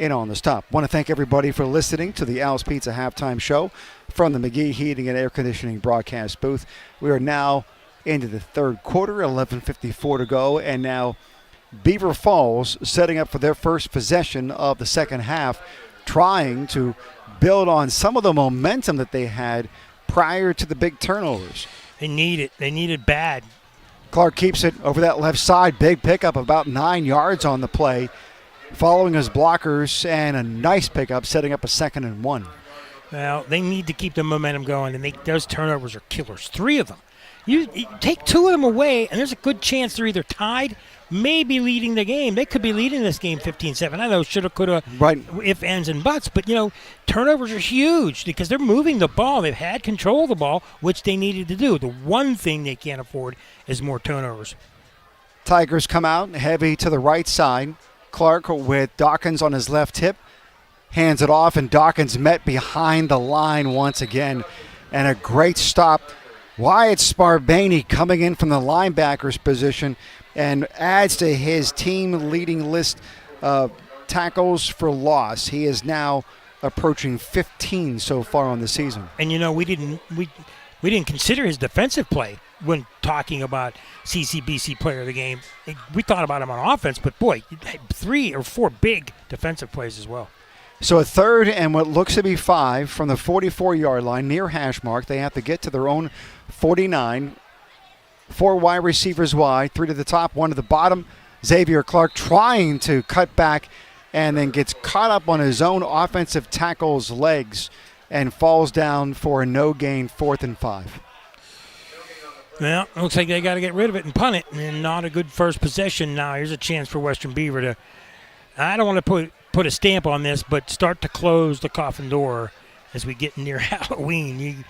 in on the stop. Want to thank everybody for listening to the Al's Pizza Halftime Show from the McGee Heating and Air Conditioning broadcast booth. We are now into the third quarter, 11:54 to go, and now Beaver Falls setting up for their first possession of the second half, trying to build on some of the momentum that they had prior to the big turnovers. They need it. They need it bad. Clark keeps it over that left side. Big pickup, about 9 yards on the play, following his blockers, and a nice pickup, setting up a 2nd and 1. Well, they need to keep the momentum going, and those turnovers are killers. 3 of them. You take 2 of them away, and there's a good chance they're either tied, maybe leading the game. They could be leading this game 15-7. I know shoulda, coulda, right, if, ands, and buts, but, turnovers are huge because they're moving the ball. They've had control of the ball, which they needed to do. The one thing they can't afford is more turnovers. Tigers come out heavy to the right side. Clark with Dawkins on his left hip. Hands it off, and Dawkins met behind the line once again. And a great stop. Wyatt Sparbaney coming in from the linebacker's position and adds to his team-leading list of tackles for loss. He is now approaching 15 so far on the season. And, we didn't consider his defensive play when talking about CCBC player of the game. We thought about him on offense, but, boy, 3 or 4 big defensive plays as well. So a 3rd and what looks to be 5 from the 44-yard line near hash mark. They have to get to their own 49. 4 wide receivers wide, 3 to the top, 1 to the bottom. Xavier Clark trying to cut back and then gets caught up on his own offensive tackle's legs and falls down for a no-gain 4th and 5. Well, looks like they got to get rid of it and punt it, and not a good first possession. Now here's a chance for Western Beaver to, I don't want to put a stamp on this, but start to close the coffin door as we get near Halloween.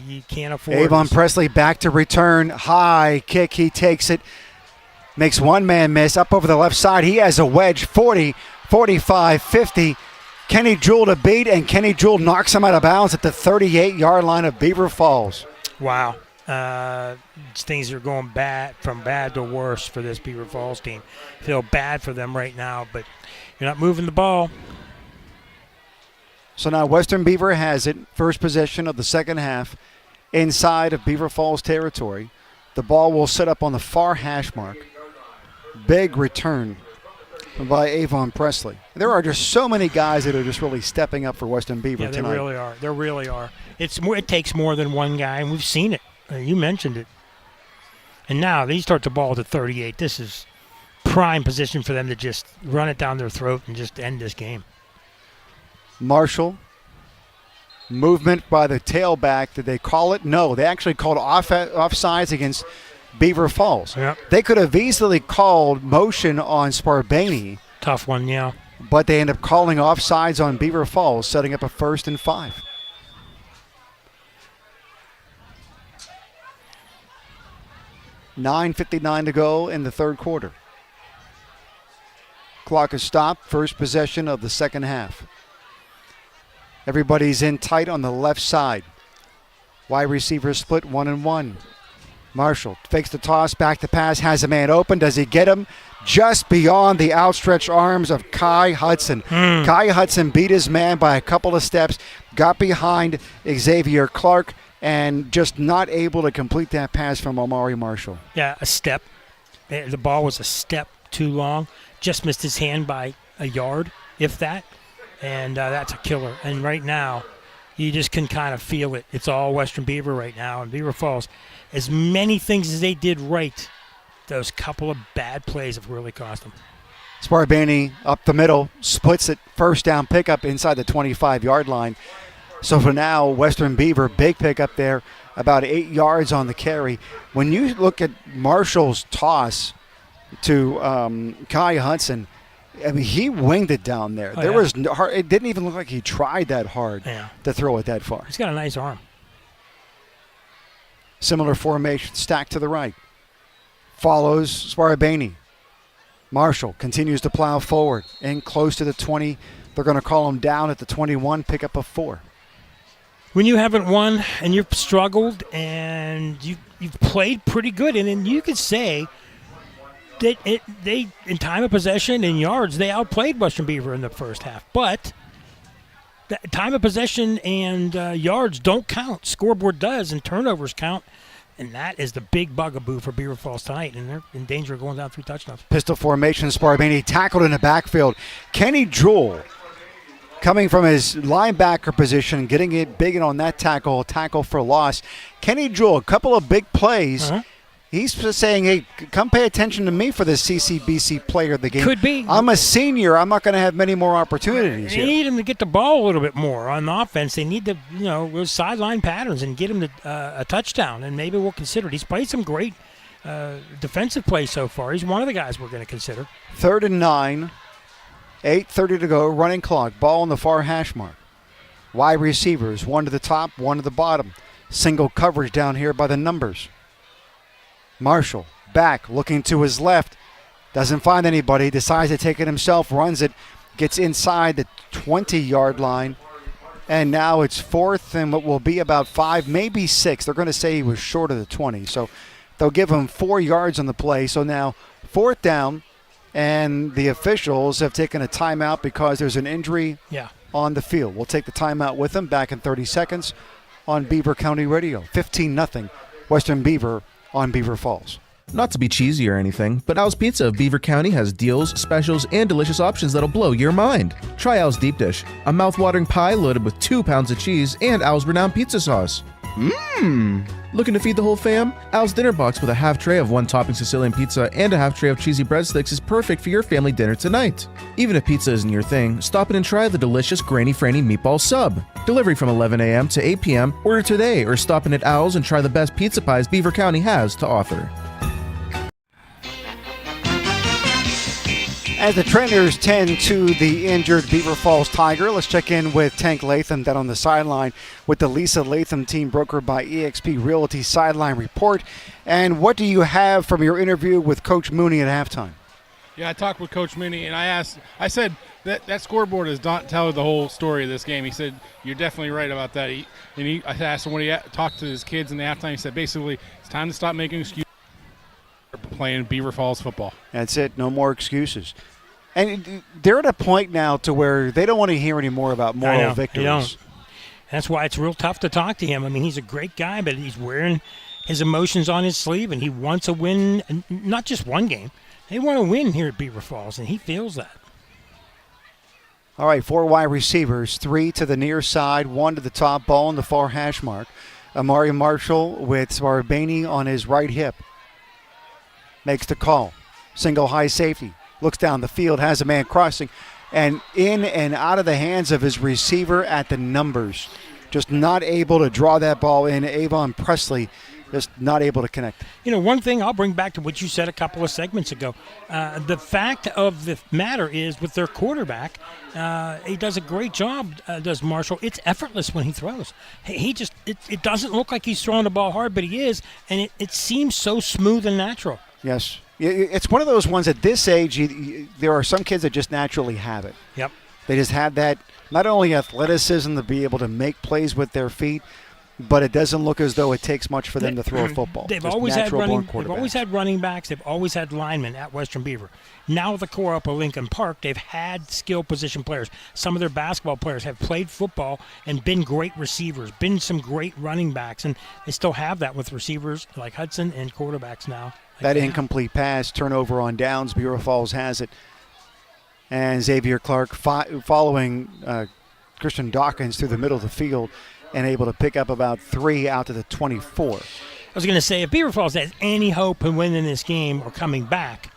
You can't afford Avon this. Presley back to return. High kick. He takes it. Makes one man miss. Up over the left side. He has a wedge. 40, 45, 50. Kenny Jewell to beat, and Kenny Jewell knocks him out of bounds at the 38-yard line of Beaver Falls. Wow. Things are going from bad to worse for this Beaver Falls team. Feel bad for them right now, but you're not moving the ball. So now Western Beaver has it. First possession of the second half inside of Beaver Falls territory. The ball will set up on the far hash mark. Big return by Avon Presley. There are just so many guys that are just really stepping up for Western Beaver tonight. They really are. They really are. It takes more than one guy, and we've seen it. You mentioned it. And now they start the ball to 38. This is prime position for them to just run it down their throat and just end this game. Marshall. Movement by the tailback. Did they call it? No, they actually called offsides against Beaver Falls. Yep. They could have easily called motion on Sparbaney. Tough one, yeah. But they end up calling offsides on Beaver Falls, setting up a 1st and 5. $9:59 to go in the third quarter. Clock is stopped. First possession of the second half. Everybody's in tight on the left side. Wide receiver split 1-1. Marshall fakes the toss, back to pass, has a man open. Does he get him? Just beyond the outstretched arms of Kai Hudson. Kai Hudson beat his man by a couple of steps, got behind Xavier Clark, and just not able to complete that pass from Omari Marshall. Yeah, a step. The ball was a step too long. Just missed his hand by a yard, if that. And that's a killer. And right now, you just can kind of feel it. It's all Western Beaver right now. And Beaver Falls, as many things as they did right, those couple of bad plays have really cost them. Sparabani up the middle, splits it, first down pickup inside the 25-yard line. So for now, Western Beaver, big pickup there, about 8 yards on the carry. When you look at Marshall's toss to Kai Hudson, I mean, he winged it down there. It didn't even look like he tried that hard to throw it that far. He's got a nice arm. Similar formation, stacked to the right. Follows Sparabani. Marshall continues to plow forward and close to the 20. They're going to call him down at the 21, pick up a 4. When you haven't won and you've struggled and you've played pretty good, and then you could say that they in time of possession and yards, they outplayed Western Beaver in the first half. But the time of possession and yards don't count. Scoreboard does, and turnovers count. And that is the big bugaboo for Beaver Falls tonight, and they're in danger of going down 3 touchdowns. Pistol formation, Sparabani tackled in the backfield. Kenny Jewell coming from his linebacker position, getting it big on that tackle for loss. Kenny Jewell, a couple of big plays. He's just saying, hey, come pay attention to me for this CCBC player of the game. Could be. I'm a senior. I'm not going to have many more opportunities They here. need him to get the ball a little bit more on the offense. They need to, those sideline patterns and get him to a touchdown, and maybe we'll consider it. He's played some great defensive plays so far. He's one of the guys we're going to consider. 3rd and 9, 8:30 to go, running clock, ball on the far hash mark. Wide receivers, one to the top, one to the bottom. Single coverage down here by the numbers. Marshall back, looking to his left, doesn't find anybody, decides to take it himself, runs it, gets inside the 20-yard line, and now it's 4th and what will be about 5, maybe 6. They're going to say he was short of the 20, so they'll give him 4 yards on the play. So now 4th down, and the officials have taken a timeout because there's an injury on the field. We'll take the timeout with them back in 30 seconds on Beaver County Radio. 15-0 Western Beaver on Beaver Falls. Not to be cheesy or anything, but Al's Pizza of Beaver County has deals, specials, and delicious options that'll blow your mind. Try Al's Deep Dish, a mouth-watering pie loaded with 2 pounds of cheese and Al's renowned pizza sauce. Mmm! Looking to feed the whole fam? Al's Dinner Box with a half tray of 1-topping Sicilian pizza and a half tray of cheesy breadsticks is perfect for your family dinner tonight. Even if pizza isn't your thing, stop in and try the delicious Granny Franny Meatball Sub. Delivery from 11 a.m. to 8 p.m. Order today or stop in at Al's and try the best pizza pies Beaver County has to offer. As the trainers tend to the injured Beaver Falls Tiger, let's check in with Tank Latham down on the sideline with the Lisa Latham team brokered by eXp Realty sideline report. And what do you have from your interview with Coach Mooney at halftime? Yeah, I talked with Coach Mooney, and I said that scoreboard does not tell the whole story of this game. He said, you're definitely right about that. I asked him when he talked to his kids in the halftime, he said, basically, it's time to stop making excuses for playing Beaver Falls football. That's it. No more excuses. And they're at a point now to where they don't want to hear any more about moral victories. They don't. That's why it's real tough to talk to him. I mean, he's a great guy, but he's wearing his emotions on his sleeve, and he wants a win, and not just one game. They want to win here at Beaver Falls, and he feels that. All right, 4 wide receivers, 3 to the near side, 1 to the top, ball on the far hash mark. Amari Marshall with Sparabani on his right hip. Makes the call. Single high safety. Looks down the field, has a man crossing, and in and out of the hands of his receiver at the numbers. Just not able to draw that ball in. Avon Presley just not able to connect. One thing I'll bring back to what you said a couple of segments ago. The fact of the matter is with their quarterback, he does a great job, does Marshall. It's effortless when he throws. It doesn't look like he's throwing the ball hard, but he is, and it seems so smooth and natural. Yes. It's one of those ones at this age, there are some kids that just naturally have it. Yep. They just have that, not only athleticism to be able to make plays with their feet, but it doesn't look as though it takes much for them to throw a football. They've always had running backs. They've always had linemen at Western Beaver. Now with the core up of Lincoln Park, they've had skill position players. Some of their basketball players have played football and been great receivers, been some great running backs, and they still have that with receivers like Hudson and quarterbacks now. That incomplete pass, turnover on downs, Beaver Falls has it. And Xavier Clark following Christian Dawkins through the middle of the field and able to pick up about 3 out to the 24. I was going to say, if Beaver Falls has any hope of winning this game or coming back,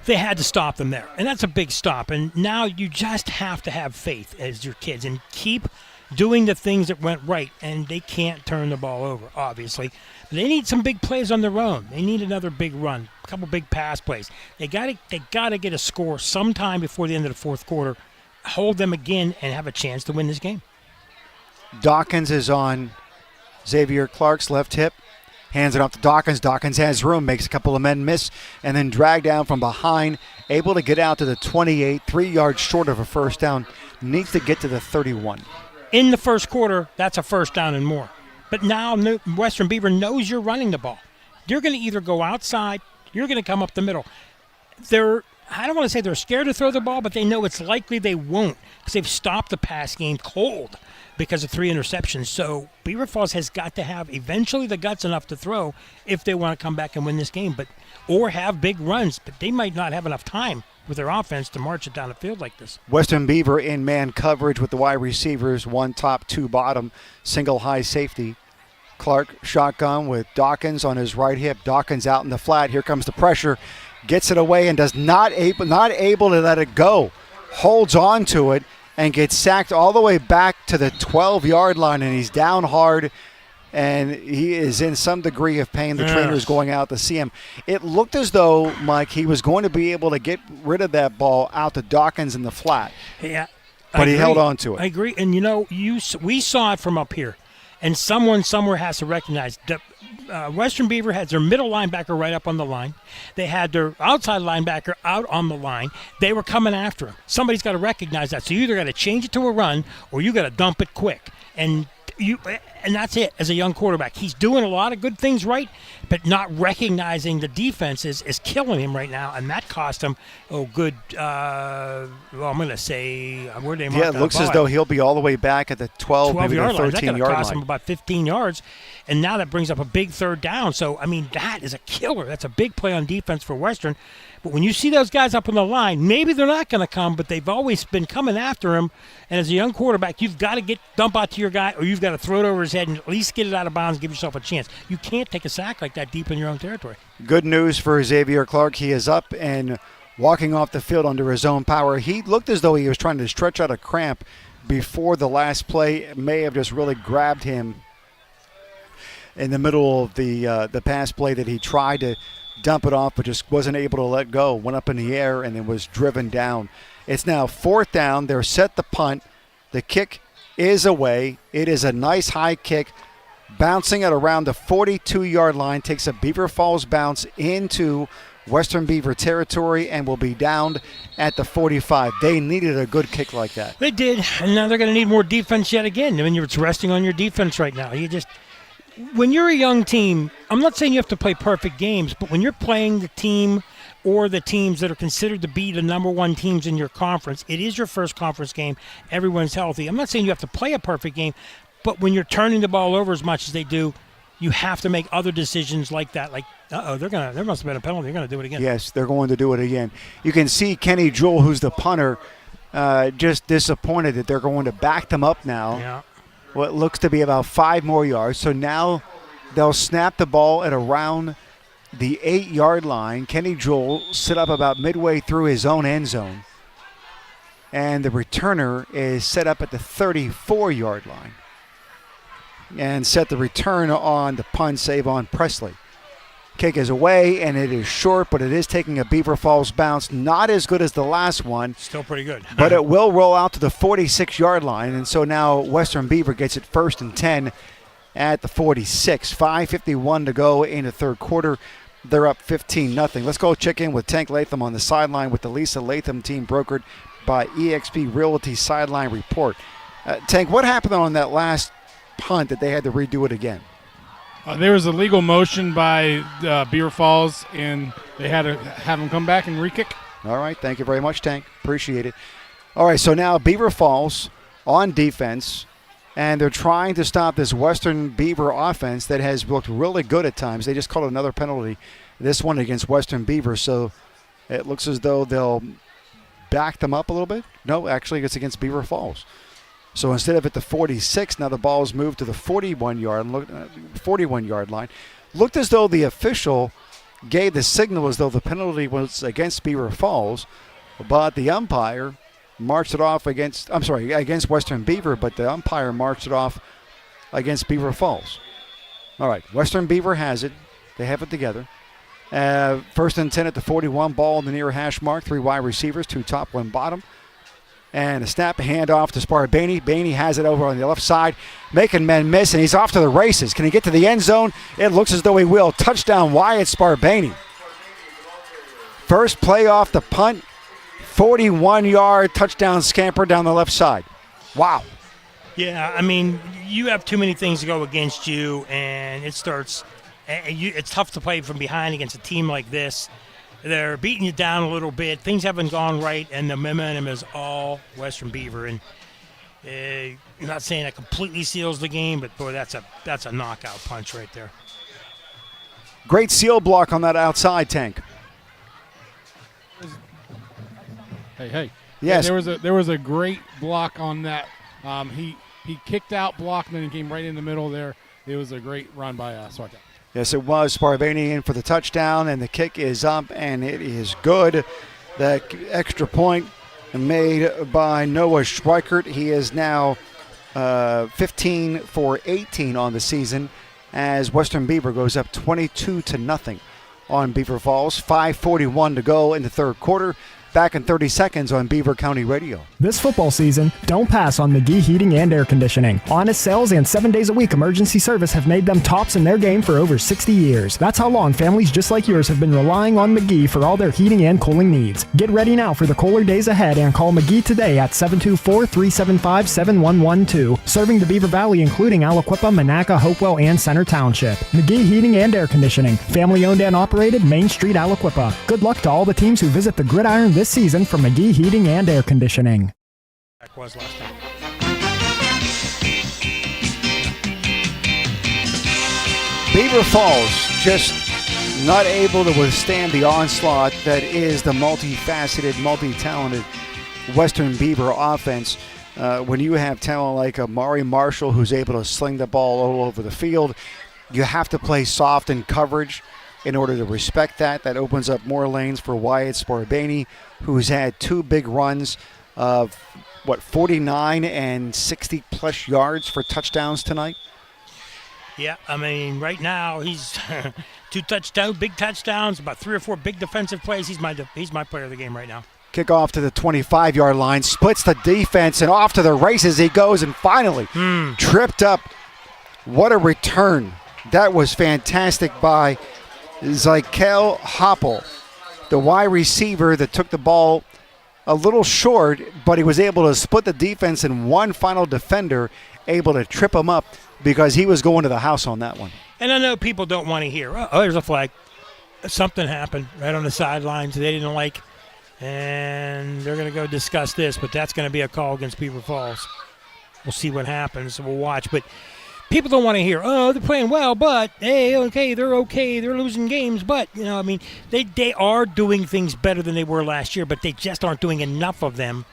They had to stop them there, and that's a big stop. And now you just have to have faith as your kids and keep doing the things that went right, and they can't turn the ball over, obviously. They need some big plays on their own. They need another big run, a couple big pass plays. They got to get a score sometime before the end of the fourth quarter, hold them again, and have a chance to win this game. Dawkins is on Xavier Clark's left hip. Hands it off to Dawkins. Dawkins has room, makes a couple of men miss, and then dragged down from behind, able to get out to the 28, 3 yards short of a first down. Needs to get to the 31. In the first quarter, that's a first down and more. But now Western Beaver knows you're running the ball. You're going to either go outside, you're going to come up the middle. I don't want to say they're scared to throw the ball, but they know it's likely they won't because they've stopped the pass game cold because of 3 interceptions. So Beaver Falls has got to have eventually the guts enough to throw if they want to come back and win this game, or have big runs. But they might not have enough time with their offense to march it down the field like this. Western Beaver in man coverage with the wide receivers, 1 top, 2 bottom, single high safety. Clark shotgun with Dawkins on his right hip. Dawkins out in the flat. Here comes the pressure. Gets it away and not able to let it go. Holds on to it and gets sacked all the way back to the 12-yard line, and he's down hard, and he is in some degree of pain. The trainer's going out to see him. It looked as though, Mike, he was going to be able to get rid of that ball out to Dawkins in the flat. Yeah, but he held on to it. I agree. And, we saw it from up here, and someone somewhere has to recognize that Western Beaver had their middle linebacker right up on the line. They had their outside linebacker out on the line. They were coming after him. Somebody's got to recognize that. So you either got to change it to a run or you got to dump it quick. And that's it as a young quarterback. He's doing a lot of good things right, but not recognizing the defense is killing him right now, and that cost him, I'm going to say, where they mark it looks as though he'll be all the way back at the 12 maybe the 13-yard line. That's going to cost him about 15 yards, and now that brings up a big third down. So, that is a killer. That's a big play on defense for Western. But when you see those guys up on the line, maybe they're not going to come, but they've always been coming after him. And as a young quarterback, you've got to dump out to your guy, or you've got to throw it over his head and at least get it out of bounds and give yourself a chance. You can't take a sack like that deep in your own territory. Good news for Xavier Clark. He is up and walking off the field under his own power. He looked as though he was trying to stretch out a cramp before the last play. It may have just really grabbed him in the middle of the pass play that he tried to dump it off, but just wasn't able to let go. Went up in the air and then was driven down. It's now 4th down. They're set to punt. The kick is away. It is a nice high kick, bouncing at around the 42-yard line. Takes a Beaver Falls bounce into Western Beaver territory and will be downed at the 45. They needed a good kick like that. They did, and now they're going to need more defense yet again. It's resting on your defense right now. When you're a young team, I'm not saying you have to play perfect games, but when you're playing the team or the teams that are considered to be the number one teams in your conference, it is your first conference game. Everyone's healthy. I'm not saying you have to play a perfect game, but when you're turning the ball over as much as they do, you have to make other decisions like that. Like, there must have been a penalty. They're going to do it again. Yes, they're going to do it again. You can see Kenny Jewell, who's the punter, just disappointed that they're going to back them up now. Yeah. What looks to be about 5 more yards. So now they'll snap the ball at around the 8-yard line. Kenny Jewell sit up about midway through his own end zone. And the returner is set up at the 34-yard line. And set the return on the punt save on Presley. Kick is away, and it is short, but it is taking a Beaver Falls bounce. Not as good as the last one. Still pretty good. But it will roll out to the 46-yard line, and so now Western Beaver gets it 1st and 10 at the 46. 5:51 to go in the third quarter. They're up 15-0. Let's go check in with Tank Latham on the sideline with the Lisa Latham team, brokered by eXp Realty Sideline Report. Tank, what happened on that last punt that they had to redo it again? There was a legal motion by Beaver Falls, and they had to have them come back and re-kick. All right, thank you very much, Tank. Appreciate it. All right, so now Beaver Falls on defense, and they're trying to stop this Western Beaver offense that has looked really good at times. They just called another penalty, this one against Western Beaver, so it looks as though they'll back them up a little bit. No, actually it's against Beaver Falls. So instead of at the 46, now the ball is moved to the 41-yard line. Looked as though the official gave the signal as though the penalty was against Beaver Falls, but the umpire marched it off against Western Beaver, but the umpire marched it off against Beaver Falls. All right, Western Beaver has it. They have it together. First and 10 at the 41, ball in the near hash mark. 3 wide receivers, 2 top, 1 bottom. And a snap, handoff to Sparbaney. Bainey has it over on the left side, making men miss, and he's off to the races. Can he get to the end zone? It looks as though he will. Touchdown, Wyatt Sparbaney. First play off the punt, 41-yard touchdown scamper down the left side. Wow. Yeah, I mean, you have too many things to go against you, and it's tough to play from behind against a team like this. They're beating you down a little bit. Things haven't gone right, and the momentum is all Western Beaver. And I'm not saying that completely seals the game, but, boy, that's a knockout punch right there. Great seal block on that outside, Tank. Hey. Yes. There was a great block on that. He kicked out, blocked, and then he came right in the middle there. It was a great run by Swartak. Yes, it was. Sparbaney in for the touchdown, and the kick is up, and it is good. That extra point made by Noah Schweikert. He is now 15 for 18 on the season as Western Beaver goes up 22-0 on Beaver Falls. 5:41 to go in the third quarter. Back in 30 seconds on Beaver County Radio. This football season, don't pass on McGee Heating and Air Conditioning. Honest sales and 7 days a week emergency service have made them tops in their game for over 60 years. That's how long families just like yours have been relying on McGee for all their heating and cooling needs. Get ready now for the cooler days ahead and call McGee today at 724-375-7112. Serving the Beaver Valley, including Aliquippa, Monaca, Hopewell, and Center Township. McGee Heating and Air Conditioning. Family owned and operated, Main Street, Aliquippa. Good luck to all the teams who visit the Gridiron this season from McGee Heating and Air Conditioning. That was last time. Beaver Falls just not able to withstand the onslaught that is the multifaceted, multi-talented Western Beaver offense. When you have talent like Amari Marshall, who's able to sling the ball all over the field, you have to play soft in coverage in order to respect that. That opens up more lanes for Wyatt Sparbaney, who's had 2 big runs of, 49 and 60-plus yards for touchdowns tonight? Yeah, I mean, right now he's 2 touchdowns, big touchdowns, about 3 or 4 big defensive plays. He's my player of the game right now. Kickoff to the 25-yard line, splits the defense, and off to the races he goes, and finally tripped up. What a return. That was fantastic by Zykel Hoppel, the wide receiver that took the ball a little short, but he was able to split the defense and one final defender able to trip him up because he was going to the house on that one. And I know people don't want to hear, oh, there's a flag. Something happened right on the sidelines they didn't like, and they're going to go discuss this, but that's going to be a call against Beaver Falls. We'll see what happens. We'll watch. But people don't want to hear, oh, they're playing well, but, hey, okay, they're losing games. But, I mean, they are doing things better than they were last year, but they just aren't doing enough of them.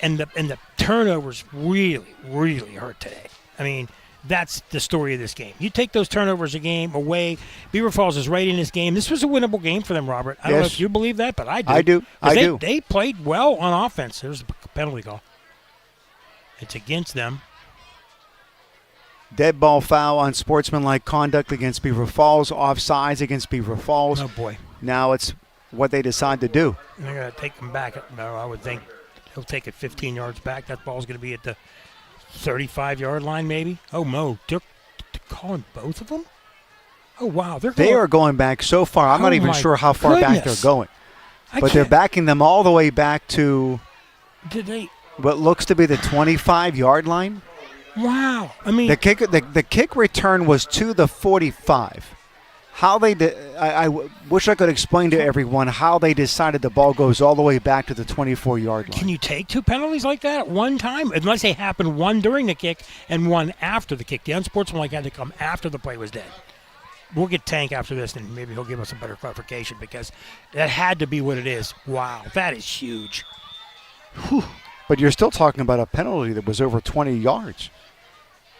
And the turnovers really, really hurt today. I mean, that's the story of this game. You take those turnovers a game away, Beaver Falls is right in this game. This was a winnable game for them, Robert. I don't know if you believe that, but I do. I do. They played well on offense. There's a penalty call. It's against them. Dead ball foul on sportsmanlike conduct against Beaver Falls. Offsides against Beaver Falls. Oh, boy. Now it's what they decide to do. They're going to take them back. No, I would think he'll take it 15 yards back. That ball's going to be at the 35-yard line maybe. Oh, no. They're calling both of them? Oh, wow. They are going back so far. I'm not even sure how far back they're going. But they're backing them all the way back to what looks to be the 25-yard line. Wow. I mean, the kick return was to the 45. How they I wish I could explain to everyone how they decided the ball goes all the way back to the 24-yard line. Can you take 2 penalties like that at one time? Unless they happen one during the kick and one after the kick. The unsportsmanlike had to come after the play was dead. We'll get Tank after this, and maybe he'll give us a better clarification because that had to be what it is. Wow, that is huge. Whew. But you're still talking about a penalty that was over 20 yards.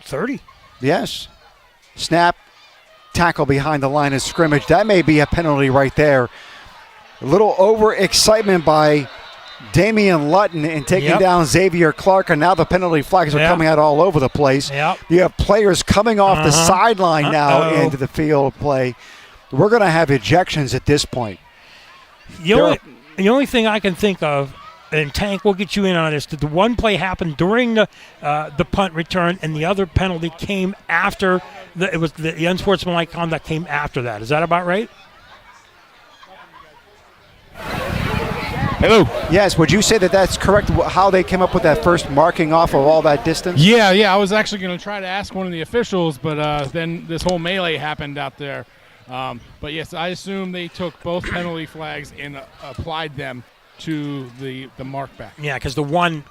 30. Yes. Snap. tackle behind the line of scrimmage. That may be a penalty right there. A little overexcitement by Damian Lutton in taking down Xavier Clark, and now the penalty flags are coming out all over the place. You have players coming off the sideline now into the field of play. We're going to have ejections at this point. The only thing I can think of, and Tank will get you in on this, that the one play happened during the punt return, and the other penalty came after. It was the unsportsmanlike conduct came after that. Is that about right? Hello. Yes, would you say that that's correct, how they came up with that first marking off of all that distance? Yeah, I was actually going to try to ask one of the officials, but then this whole melee happened out there. But yes, I assume they took both penalty flags and applied them to the mark back. Yeah, because the one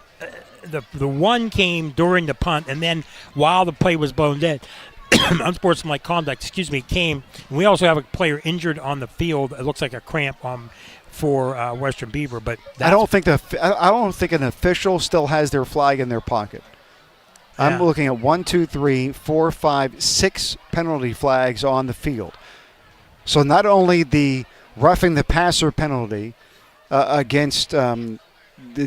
came during the punt, and then while the play was blown dead, unsportsmanlike conduct, came. And we also have a player injured on the field. It looks like a cramp for Western Beaver, but I don't think an official still has their flag in their pocket. I'm looking at 1, 2, 3, 4, 5, 6 penalty flags on the field. So not only the roughing the passer penalty against the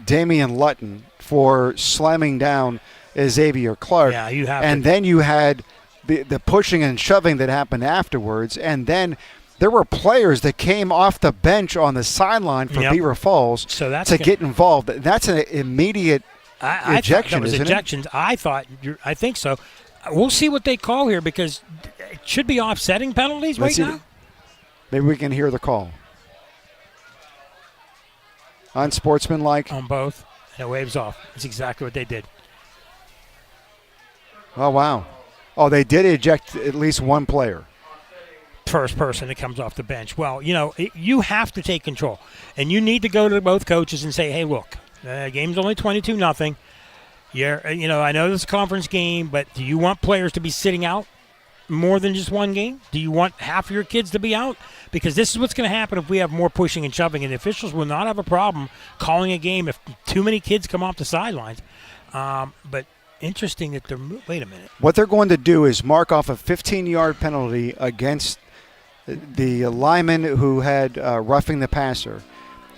Damian Lutton for slamming down Xavier Clark, then you had the pushing and shoving that happened afterwards, and then there were players that came off the bench on the sideline for Beaver Falls to get involved. That's an immediate ejection, isn't ejections. It? I think so. We'll see what they call here, because it should be offsetting penalties now. Maybe we can hear the call. Unsportsmanlike. On both. And it waves off. That's exactly what they did. Oh, wow. Oh, they did eject at least one player. First person that comes off the bench. Well, you have to take control. And you need to go to both coaches and say, hey, look, the game's only 22-0. I know this is a conference game, but do you want players to be sitting out more than just one game? Do you want half of your kids to be out? Because this is what's going to happen if we have more pushing and shoving, and the officials will not have a problem calling a game if too many kids come off the sidelines. But interesting that wait a minute. What they're going to do is mark off a 15-yard penalty against the lineman who had roughing the passer,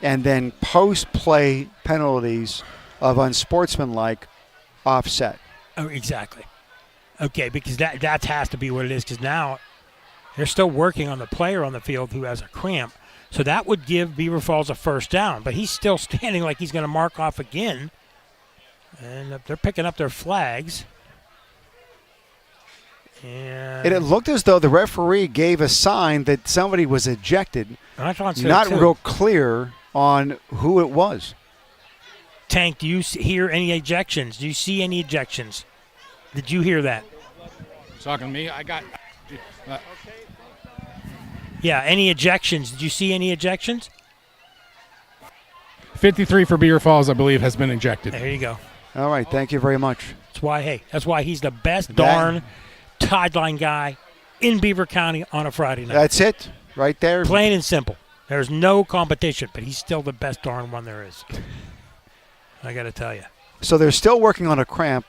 and then post-play penalties of unsportsmanlike offset. Oh, exactly. Okay, because that has to be what it is, because now they're still working on the player on the field who has a cramp. So that would give Beaver Falls a first down, but he's still standing like he's going to mark off again. And they're picking up their flags. And it looked as though the referee gave a sign that somebody was ejected. I thought so not too. Real clear on who it was. Tank, do you hear any ejections? Do you see any ejections? Did you hear that? Talking to me, I got. Any ejections? Did you see any ejections? 53 for Beaver Falls, I believe, has been ejected. There you go. All right, thank you very much. That's why he's the best darn sideline guy in Beaver County on a Friday night. That's it, right there. Plain and simple. There's no competition, but he's still the best darn one there is. I got to tell you. So they're still working on a cramp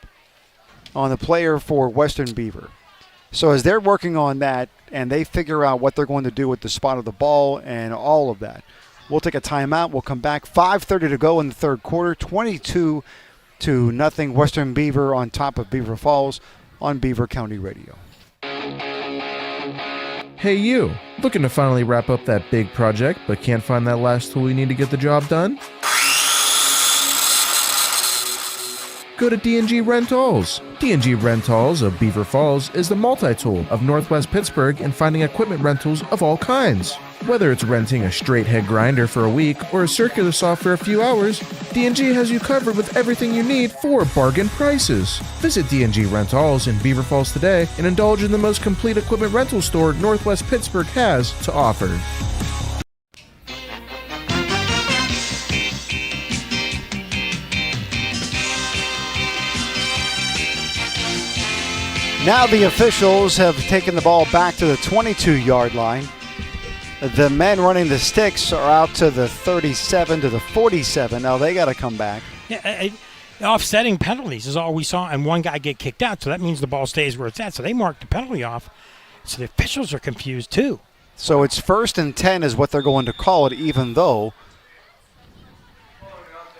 on the player for Western Beaver. So as they're working on that and they figure out what they're going to do with the spot of the ball and all of that, we'll take a timeout. We'll come back. 5:30 to go in the third quarter. 22-0 Western Beaver on top of Beaver Falls on Beaver County Radio. Hey you, looking to finally wrap up that big project but can't find that last tool you need to get the job done? Go to D&G Rentals. D&G Rentals of Beaver Falls is the multi-tool of Northwest Pittsburgh in finding equipment rentals of all kinds. Whether it's renting a straight head grinder for a week or a circular saw for a few hours, D&G has you covered with everything you need for bargain prices. Visit D&G Rentals in Beaver Falls today and indulge in the most complete equipment rental store Northwest Pittsburgh has to offer. Now the officials have taken the ball back to the 22-yard line. The men running the sticks are out to the 37 to the 47. Now they got to come back. Yeah, offsetting penalties is all we saw, and one guy get kicked out, so that means the ball stays where it's at. So they marked the penalty off, So the officials are confused too. So it's 1st and 10 is what they're going to call it, even though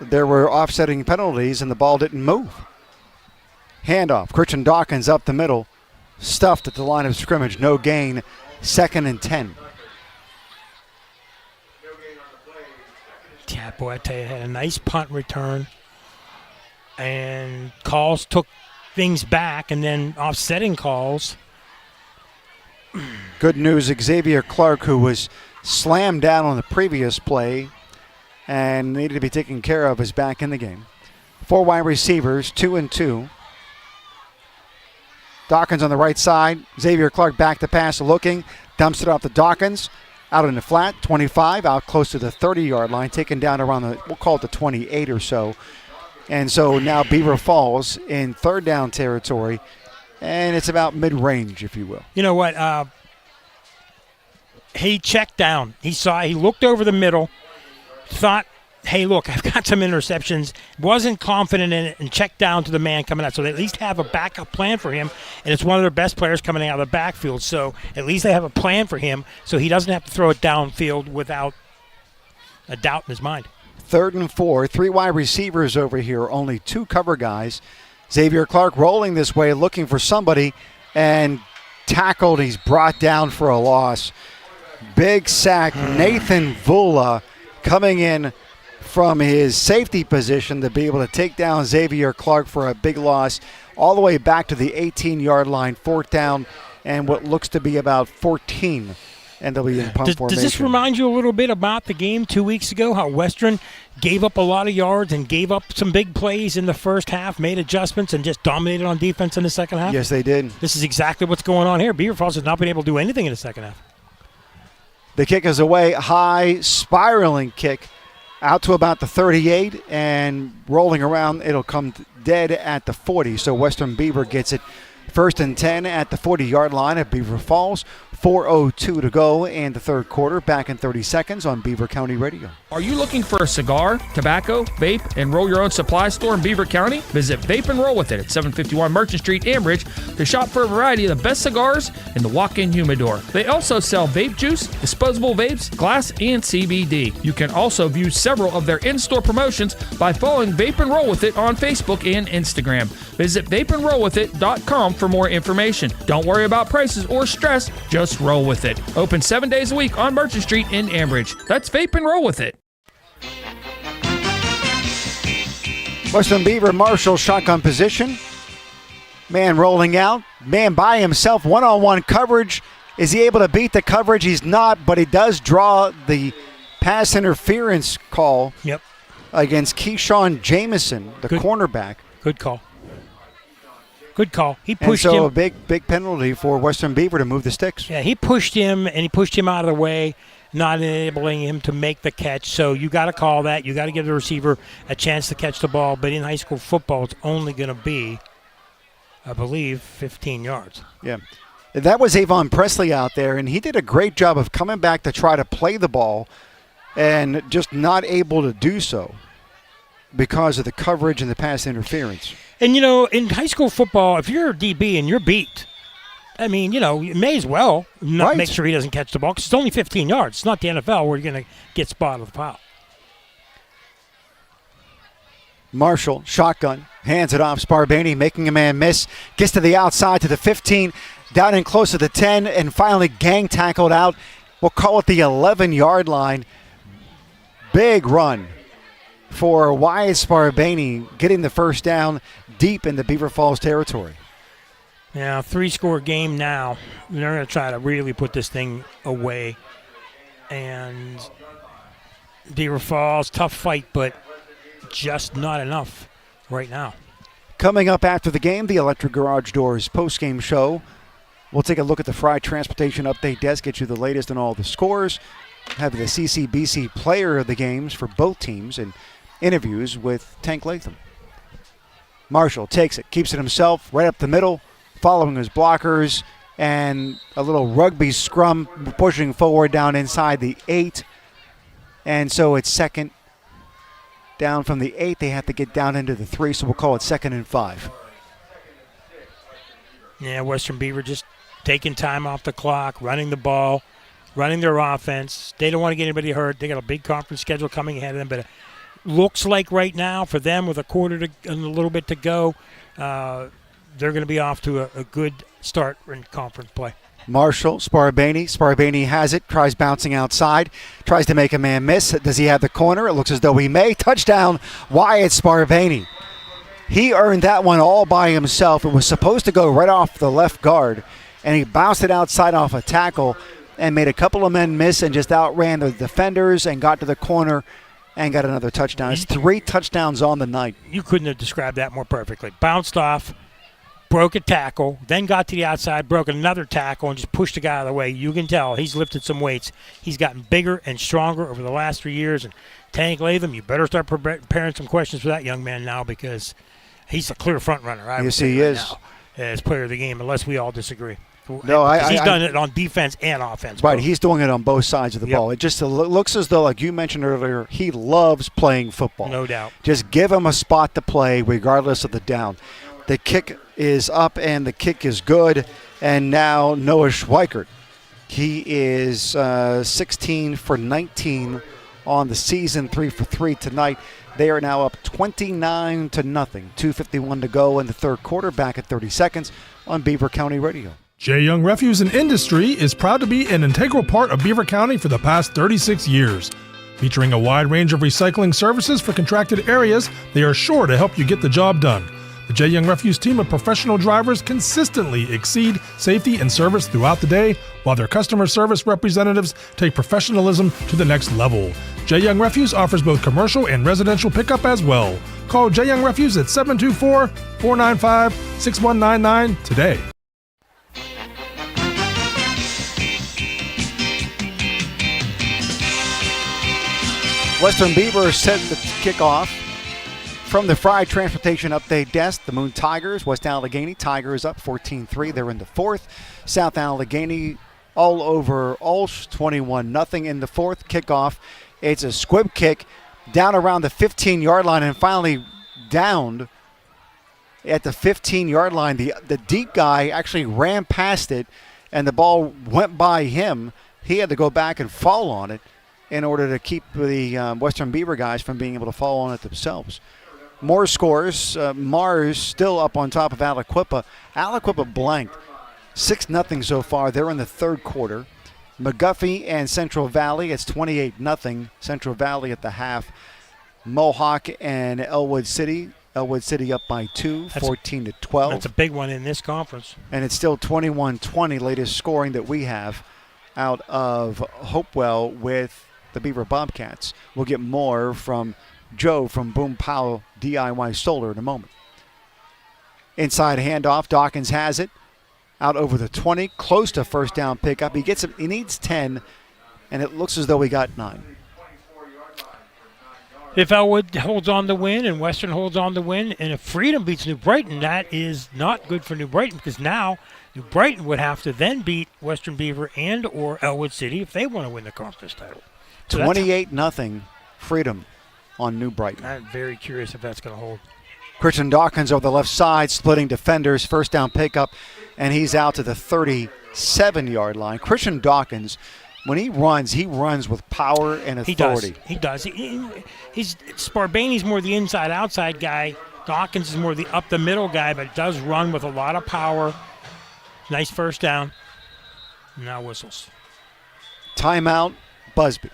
there were offsetting penalties and the ball didn't move. Handoff. Christian Dawkins up the middle. Stuffed at the line of scrimmage. No gain. 2nd and 10. Yeah, boy, I tell you, had a nice punt return. And calls took things back, and then offsetting calls. Good news, Xavier Clark, who was slammed down on the previous play and needed to be taken care of, is back in the game. 4 wide receivers, 2 and 2. Dawkins on the right side. Xavier Clark back to pass, looking. Dumps it off to Dawkins. Out in the flat, 25, out close to the 30-yard line, taken down around the, we'll call it the 28 or so. And so now Beaver Falls in 3rd down territory, and it's about mid-range, if you will. You know what? He checked down. He looked over the middle, thought, hey, look, I've got some interceptions, wasn't confident in it, and checked down to the man coming out. So they at least have a backup plan for him, and it's one of their best players coming out of the backfield. So at least they have a plan for him so he doesn't have to throw it downfield without a doubt in his mind. 3rd and 4, 3 wide receivers over here, only 2 cover guys. Xavier Clark rolling this way, looking for somebody, and tackled. He's brought down for a loss. Big sack. Nathan Vula coming in from his safety position to be able to take down Xavier Clark for a big loss, all the way back to the 18-yard line, 4th down, and what looks to be about 14. And they'll be in punt formation. Does this remind you a little bit about the game 2 weeks ago, how Western gave up a lot of yards and gave up some big plays in the first half, made adjustments, and just dominated on defense in the second half? Yes, they did. This is exactly what's going on here. Beaver Falls has not been able to do anything in the second half. The kick is away, high, spiraling kick, out to about the 38, and rolling around, it'll come dead at the 40. So Western Beaver gets it 1st and 10 at the 40-yard line at Beaver Falls. 4:02 to go in the 3rd quarter. Back in 30 seconds on Beaver County Radio. Are you looking for a cigar, tobacco, vape, and roll your own supply store in Beaver County? Visit Vape and Roll With It at 751 Merchant Street, Ambridge, to shop for a variety of the best cigars in the walk-in humidor. They also sell vape juice, disposable vapes, glass, and CBD. You can also view several of their in-store promotions by following Vape and Roll With It on Facebook and Instagram. Visit vapeandrollwithit.com for more information. Don't worry about prices or stress, just roll with it. Open 7 days a week on Merchant Street in Ambridge. That's Vape and Roll With It. Western Beaver, Marshall, shotgun position. Man rolling out. Man by himself, one-on-one coverage. Is he able to beat the coverage? He's not, but he does draw the pass interference call against Keyshawn Jamison, the cornerback. Good call. Good call. He pushed him. him. A big penalty for Western Beaver to move the sticks. Yeah, he pushed him, and he pushed him out of the way, not enabling him to make the catch. So you got to call that. You got to give the receiver a chance to catch the ball. But in high school football, it's only going to be, I believe, 15 yards. Yeah. That was Avon Presley out there, and he did a great job of coming back to try to play the ball and just not able to do so because of the coverage and the pass interference. And, you know, in high school football, if you're a DB and you're beat, I mean, you know, you may as well not make sure he doesn't catch the ball because it's only 15 yards. It's not the NFL where you're going to get spotted with the foul. Marshall, shotgun, hands it off. Sparbaney making a man miss. Gets to the outside to the 15, down in close to the 10, and finally gang tackled out. We'll call it the 11-yard line. Big run for Wyatt Sparbaney, getting the first down deep in the Beaver Falls territory. Yeah, 3-score game now. They're going to try to really put this thing away. And Beaver Falls, tough fight, but just not enough right now. Coming up after the game, the Electric Garage Doors post-game show. We'll take a look at the Fry Transportation Update Desk, get you the latest on all the scores, have the CCBC player of the games for both teams, and interviews with Tank Latham. Marshall takes it, keeps it himself, right up the middle, following his blockers, and a little rugby scrum pushing forward down inside the 8. And so it's second down from the 8. They have to get down into the 3, so we'll call it 2nd and 5. Yeah, Western Beaver just taking time off the clock, running the ball, running their offense. They don't want to get anybody hurt. They got a big conference schedule coming ahead of them, but it looks like right now for them with a quarter and a little bit to go, they're going to be off to a good start in conference play. Marshall, Sparabani has it, tries bouncing outside, tries to make a man miss. Does he have the corner? It looks as though he may. Touchdown, Wyatt Sparabani. He earned that one all by himself. It was supposed to go right off the left guard, and he bounced it outside off a tackle and made a couple of men miss and just outran the defenders and got to the corner and got another touchdown. It's 3 touchdowns on the night. You couldn't have described that more perfectly. Bounced off, broke a tackle, then got to the outside, broke another tackle, and just pushed the guy out of the way. You can tell he's lifted some weights. He's gotten bigger and stronger over the last 3 years. And Tank Latham, you better start preparing some questions for that young man now, because he's a clear front runner. Yes, he is. Now, as player of the game, unless we all disagree. No, he's done it on defense and offense. Right, he's doing it on both sides of the ball. It just looks as though, like you mentioned earlier, he loves playing football. No doubt. Just give him a spot to play regardless of the down. The kick is up and the kick is good. And now Noah Schweikert. He is 16 for 19 on the season, 3 for 3 tonight. They are now up 29-0. 2:51 to go in the third quarter. Back at 30 seconds on Beaver County Radio. J. Young Refuse and Industry is proud to be an integral part of Beaver County for the past 36 years. Featuring a wide range of recycling services for contracted areas, they are sure to help you get the job done. The J. Young Refuse team of professional drivers consistently exceed safety and service throughout the day, while their customer service representatives take professionalism to the next level. J. Young Refuse offers both commercial and residential pickup as well. Call J. Young Refuse at 724-495-6199 today. Western Beaver set the kickoff from the Fried Transportation Update Desk. The Moon Tigers, West Allegheny Tigers up 14-3. They're in the fourth. South Allegheny all over Ulsh, 21-0 in the fourth. Kickoff. It's a squib kick down around the 15-yard line and finally downed at the 15-yard line. The deep guy actually ran past it, and the ball went by him. He had to go back and fall on it in order to keep the Western Beaver guys from being able to fall on it themselves. More scores. Mars still up on top of Aliquippa. Aliquippa blanked 6-0 so far. They're in the third quarter. McGuffey and Central Valley, it's 28-0. Central Valley at the half. Mohawk and Elwood City. Elwood City up by 2, 14-12. That's a big one in this conference. And it's still 21-20, latest scoring that we have out of Hopewell with the Beaver Bobcats. We'll get more from Joe from Boom Powell DIY Solar in a moment. Inside handoff, Dawkins has it. Out over the 20, close to first down pickup. He needs 10, and it looks as though he got 9. If Elwood holds on to win and Western holds on to win, and if Freedom beats New Brighton, that is not good for New Brighton, because now New Brighton would have to then beat Western Beaver and or Elwood City if they want to win the conference title. So 28-0 Freedom on New Brighton. I'm very curious if that's going to hold. Christian Dawkins over the left side, splitting defenders, first down pickup, and he's out to the 37-yard line. Christian Dawkins, when he runs with power and authority. He does. He's Sparbani's more the inside-outside guy. Dawkins is more the up-the-middle guy, but does run with a lot of power. Nice first down. Now whistles. Timeout, Busby.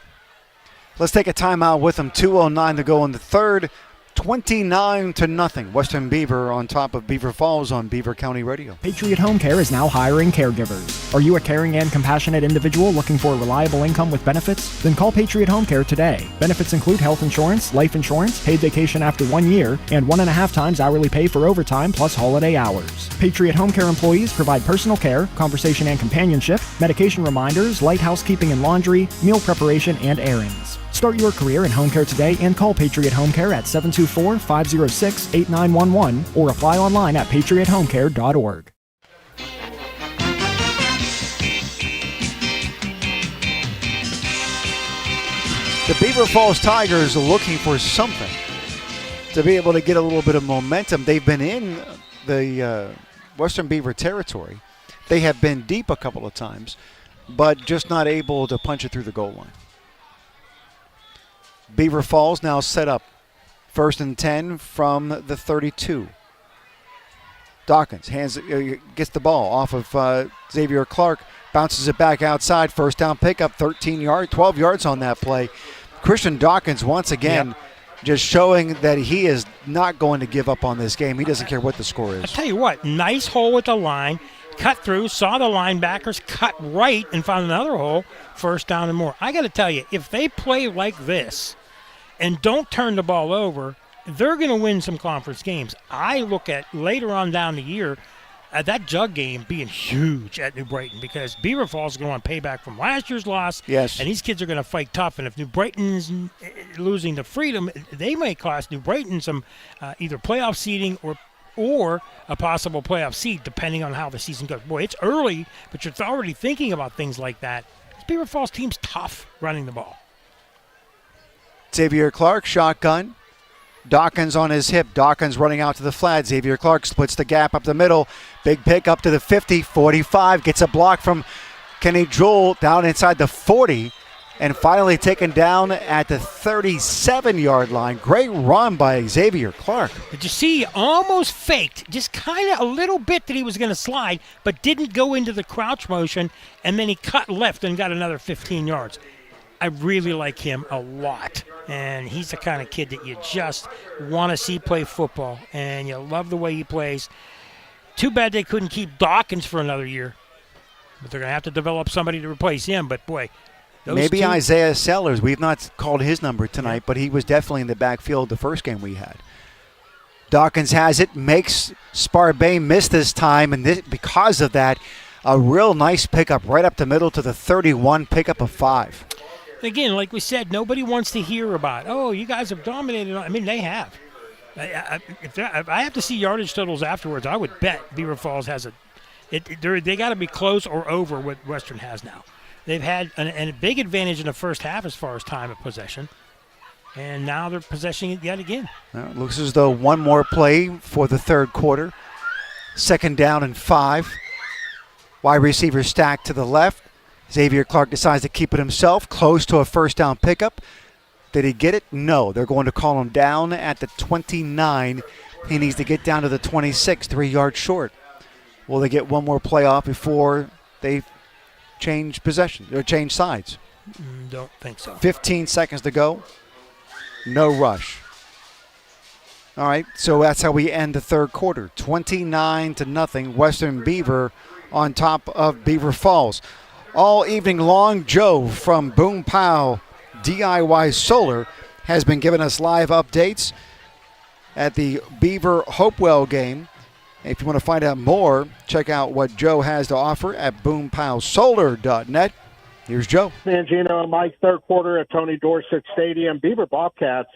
Let's take a timeout with him. 2:09 to go in the third. 29-0. Western Beaver on top of Beaver Falls on Beaver County Radio. Patriot Home Care is now hiring caregivers. Are you a caring and compassionate individual looking for a reliable income with benefits? Then call Patriot Home Care today. Benefits include health insurance, life insurance, paid vacation after 1 year, and 1.5 times hourly pay for overtime plus holiday hours. Patriot Home Care employees provide personal care, conversation and companionship, medication reminders, light housekeeping and laundry, meal preparation, and errands. Start your career in home care today and call Patriot Home Care at 724-506-8911 or apply online at patriothomecare.org. The Beaver Falls Tigers are looking for something to be able to get a little bit of momentum. They've been in the Western Beaver territory They have been deep a couple of times, but just not able to punch it through the goal line. Beaver Falls now set up 1st and 10 from the 32. Dawkins gets the ball off of Xavier Clark, bounces it back outside, first down pickup, 12 yards on that play. Christian Dawkins once again just showing that he is not going to give up on this game. He doesn't care what the score is. I tell you what, nice hole with the line, cut through, saw the linebackers, cut right and found another hole, first down and more. I got to tell you, if they play like this and don't turn the ball over, they're going to win some conference games. I look at later on down the year at that Jug game being huge at New Brighton because Beaver Falls is going to want payback from last year's loss. Yes. And these kids are going to fight tough. And if New Brighton's losing the Freedom, they may cost New Brighton some either playoff seeding or a possible playoff seed, depending on how the season goes. Boy, it's early, but you're already thinking about things like that. This Beaver Falls team's tough running the ball. Xavier Clark, shotgun. Dawkins on his hip. Dawkins running out to the flat. Xavier Clark splits the gap up the middle. Big pick up to the 50, 45. Gets a block from Kenny Jewell down inside the 40. And finally taken down at the 37-yard line. Great run by Xavier Clark. Did you see he almost faked, just kind of a little bit that he was going to slide, but didn't go into the crouch motion, and then he cut left and got another 15 yards. I really like him a lot, and he's the kind of kid that you just want to see play football, and you love the way he plays. Too bad they couldn't keep Dawkins for another year, but they're going to have to develop somebody to replace him. But, boy, maybe Isaiah Sellers. We've not called his number tonight, but he was definitely in the backfield the first game we had. Dawkins has it, makes Sparbay miss this time, and because of that, a real nice pickup right up the middle to the 31, pickup of 5. Again, like we said, nobody wants to hear about, oh, you guys have dominated. I mean, they have. If I have to see yardage totals afterwards, I would bet Beaver Falls has they got to be close or over what Western has now. They've had a big advantage in the first half as far as time of possession, and now they're possessing it yet again. Well, it looks as though one more play for the third quarter. 2nd down and 5. Wide receiver stacked to the left. Xavier Clark decides to keep it himself, close to a first down pickup. Did he get it? No. They're going to call him down at the 29. He needs to get down to the 26, 3 yards short. Will they get one more play off before they change possession or change sides? Don't think so. 15 seconds to go. No rush. All right, so that's how we end the third quarter. 29-0. Western Beaver on top of Beaver Falls. All evening long, Joe from Boom Pow DIY Solar has been giving us live updates at the Beaver Hopewell game. If you want to find out more, check out what Joe has to offer at boompowsolar.net. Here's Joe. Mangino and Mike, third quarter at Tony Dorsett Stadium. Beaver Bobcats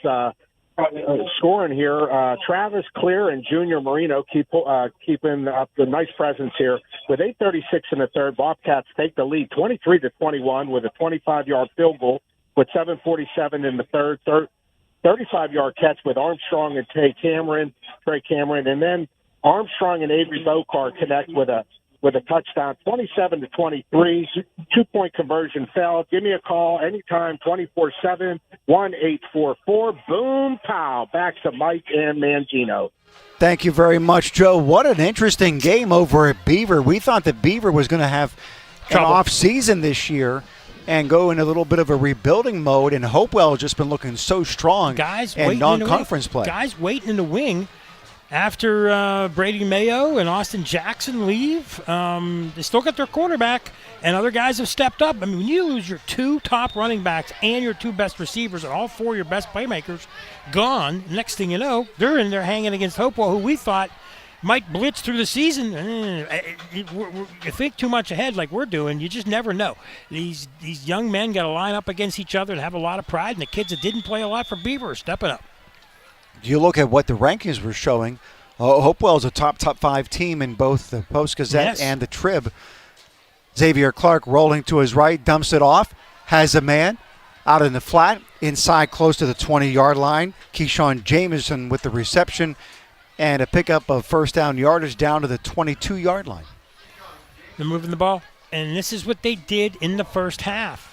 scoring here. Travis Clear and Junior Marino keeping up the nice presence here. With 8:36 in the third, Bobcats take the lead 23-21 with a 25-yard field goal with 7:47 in the third. 35-yard catch with Armstrong and Trey Cameron, and then Armstrong and Avery Bokar connect with a touchdown, 27-23, 2-point conversion failed. Give me a call anytime, 24/7, 1-844 Boom Pow. Back to Mike and Mangino. Thank you very much, Joe. What an interesting game over at Beaver. We thought that Beaver was going to have an off season this year and go in a little bit of a rebuilding mode, and Hopewell has just been looking so strong in non-conference play. Guys waiting in the wing. After Brady Mayo and Austin Jackson leave, they still got their quarterback, and other guys have stepped up. I mean, when you lose your 2 top running backs and your 2 best receivers and all 4 of your best playmakers gone, next thing you know, they're in there hanging against Hopewell, who we thought might blitz through the season. You think too much ahead like we're doing, you just never know. These young men got to line up against each other and have a lot of pride, and the kids that didn't play a lot for Beaver are stepping up. You look at what the rankings were showing. Hopewell's a top 5 team in both the Post-Gazette and the Trib. Xavier Clark rolling to his right, dumps it off, has a man out in the flat, inside close to the 20-yard line. Keyshawn Jameson with the reception and a pickup of first down yardage down to the 22-yard line. They're moving the ball. And this is what they did in the first half.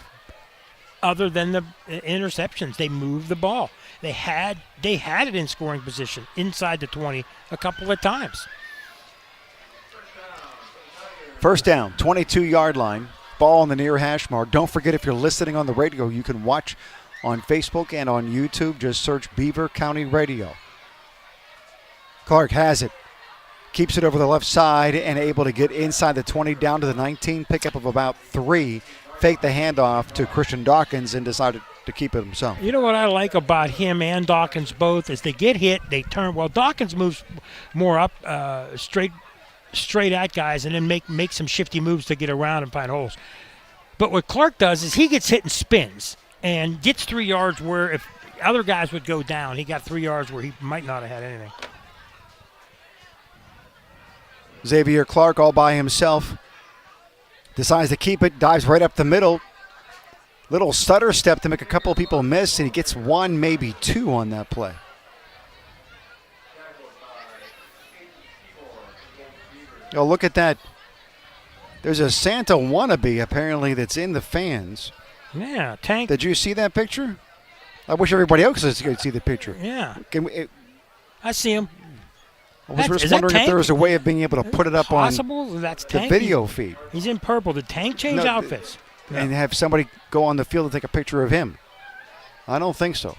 Other than the interceptions, they moved the ball. They had it in scoring position inside the 20 a couple of times. First down, 22-yard line. Ball on the near hash mark. Don't forget, if you're listening on the radio, you can watch on Facebook and on YouTube. Just search Beaver County Radio. Clark has it. Keeps it over the left side and able to get inside the 20 down to the 19. Pickup of about 3. Fake the handoff to Christian Dawkins and decided to keep it himself. You know what I like about him and Dawkins both is they get hit, they turn. Well, Dawkins moves more up straight at guys and then make some shifty moves to get around and find holes. But what Clark does is he gets hit and spins and gets 3 yards where if other guys would go down, he got 3 yards where he might not have had anything. Xavier Clark all by himself. Decides to keep it, dives right up the middle. Little stutter step to make a couple of people miss, and he gets 1, maybe 2 on that play. Oh, look at that. There's a Santa wannabe, apparently, that's in the fans. Yeah, Tank. Did you see that picture? I wish everybody else could see the picture. Yeah. I see him. I was just wondering if there was a way of being able to put it up on That's the Tank. video feed. He's in purple. Did Tank change outfits? And have somebody go on the field and take a picture of him. I don't think so.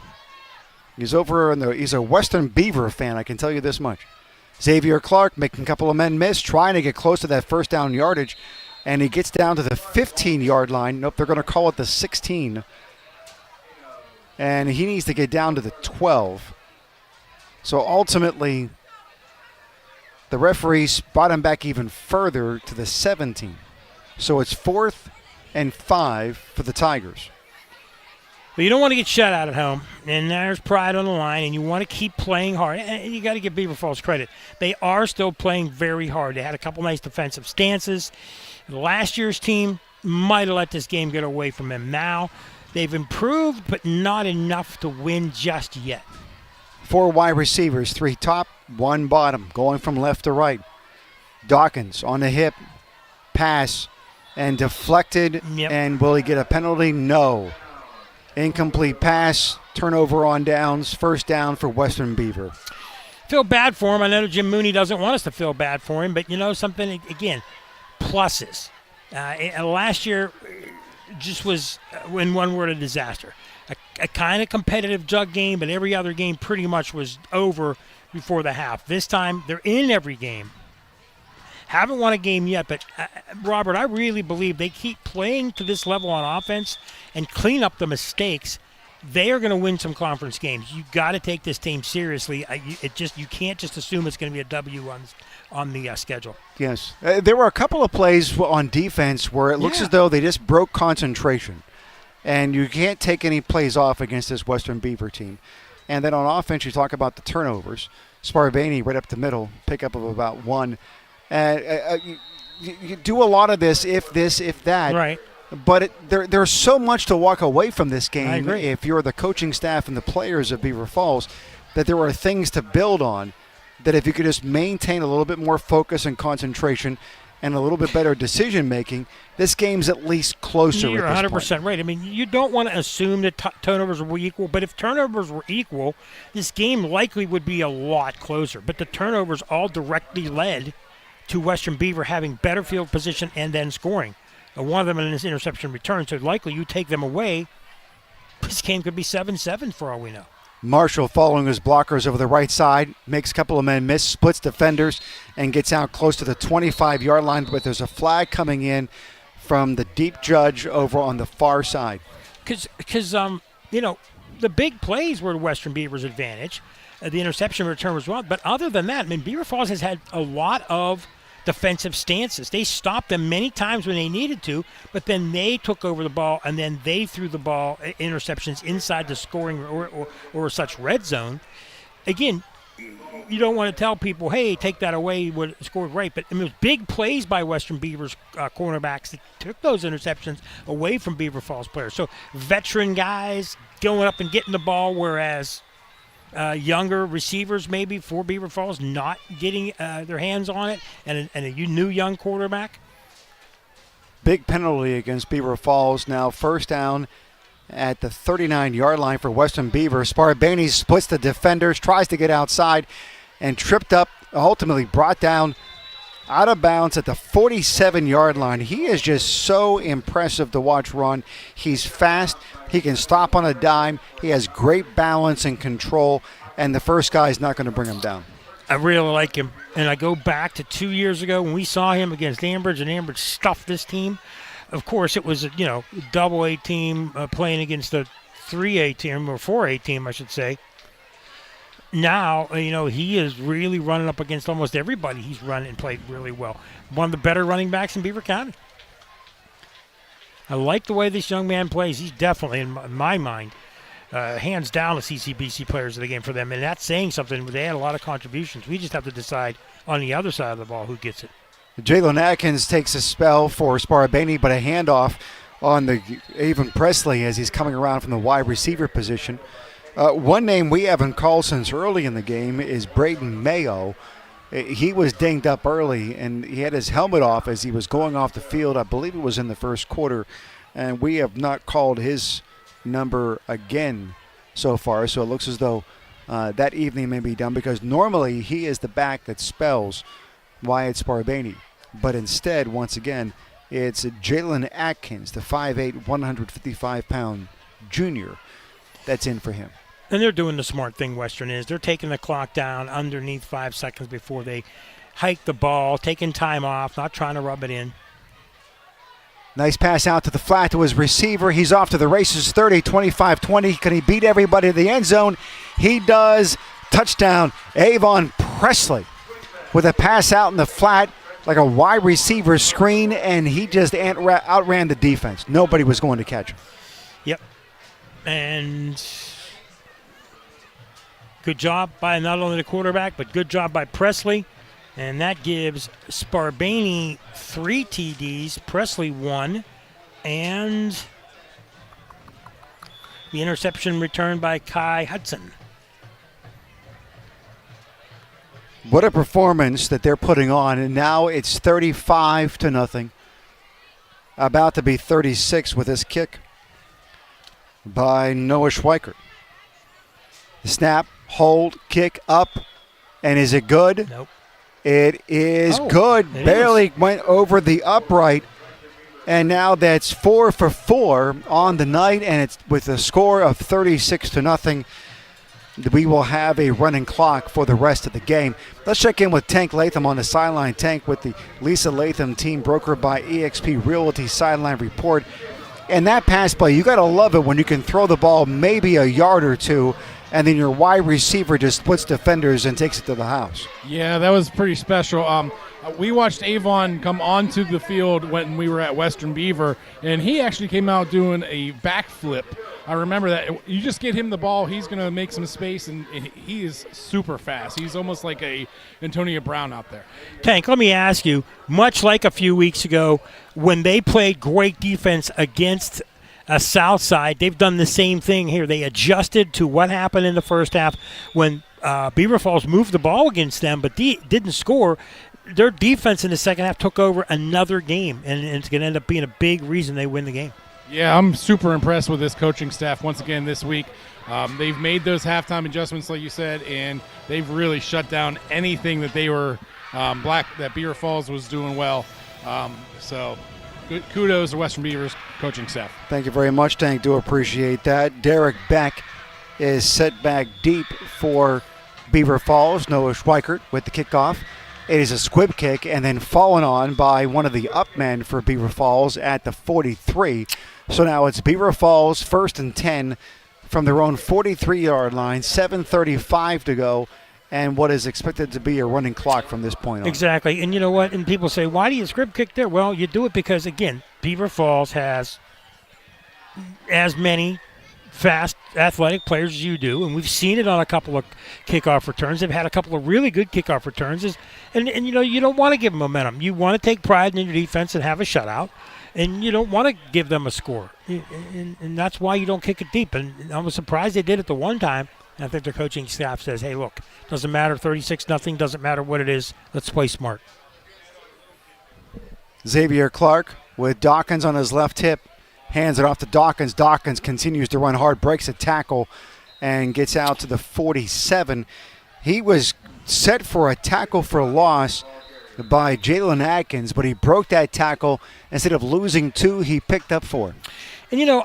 He's he's a Western Beaver fan, I can tell you this much. Xavier Clark making a couple of men miss, trying to get close to that first down yardage, and he gets down to the 15-yard line. Nope, they're going to call it the 16. And he needs to get down to the 12. So ultimately, the referees brought him back even further to the 17. So it's 4th and 5 for the Tigers. But you don't want to get shut out at home, and there's pride on the line, and you want to keep playing hard. And you got to give Beaver Falls credit. They are still playing very hard. They had a couple nice defensive stances. Last year's team might have let this game get away from them. Now they've improved, but not enough to win just yet. 4 wide receivers, 3 top, 1 bottom, going from left to right. Dawkins on the hip, pass, and deflected. Yep. And will he get a penalty? No. Incomplete pass, turnover on downs, first down for Western Beaver. Feel bad for him. I know Jim Mooney doesn't want us to feel bad for him, but you know something, again, pluses. Last year just was, in one word, a disaster. A kind of competitive jug game, but every other game pretty much was over before the half. This time, they're in every game. Haven't won a game yet, but Robert, I really believe they keep playing to this level on offense and clean up the mistakes. They are going to win some conference games. You got to take this team seriously. You can't just assume it's going to be a W on the schedule. Yes, there were a couple of plays on defense where it looks as though they just broke concentration, and you can't take any plays off against this Western Beaver team. And then on offense, you talk about the turnovers. Sparvani right up the middle, pickup of about 1. You do a lot of this, if that. Right. But there's so much to walk away from this game. I agree. If you're the coaching staff and the players of Beaver Falls, that there are things to build on, that if you could just maintain a little bit more focus and concentration and a little bit better decision-making, this game's at least closer. You're at this 100% point. right. I mean, you don't want to assume that turnovers were equal, but if turnovers were equal, this game likely would be a lot closer. But the turnovers all directly led to Western Beaver having better field position and then scoring. One of them in this interception return, so likely you take them away, this game could be 7-7 for all we know. Marshall following his blockers over the right side, makes a couple of men miss, splits defenders, and gets out close to the 25-yard line, but there's a flag coming in from the deep judge over on the far side. Because the big plays were Western Beaver's advantage. The interception return was wrong. But other than that, I mean, Beaver Falls has had a lot of defensive stances. They stopped them many times when they needed to, but then they took over the ball, and then they threw the ball, interceptions inside the scoring or such red zone. Again, you don't want to tell people, hey, take that away, you would score great. But I mean, it was big plays by Western Beaver's cornerbacks that took those interceptions away from Beaver Falls players. So veteran guys going up and getting the ball, whereas younger receivers maybe for Beaver Falls not getting their hands on it, and a new young quarterback. Big penalty against Beaver Falls. Now first down at the 39-yard line for Western Beaver. Sparabani splits the defenders, tries to get outside, and tripped up, ultimately brought down out of bounds at the 47-yard line. He is just so impressive to watch run. He's fast. He can stop on a dime. He has great balance and control, and the first guy is not going to bring him down. I really like him. And I go back to 2 years ago when we saw him against Ambridge, and Ambridge stuffed this team. Of course, it was a double A team playing against a 3A team, or 4A team, I should say. Now, he is really running up against almost everybody. He's run and played really well. One of the better running backs in Beaver County. I like the way this young man plays. He's definitely, in my mind, hands down the CCBC players of the game for them. And that's saying something. They had a lot of contributions. We just have to decide on the other side of the ball who gets it. Jalen Atkins takes a spell for Sparabani, but a handoff on the Avon Presley as he's coming around from the wide receiver position. One name we haven't called since early in the game is Braden Mayo. He was dinged up early, and he had his helmet off as he was going off the field. I believe it was in the first quarter, and we have not called his number again so far. So it looks as though that evening may be done, because normally he is the back that spells Wyatt Sparabani. But instead, once again, it's Jalen Atkins, the 5'8", 155-pound junior, that's in for him. And they're doing the smart thing, Western is. They're taking the clock down underneath 5 seconds before they hike the ball, taking time off, not trying to rub it in. Nice pass out to the flat to his receiver. He's off to the races, 30, 25, 20. Can he beat everybody to the end zone? He does. Touchdown, Avon Presley with a pass out in the flat like a wide receiver screen, and he just outran the defense. Nobody was going to catch him. Yep. And good job by not only the quarterback, but good job by Presley. And that gives Sparabani 3 TDs, Presley 1, and the interception returned by Kai Hudson. What a performance that they're putting on, and now it's 35-0. About to be 36 with this kick by Noah Schweikert. Snap, hold, kick up, and is it good? Nope. It is good. It Barely went over the upright, and now that's 4 for 4 on the night, and it's with a score of 36-0. We will have a running clock for the rest of the game. Let's check in with Tank Latham on the sideline. Tank with the Lisa Latham team, brokered by eXp Realty sideline report. And that pass play, you got to love it when you can throw the ball maybe a yard or two, and then your wide receiver just splits defenders and takes it to the house. Yeah, that was pretty special. We watched Avon come onto the field when we were at Western Beaver, and he actually came out doing a backflip. I remember that. You just get him the ball, he's going to make some space, and he is super fast. He's almost like a Antonio Brown out there. Tank, let me ask you, much like a few weeks ago when they played great defense against a Southside, they've done the same thing here. They adjusted to what happened in the first half when Beaver Falls moved the ball against them but didn't score. Their defense in the second half took over another game, and it's going to end up being a big reason they win the game. Yeah, I'm super impressed with this coaching staff once again this week. They've made those halftime adjustments, like you said, and they've really shut down anything that they were that Beaver Falls was doing well. So good, kudos to Western Beavers coaching staff. Thank you very much, Tank. Do appreciate that. Derek Beck is set back deep for Beaver Falls. Noah Schweikert with the kickoff. It is a squib kick and then fallen on by one of the upmen for Beaver Falls at the 43. So now it's Beaver Falls 1st and 10 from their own 43-yard line, 7:35 to go, and what is expected to be a running clock from this point on. Exactly. And you know what? And people say, why do you squib kick there? Well, you do it because, again, Beaver Falls has as many fast, athletic players as you do, and we've seen it on a couple of kickoff returns. They've had a couple of really good kickoff returns, and you know, you don't want to give them momentum. You want to take pride in your defense and have a shutout, and you don't want to give them a score, and that's why you don't kick it deep. And I was surprised they did it the one time. And I think their coaching staff says, hey, look, doesn't matter, 36-0, doesn't matter what it is, let's play smart. Xavier Clark with Dawkins on his left hip. Hands it off to Dawkins. Dawkins continues to run hard, breaks a tackle, and gets out to the 47. He was set for a tackle for loss by Jalen Atkins, but he broke that tackle. Instead of losing 2, he picked up 4. And,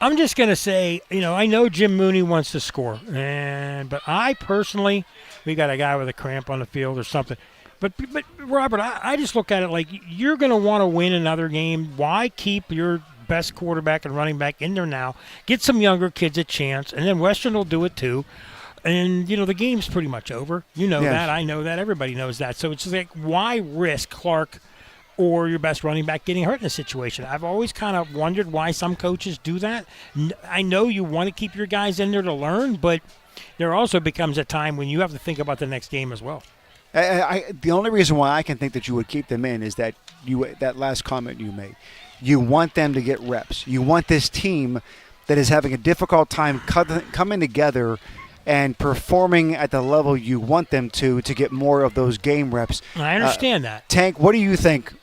I'm just going to say, I know Jim Mooney wants to score, but I personally, we got a guy with a cramp on the field or something. But Robert, I just look at it like you're going to want to win another game. Why keep your best quarterback and running back in there now? Get some younger kids a chance, and then Western will do it too. And, the game's pretty much over. You know that. I know that. Everybody knows that. So it's just like, why risk Clark or your best running back getting hurt in a situation? I've always kind of wondered why some coaches do that. I know you want to keep your guys in there to learn, but there also becomes a time when you have to think about the next game as well. The only reason why I can think that you would keep them in is that that last comment you made. You want them to get reps. You want this team that is having a difficult time coming together and performing at the level you want them to get more of those game reps. I understand that. Tank, what do you think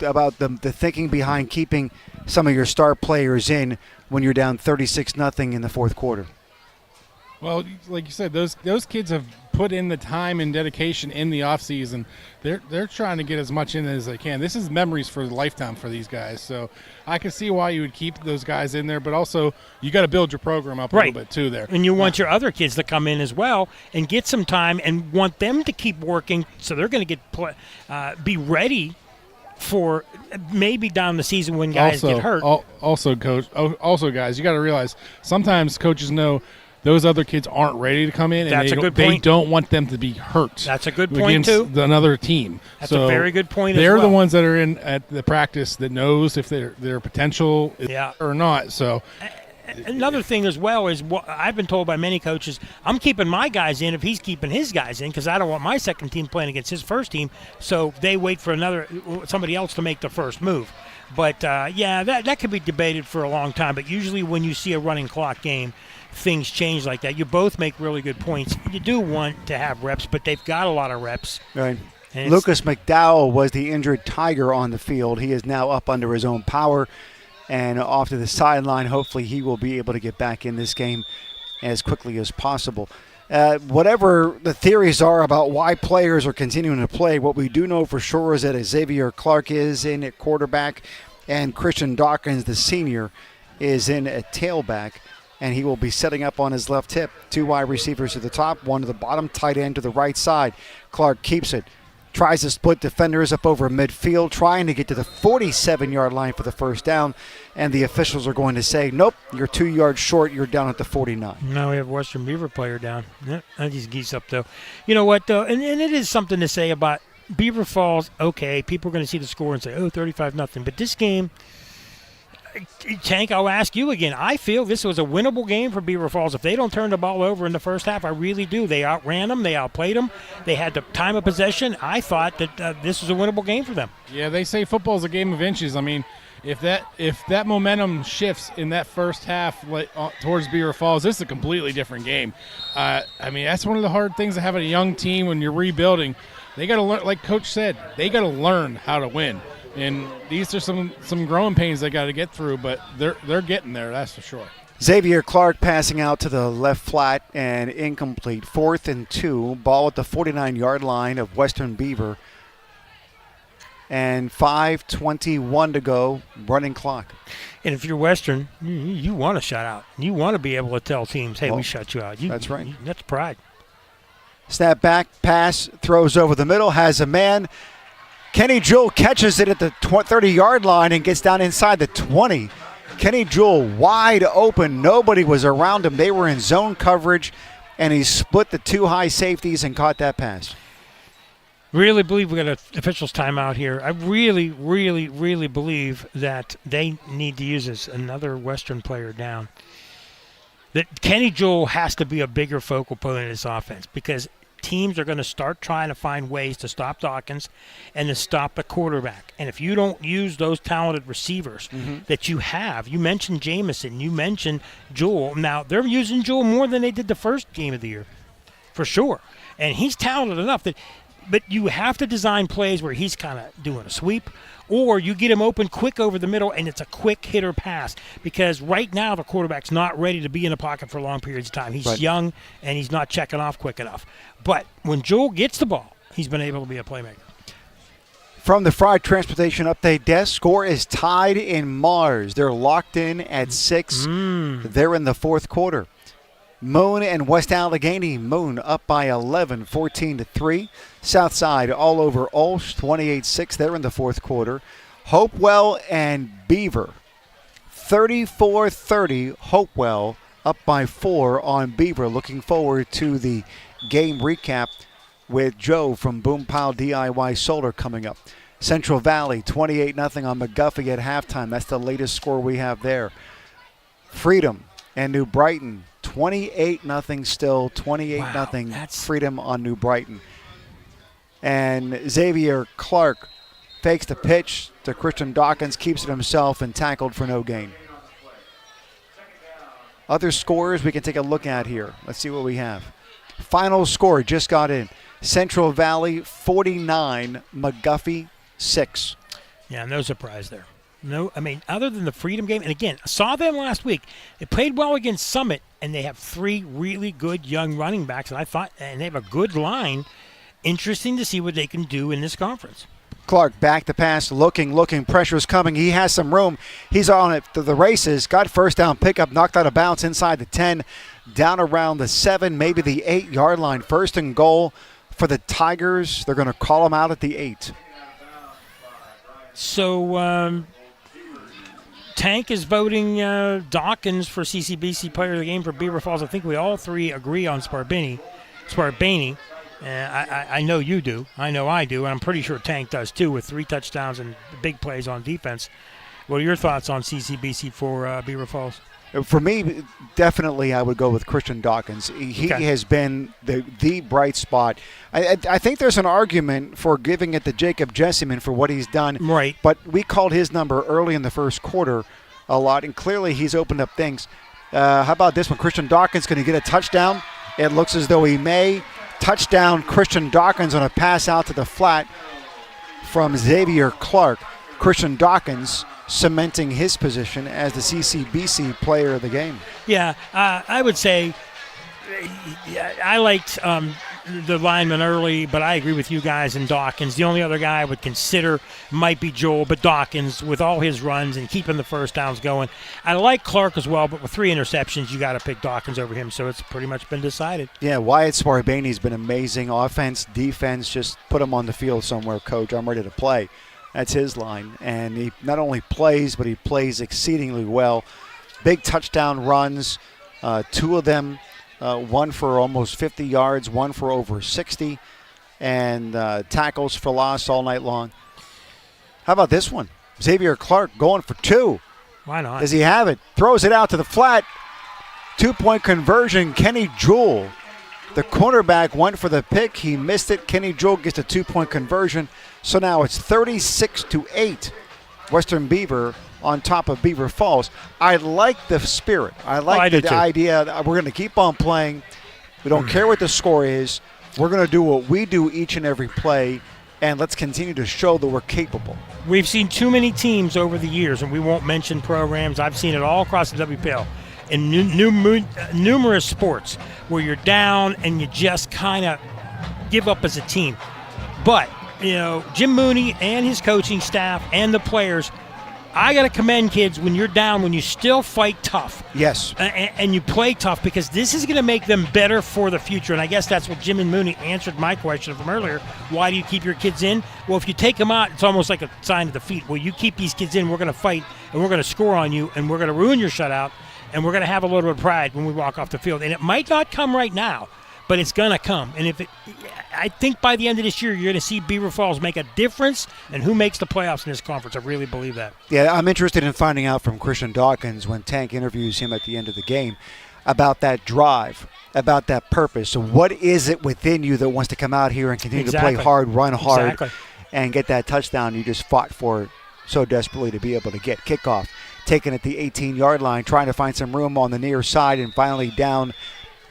about the thinking behind keeping some of your star players in when you're down 36-0 in the fourth quarter? Well, like you said, those kids have put in the time and dedication in the offseason. They're trying to get as much in as they can. This is memories for a lifetime for these guys. So I can see why you would keep those guys in there, but also you got to build your program up a little bit too there. And you want your other kids to come in as well and get some time and want them to keep working so they're going to be ready for maybe down the season when guys get hurt. Also, guys, you got to realize sometimes coaches know those other kids aren't ready to come in, and they don't want them to be hurt. That's a good point, against another team. That's a very good point They're as well. the ones that are in at the practice that knows if their potential is or not. So another thing as well is what I've been told by many coaches, I'm keeping my guys in if he's keeping his guys in because I don't want my second team playing against his first team, so they wait for somebody else to make the first move. But, that could be debated for a long time. But usually when you see a running clock game, things change like that. You both make really good points. You do want to have reps, but they've got a lot of reps. Right. Lucas McDowell was the injured Tiger on the field. He is now up under his own power and off to the sideline. Hopefully he will be able to get back in this game as quickly as possible. Whatever the theories are about why players are continuing to play, what we do know for sure is that Xavier Clark is in at quarterback and Christian Dawkins, the senior, is in at tailback, and he will be setting up on his left hip. 2 wide receivers to the top, 1 to the bottom, tight end to the right side. Clark keeps it. Tries to split defenders up over midfield, trying to get to the 47-yard line for the first down, and the officials are going to say, nope, you're 2 yards short, you're down at the 49. Now we have a Western Beaver player down. These geese up, though. You know what, though, and it is something to say about Beaver Falls. Okay, people are going to see the score and say, 35-0. But this game, Tank, I'll ask you again. I feel this was a winnable game for Beaver Falls. If they don't turn the ball over in the first half, I really do. They outran them. They outplayed them. They had the time of possession. I thought that this was a winnable game for them. Yeah, they say football is a game of inches. I mean, if that momentum shifts in that first half towards Beaver Falls, this is a completely different game. I mean, that's one of the hard things of having a young team when you're rebuilding. They got to learn, like Coach said, they got to learn how to win. And these are some growing pains they got to get through, but they're getting there, that's for sure. Xavier Clark passing out to the left flat and incomplete. 4th and 2, ball at the 49-yard line of Western Beaver. And 5:21 to go, running clock. And if you're Western, you want a shutout. You want to be able to tell teams, hey, we shut you out. That's right. That's pride. Snap back, pass, throws over the middle, has a man. Kenny Jewell catches it at the 30-yard line and gets down inside the 20. Kenny Jewell wide open. Nobody was around him. They were in zone coverage, and he split the 2 high safeties and caught that pass. Really believe we got an officials timeout here. I really, really, really believe that they need to use another Western player down. That Kenny Jewell has to be a bigger focal point in this offense because teams are going to start trying to find ways to stop Dawkins and to stop the quarterback. And if you don't use those talented receivers that you have, you mentioned Jamison, you mentioned Jewell. Now, they're using Jewell more than they did the first game of the year, for sure. And he's talented enough that But you have to design plays where he's kind of doing a sweep, or you get him open quick over the middle, and it's a quick hitter pass. Because right now the quarterback's not ready to be in the pocket for long periods of time. He's young, and he's not checking off quick enough. But when Joel gets the ball, he's been able to be a playmaker. From the Fried Transportation Update Desk, score is tied in Mars. They're locked in at 6. They're in the fourth quarter. Moon and West Allegheny. Moon up by 11, 14-3. Southside all over Ulst, 28-6. They're in the fourth quarter. Hopewell and Beaver, 34-30. Hopewell up by 4 on Beaver. Looking forward to the game recap with Joe from Boom Pile DIY Solar coming up. Central Valley, 28-0 on McGuffey at halftime. That's the latest score we have there. Freedom and New Brighton, 28-0 still, 28-0 Freedom on New Brighton. And Xavier Clark fakes the pitch to Christian Dawkins, keeps it himself, and tackled for no gain. Other scores we can take a look at here. Let's see what we have. Final score just got in. Central Valley 49, McGuffey 6. Yeah, no surprise there. No, I mean, other than the Freedom game, and again, I saw them last week. They played well against Summit, and they have 3 really good young running backs, and they have a good line. Interesting to see what they can do in this conference. Clark back to pass, looking, pressure's coming. He has some room. He's on it to the races. Got first down pickup, knocked out of bounds inside the 10, down around the 7, maybe the 8-yard line. First and goal for the Tigers. They're going to call him out at the 8. So Tank is voting Dawkins for CCBC Player of the Game for Beaver Falls. I think we all 3 agree on Sparbaney. I know you do. I know I do. And I'm pretty sure Tank does too, with 3 touchdowns and big plays on defense. What are your thoughts on CCBC for Beaver Falls? For me, definitely I would go with Christian Dawkins. He has been the bright spot. I think there's an argument for giving it to Jacob Jesseman for what he's done. Right. But we called his number early in the first quarter a lot, and clearly he's opened up things. How about this one? Christian Dawkins going to get a touchdown. It looks as though he may. Touchdown, Christian Dawkins on a pass out to the flat from Xavier Clark. Christian Dawkins cementing his position as the CCBC player of the game. Yeah, I would say I liked the lineman early, but I agree with you guys and Dawkins. The only other guy I would consider might be Joel, but Dawkins, with all his runs and keeping the first downs going. I like Clark as well, but with 3 interceptions, you got to pick Dawkins over him, so it's pretty much been decided. Yeah, Wyatt Sparbaney's been amazing. Offense, defense, just put him on the field somewhere, Coach. I'm ready to play. That's his line. And he not only plays, but he plays exceedingly well. Big touchdown runs, 2 of them, one for almost 50 yards, one for over 60, and tackles for loss all night long. How about this one? Xavier Clark going for 2. Why not? Does he have it? Throws it out to the flat. 2-point conversion, Kenny Jewell. The cornerback went for the pick. He missed it. Kenny Jewell gets a 2-point conversion. So now it's 36-8. Western Beaver on top of Beaver Falls. I like the spirit. I like the idea that we're going to keep on playing. We don't care what the score is. We're going to do what we do each and every play, and let's continue to show that we're capable. We've seen too many teams over the years, and we won't mention programs. I've seen it all across the WPL in numerous sports where you're down and you just kind of give up as a team. But, you know, Jim Mooney and his coaching staff and the players, I got to commend kids when you're down, when you still fight tough. Yes. And you play tough, because this is going to make them better for the future. And I guess that's what Jim and Mooney answered my question from earlier. Why do you keep your kids in? Well, if you take them out, it's almost like a sign of defeat. Well, you keep these kids in, we're going to fight, and we're going to score on you, and we're going to ruin your shutout, and we're going to have a little bit of pride when we walk off the field. And it might not come right now, but it's going to come. And I think by the end of this year, you're going to see Beaver Falls make a difference and who makes the playoffs in this conference. I really believe that. Yeah, I'm interested in finding out from Christian Dawkins when Tank interviews him at the end of the game about that drive, about that purpose. So what is it within you that wants to come out here and continue to play hard, run hard, and get that touchdown you just fought for so desperately to be able to get? Kickoff, taken at the 18-yard line, trying to find some room on the near side, and finally down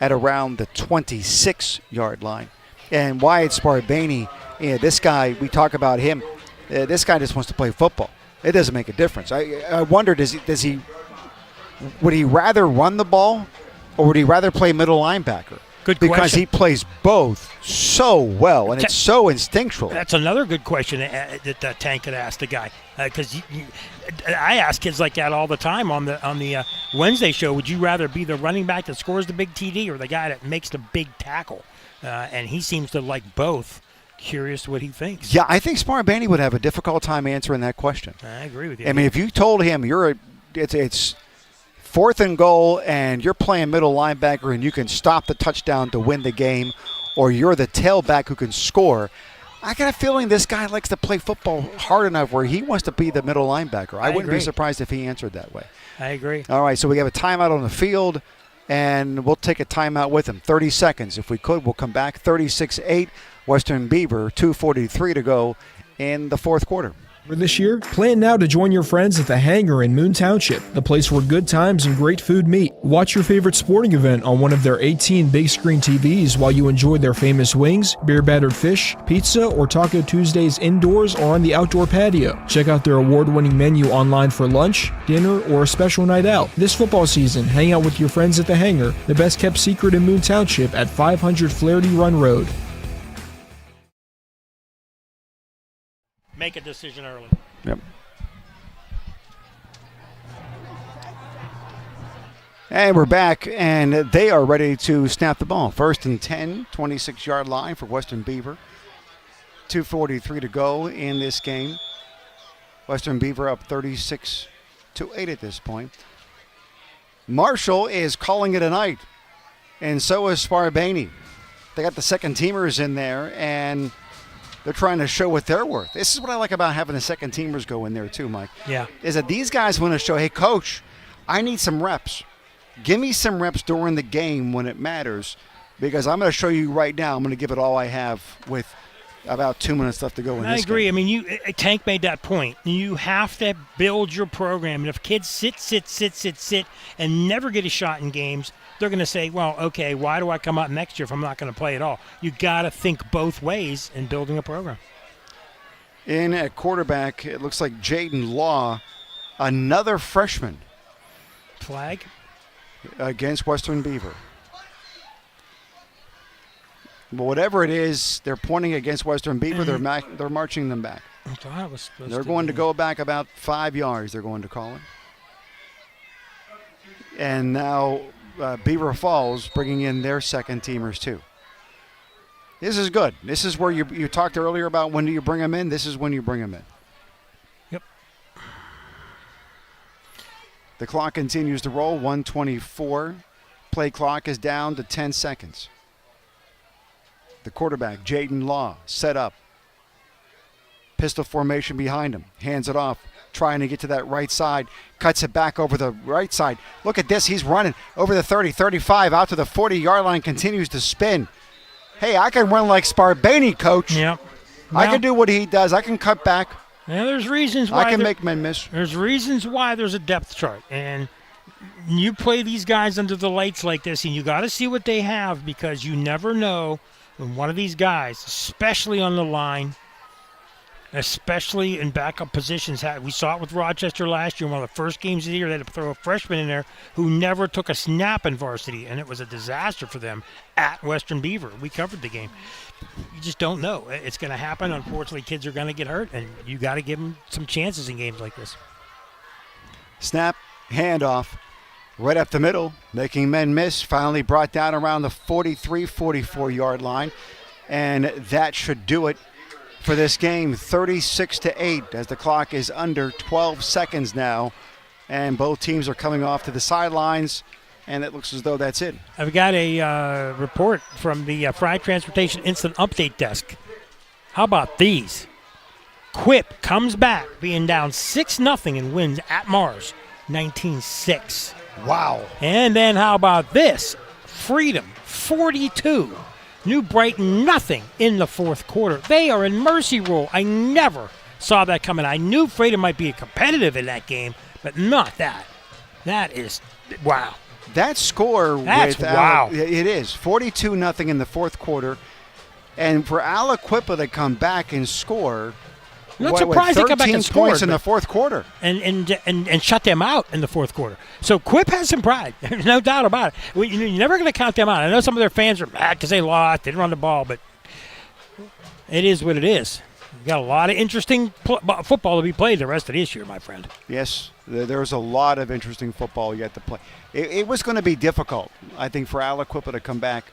at around the 26-yard line. And Wyatt Sparbaney, this guy, we talk about him. This guy just wants to play football. It doesn't make a difference. I wonder, would he rather run the ball or would he rather play middle linebacker? Good because question. He plays both so well, and it's so instinctual. That's another good question that Tank could ask the guy. Because I ask kids like that all the time on the Wednesday show. Would you rather be the running back that scores the big TD or the guy that makes the big tackle? And he seems to like both. Curious what he thinks. Yeah, I think Sparbaney would have a difficult time answering that question. I agree with you. I mean, if you told him it's 4th and goal and you're playing middle linebacker and you can stop the touchdown to win the game, or you're the tailback who can score, I got a feeling this guy likes to play football hard enough where he wants to be the middle linebacker. I wouldn't be surprised if he answered that way. I agree. All right, so we have a timeout on the field, and we'll take a timeout with him. 30 seconds. If we could, we'll come back. 36-8, Western Beaver, 2:43 to go in the fourth quarter. For this year, plan now to join your friends at the Hangar in Moon Township, the place where good times and great food meet. Watch your favorite sporting event on one of their 18 big screen TVs while you enjoy their famous wings, beer battered fish, pizza, or Taco Tuesdays indoors or on the outdoor patio. Check out their award-winning menu online for lunch, dinner, or a special night out. This football season, hang out with your friends at the Hangar, the best kept secret in Moon Township at 500 Flaherty Run Road. Make a decision early. Yep. And we're back, and they are ready to snap the ball. 1st and 10, 26-yard line for Western Beaver. 2:43 to go in this game. Western Beaver up 36-8 at this point. Marshall is calling it a night, and so is Sparbaney. They got the second teamers in there, and they're trying to show what they're worth. This is what I like about having the second teamers go in there too, Mike. Yeah. Is that these guys want to show, hey, coach, I need some reps. Give me some reps during the game when it matters, because I'm going to show you right now. I'm going to give it all I have with about 2 minutes left to go in this agree. game. I mean, Tank made that point. You have to build your program. And if kids sit, and never get a shot in games, they're going to say, well, okay, why do I come out next year if I'm not going to play at all? You got to think both ways in building a program. In at quarterback, it looks like Jaden Law, another freshman. Flag? Against Western Beaver. But whatever it is, they're pointing against Western Beaver. They're marching them back. They're going to go back about 5 yards. They're going to call it. And now Beaver Falls bringing in their second teamers too. This is good. This is where you talked earlier about when do you bring them in. This is when you bring them in. Yep. The clock continues to roll. 1:24. Play clock is down to 10 seconds. The quarterback, Jaden Law, set up. Pistol formation behind him. Hands it off. Trying to get to that right side. Cuts it back over the right side. Look at this. He's running over the 30, 35, out to the 40-yard line. Continues to spin. Hey, I can run like Sparbaney, coach. Yep. I can do what he does. I can cut back. Yeah, there's reasons why. I can make men miss. There's reasons why there's a depth chart. And you play these guys under the lights like this, and you got to see what they have, because you never know when one of these guys, especially on the line, especially in backup positions. We saw it with Rochester last year. One of the first games of the year, they had to throw a freshman in there who never took a snap in varsity, and it was a disaster for them at Western Beaver. We covered the game. You just don't know. It's going to happen. Unfortunately, kids are going to get hurt, and you got to give them some chances in games like this. Snap, handoff, right up the middle, making men miss. Finally brought down around the 43, 44-yard line, and that should do it for this game. 36-8 as the clock is under 12 seconds now, and both teams are coming off to the sidelines, and it looks as though that's it. I've got a report from the Fried Transportation Instant Update Desk. How about these? Quip comes back being down 6-0 and wins at Mars 19-6. Wow. And then how about this? Freedom 42. New Brighton nothing in the fourth quarter. They are in mercy rule. I never saw that coming. I knew Freedom might be competitive in that game, but not that. That is, wow. That score, That's wow. It is 42-0 in the fourth quarter. And for Aliquippa to come back and score, I'm not surprised they come back and 13 scored points in the fourth quarter. And shut them out in the fourth quarter. So Quip has some pride. There's no doubt about it. You're never going to count them out. I know some of their fans are mad because they lost. They didn't run the ball, but it is what it is. We've got a lot of interesting football to be played the rest of this year, my friend. Yes, there's a lot of interesting football yet to play. It was going to be difficult, I think, for Aliquippa to come back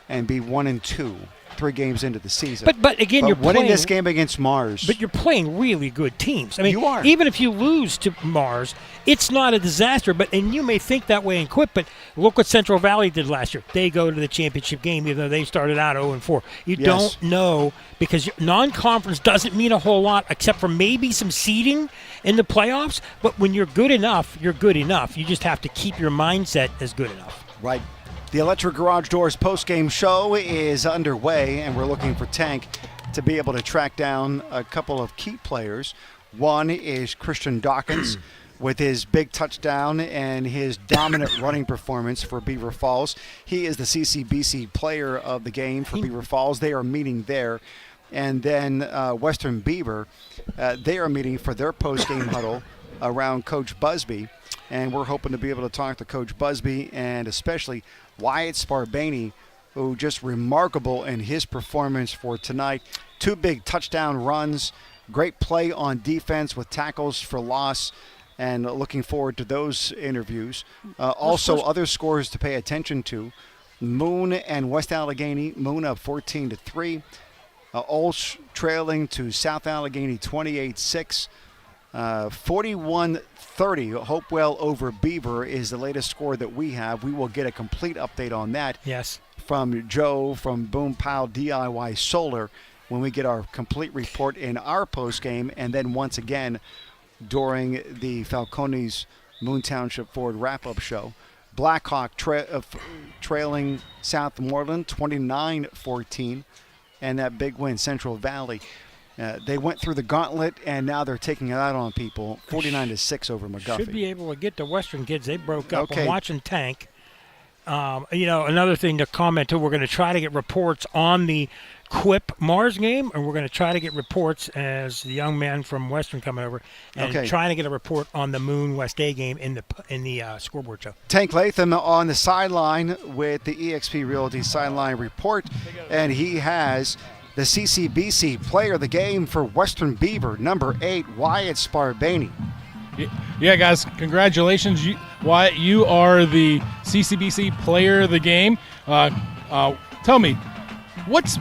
and be 1-2. 3 games into the season. But again, you're winning playing this game against Mars. But you're playing really good teams. I mean, you are. Even if you lose to Mars, it's not a disaster. And you may think that way in Quip, but look what Central Valley did last year. They go to the championship game, even though they started out 0-4. You don't know, because non-conference doesn't mean a whole lot, except for maybe some seeding in the playoffs. But when you're good enough, you're good enough. You just have to keep your mindset as good enough. Right. The Electric Garage Doors post-game show is underway, and we're looking for Tank to be able to track down a couple of key players. One is Christian Dawkins with his big touchdown and his dominant running performance for Beaver Falls. He is the CCBC player of the game for Beaver Falls. They are meeting there. And then Western Beaver, they are meeting for their post-game huddle around Coach Busby. And we're hoping to be able to talk to Coach Busby and especially Wyatt Sparbaney, who just remarkable in his performance for tonight. 2 big touchdown runs, great play on defense with tackles for loss, and looking forward to those interviews. Also, other scores to pay attention to. Moon and West Allegheny, Moon up 14-3. Olsh trailing to South Allegheny 28-6. 41-30, Hopewell over Beaver is the latest score that we have. We will get a complete update on that from Joe from Boom Pow DIY Solar when we get our complete report in our postgame, and then once again during the Falcones Moon Township Ford wrap-up show. Blackhawk trailing Southmoreland 29-14, and that big win, Central Valley. They went through the gauntlet, and now they're taking it out on people, 49-6 over McGuffey. Should be able to get the Western kids. They broke up. I'm watching Tank. Another thing to comment, too, we're going to try to get reports on the Quip Mars game, and we're going to try to get reports as the young man from Western coming over, and trying to get a report on the Moon West Day game in the scoreboard show. Tank Latham on the sideline with the eXp Realty sideline report, and he has the CCBC player of the game for Western Beaver, number 8, Wyatt Sparbaney. Yeah, guys, congratulations. Wyatt, you are the CCBC player of the game. Tell me, what's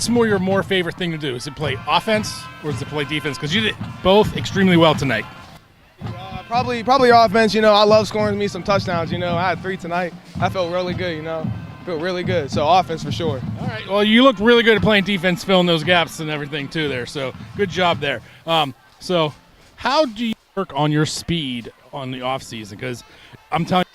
your more favorite thing to do? Is it play offense or is it play defense? Because you did both extremely well tonight. Probably offense. I love scoring me some touchdowns. I had 3 tonight. I felt really good, Feel really good. So offense for sure. All right. Well, you look really good at playing defense, filling those gaps and everything too there. So good job there. So how do you work on your speed on the off season? Because I'm telling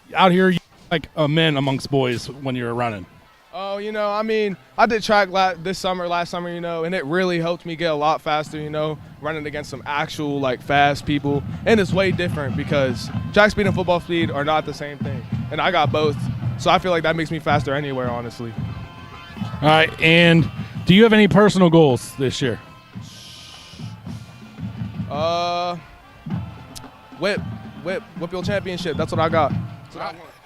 you, out here, you're like a man amongst boys when you're running. Oh, I did track last summer, and it really helped me get a lot faster, running against some actual, fast people. And it's way different because track speed and football speed are not the same thing. And I got both. So I feel like that makes me faster anywhere, honestly. All right, and do you have any personal goals this year? Whipfield Championship. That's what I got.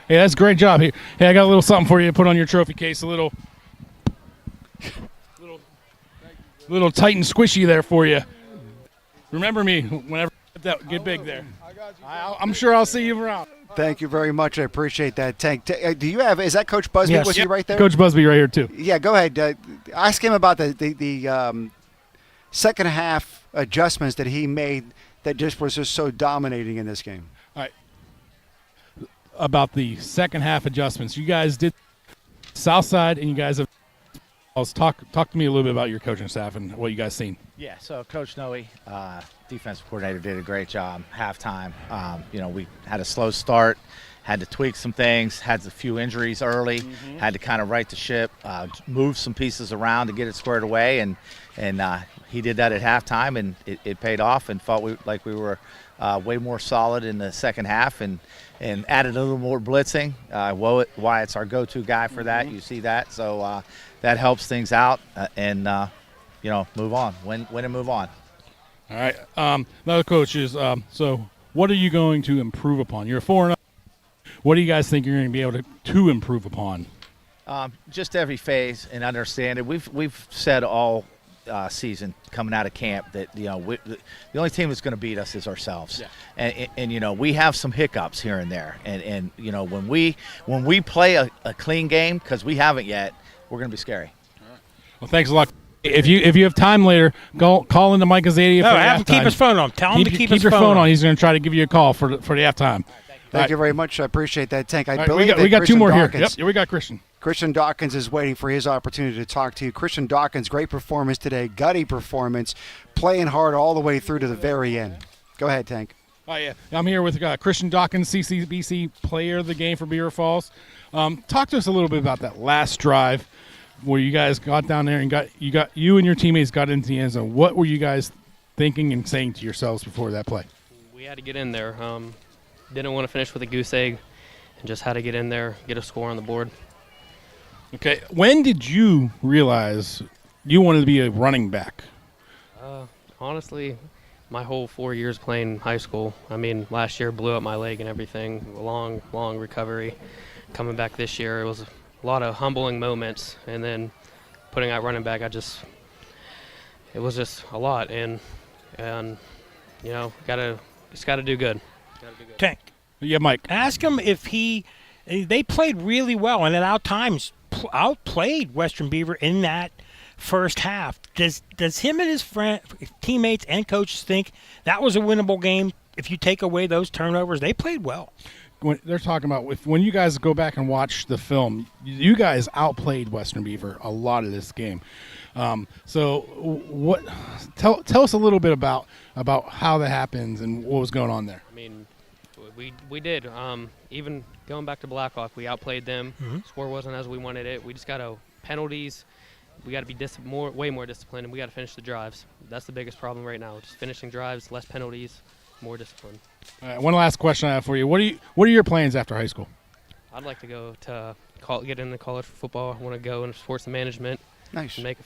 Hey, that's a great job. Hey, I got a little something for you to put on your trophy case. A little tight and squishy there for you. Remember me whenever that get big there. I'm sure I'll see you around. Thank you very much. I appreciate that, Tank. Is that Coach Busby with you right there? Coach Busby right here, too. Yeah, go ahead. Ask him about the second half adjustments that he made that was just so dominating in this game. All right. About the second half adjustments. You guys did Southside, and you guys have talk to me a little bit about your coaching staff and what you guys seen. Yeah, so Coach Noe, defensive coordinator, did a great job. Halftime, we had a slow start, had to tweak some things, had a few injuries early, had to kind of right the ship, move some pieces around to get it squared away, and he did that at halftime, and it paid off, and felt like we were way more solid in the second half, and added a little more blitzing. Wyatt's our go-to guy for that. You see that, so that helps things out, and move on, win and move on. All right. Another coach is so. What are you going to improve upon? You're 4-0. What do you guys think you're going to be able to improve upon? Just every phase and understand it. We've said all season coming out of camp that the only team that's going to beat us is ourselves. Yeah. And we have some hiccups here and there. And when we play a clean game, because we haven't yet, we're going to be scary. All right. Well, thanks a lot. If you have time later, call into Mike Azadia. Have him keep his phone on. Tell him to keep his your phone on. He's going to try to give you a call for the halftime. Thank you very much. I appreciate that, Tank. I believe we got Christian two more Dawkins, here. Yep, we got Christian. Christian Dawkins is waiting for his opportunity to talk to you. Christian Dawkins, great performance today, gutty performance, playing hard all the way through to the very end. Go ahead, Tank. Oh, yeah. I'm here with Christian Dawkins, CCBC Player of the Game for Beaver Falls. Talk to us a little bit about that last drive where you guys got down there and you and your teammates got into the end zone. What were you guys thinking and saying to yourselves before that play? We had to get in there. Didn't want to finish with a goose egg, and just had to get in there, get a score on the board. Okay. When did you realize you wanted to be a running back? Honestly, my whole 4 years playing high school. I mean, last year blew up my leg and everything. Long recovery. Coming back this year, it was a lot of humbling moments, and then putting out running back, it was just a lot, and just got to do good. Tank. Yeah, Mike. Ask him if they played really well and at times outplayed Western Beaver in that first half. Does him and his teammates and coaches think that was a winnable game if you take away those turnovers? They played well. When they're talking about when you guys go back and watch the film, you guys outplayed Western Beaver a lot of this game. So what? Tell us a little bit about how that happens and what was going on there. I mean, we did. Even going back to Blackhawk, we outplayed them. Score wasn't as we wanted it. We just got penalties. We got to be way more disciplined, and we got to finish the drives. That's the biggest problem right now. Just finishing drives, less penalties, more discipline. All right, one last question I have for you. What are your plans after high school? I'd like to go to get into college for football. I want to go into sports and management. Nice. And make a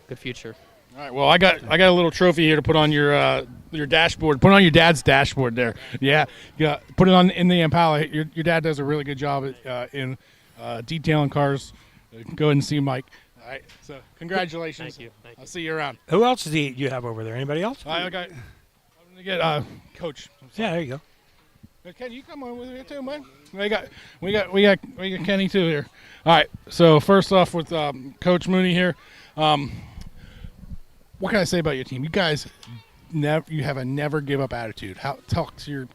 good future. All right. Well, I got a little trophy here to put on your dashboard. Put it on your dad's dashboard there. Yeah. Put it on in the Impala. Your dad does a really good job in detailing cars. Go ahead and see Mike. All right. So congratulations. Thank you. I'll see you around. Who else do you have over there? Anybody else? I'm gonna get Coach. Yeah, there you go. Ken, you come on with me too, man. We got Kenny too here. All right. So first off with Coach Mooney here. What can I say about your team? You guys you have a never give up attitude. Talk to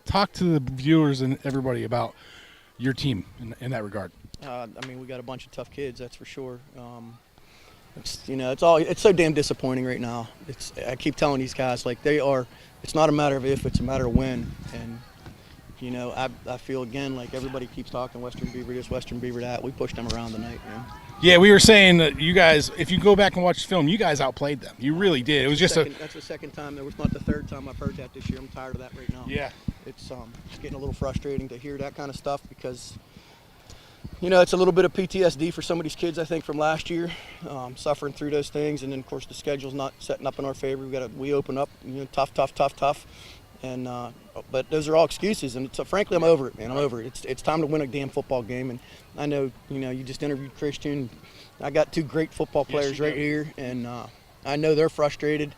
the viewers and everybody about your team in that regard. I mean, we got a bunch of tough kids, that's for sure. It's so damn disappointing right now. I keep telling these guys, it's not a matter of if, it's a matter of when. And I feel again like everybody keeps talking Western Beaver this, Western Beaver that. We pushed them around tonight, man. Yeah, we were saying that you guys, if you go back and watch the film, you guys outplayed them. You really did. It was just that's the second time. That was not the third time I've heard that this year. I'm tired of that right now. Yeah. It's getting a little frustrating to hear that kind of stuff because, it's a little bit of PTSD for some of these kids, I think, from last year, suffering through those things. And then, of course, the schedule's not setting up in our favor. We open up, tough. And but those are all excuses, and frankly, I'm over it, man. I'm over it. It's time to win a damn football game, and I know, you just interviewed Christian. I got two great football players right here, and I know they're frustrated,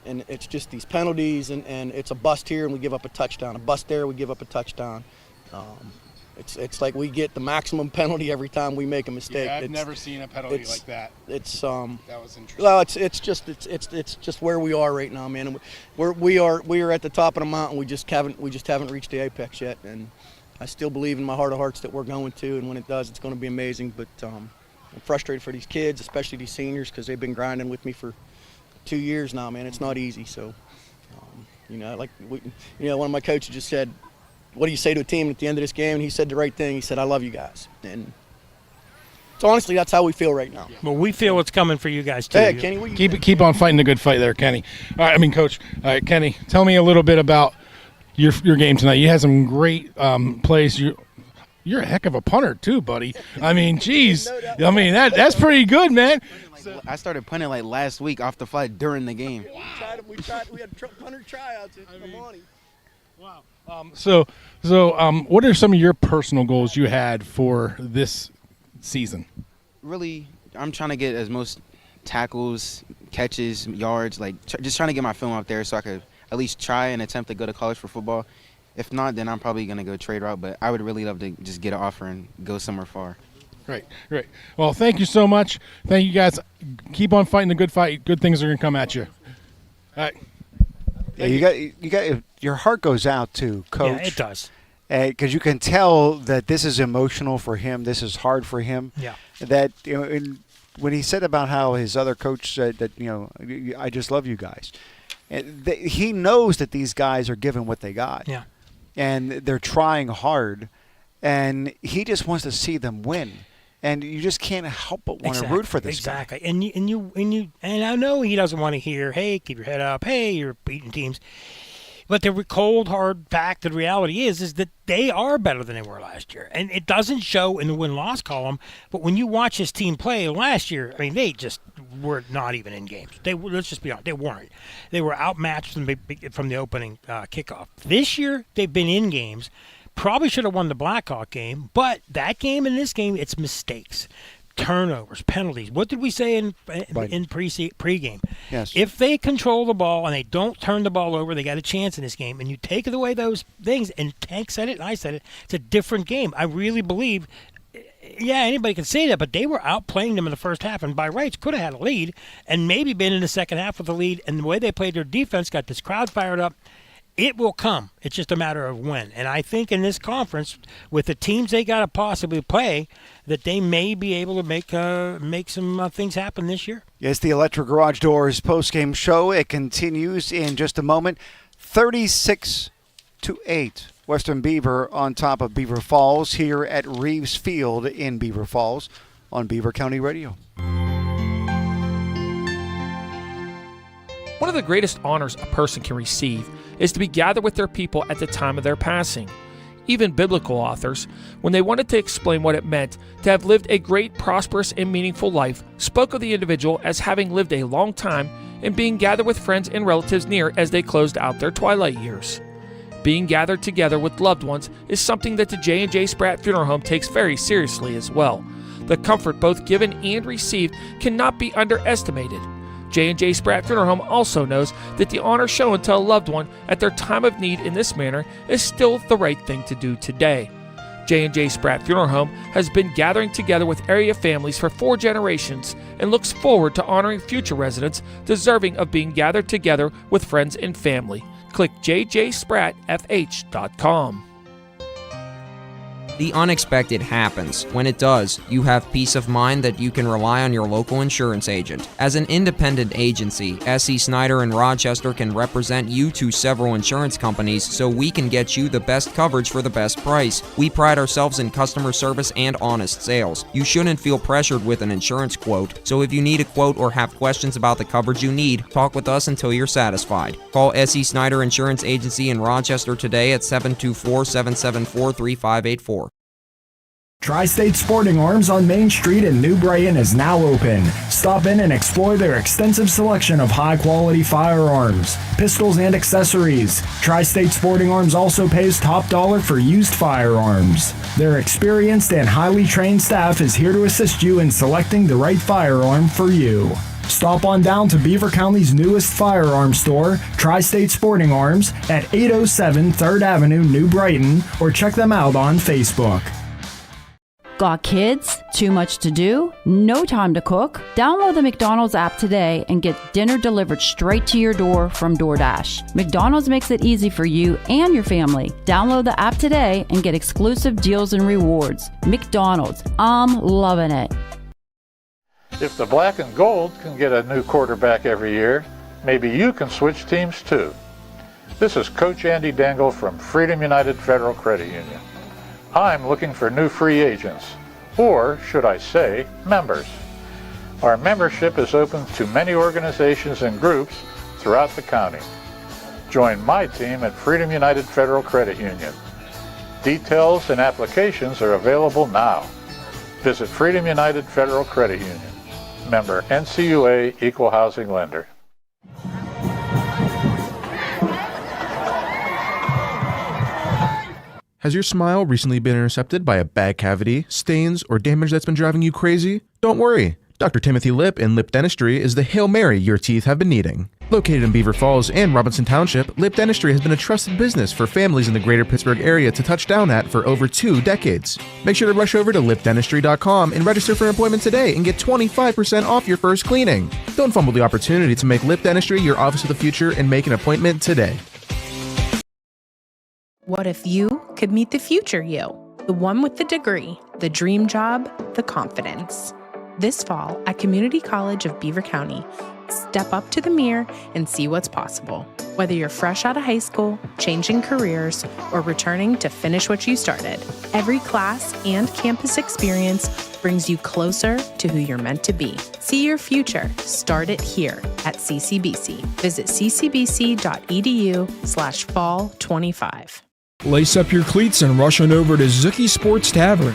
and it's just these penalties, and it's a bust here, and we give up a touchdown. A bust there, we give up a touchdown. It's like we get the maximum penalty every time we make a mistake. Yeah, I've never seen a penalty like that. That was interesting. Well, it's just where we are right now, man. And we are at the top of the mountain. We just haven't reached the apex yet. And I still believe in my heart of hearts that we're going to. And when it does, it's going to be amazing. But I'm frustrated for these kids, especially these seniors, because they've been grinding with me for 2 years now, man. It's not easy. So, one of my coaches just said, what do you say to a team at the end of this game? And he said the right thing. He said, I love you guys. And so honestly, that's how we feel right now. Well, we feel it's coming for you guys too. Hey, Kenny, what do you Keep on fighting the good fight there, Kenny. All right, Coach. All right, Kenny, tell me a little bit about your game tonight. You had some great plays. You're a heck of a punter too, buddy. I mean, geez. I mean, that's pretty good, man. I started punting like last week off the fly during the game. We had punter tryouts in the morning. Wow. So, what are some of your personal goals you had for this season? Really, I'm trying to get as most tackles, catches, yards, just trying to get my film out there so I could at least try and attempt to go to college for football. If not, then I'm probably going to go trade route, but I would really love to just get an offer and go somewhere far. Great. Well, thank you so much. Thank you, guys. Keep on fighting the good fight. Good things are going to come at you. All right. Yeah, you got your heart goes out to Coach. Yeah, it does. Because you can tell that this is emotional for him. This is hard for him. Yeah. That when he said about how his other coach said that I just love you guys, he knows that these guys are giving what they got. Yeah. And they're trying hard, and he just wants to see them win. And you just can't help but want to root for this guy. Exactly. And I know he doesn't want to hear, hey, keep your head up, hey, you're beating teams. But the cold, hard fact, the reality is that they are better than they were last year. And it doesn't show in the win-loss column, but when you watch his team play last year, I mean, they just were not even in games. Let's just be honest, they weren't. They were outmatched from the opening kickoff. This year, they've been in games. Probably should have won the Blackhawk game, but that game and this game, it's mistakes. Turnovers, penalties. What did we say in pregame? Yes. If they control the ball and they don't turn the ball over, they got a chance in this game. And you take away those things, and Tank said it and I said it, it's a different game. I really believe, anybody can say that, but they were outplaying them in the first half, and by rights could have had a lead and maybe been in the second half with a lead. And the way they played their defense got this crowd fired up. It will come. It's just a matter of when. And I think in this conference, with the teams they got to possibly play, that they may be able to make some things happen this year. Yes, the Electric Garage Doors postgame show. It continues in just a moment. 36-8. Western Beaver on top of Beaver Falls here at Reeves Field in Beaver Falls on Beaver County Radio. One of the greatest honors a person can receive is to be gathered with their people at the time of their passing. Even biblical authors, when they wanted to explain what it meant to have lived a great, prosperous, and meaningful life, spoke of the individual as having lived a long time and being gathered with friends and relatives near as they closed out their twilight years. Being gathered together with loved ones is something that the J&J Spratt Funeral Home takes very seriously as well. The comfort both given and received cannot be underestimated. J&J Spratt Funeral Home also knows that the honor shown to a loved one at their time of need in this manner is still the right thing to do today. J&J Spratt Funeral Home has been gathering together with area families for 4 generations and looks forward to honoring future residents deserving of being gathered together with friends and family. Click jjsprattfh.com. The unexpected happens. When it does, you have peace of mind that you can rely on your local insurance agent. As an independent agency, S.E. Snyder and Rochester can represent you to several insurance companies so we can get you the best coverage for the best price. We pride ourselves in customer service and honest sales. You shouldn't feel pressured with an insurance quote, so if you need a quote or have questions about the coverage you need, talk with us until you're satisfied. Call S.E. Snyder Insurance Agency in Rochester today at 724-774-3584. Tri-State Sporting Arms on Main Street in New Brighton is now open. Stop in and explore their extensive selection of high-quality firearms, pistols, and accessories. Tri-State Sporting Arms also pays top dollar for used firearms. Their experienced and highly trained staff is here to assist you in selecting the right firearm for you. Stop on down to Beaver County's newest firearms store, Tri-State Sporting Arms, at 807 3rd Avenue, New Brighton, or check them out on Facebook. Got kids? Too much to do? No time to cook? Download the McDonald's app today and get dinner delivered straight to your door from DoorDash. McDonald's makes it easy for you and your family. Download the app today and get exclusive deals and rewards. McDonald's, I'm loving it. If the black and gold can get a new quarterback every year, maybe you can switch teams too. This is Coach Andy Dangle from Freedom United Federal Credit Union. I'm looking for new free agents, or should I say, members. Our membership is open to many organizations and groups throughout the county. Join my team at Freedom United Federal Credit Union. Details and applications are available now. Visit Freedom United Federal Credit Union. Member NCUA Equal Housing Lender. Has your smile recently been intercepted by a bad cavity, stains, or damage that's been driving you crazy? Don't worry. Dr. Timothy Lip in Lip Dentistry is the Hail Mary your teeth have been needing. Located in Beaver Falls and Robinson Township, Lip Dentistry has been a trusted business for families in the greater Pittsburgh area to touch down at for over 2 decades. Make sure to rush over to lipdentistry.com and register for an appointment today and get 25% off your first cleaning. Don't fumble the opportunity to make Lip Dentistry your office of the future and make an appointment today. What if you could meet the future you? The one with the degree, the dream job, the confidence. This fall at Community College of Beaver County, step up to the mirror and see what's possible. Whether you're fresh out of high school, changing careers, or returning to finish what you started, every class and campus experience brings you closer to who you're meant to be. See your future. Start it here at CCBC. Visit ccbc.edu/fall25. Lace up your cleats and rush on over to Zuki Sports Tavern.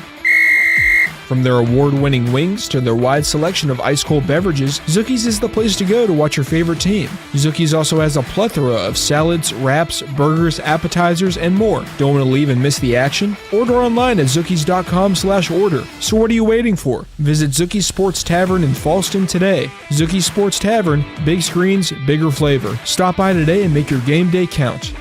From their award-winning wings to their wide selection of ice-cold beverages, Zuki's is the place to go to watch your favorite team. Zuki's also has a plethora of salads, wraps, burgers, appetizers, and more. Don't want to leave and miss the action? Order online at Zukis.com/order. So what are you waiting for? Visit Zuki Sports Tavern in Fallston today. Zuki Sports Tavern, big screens, bigger flavor. Stop by today and make your game day count.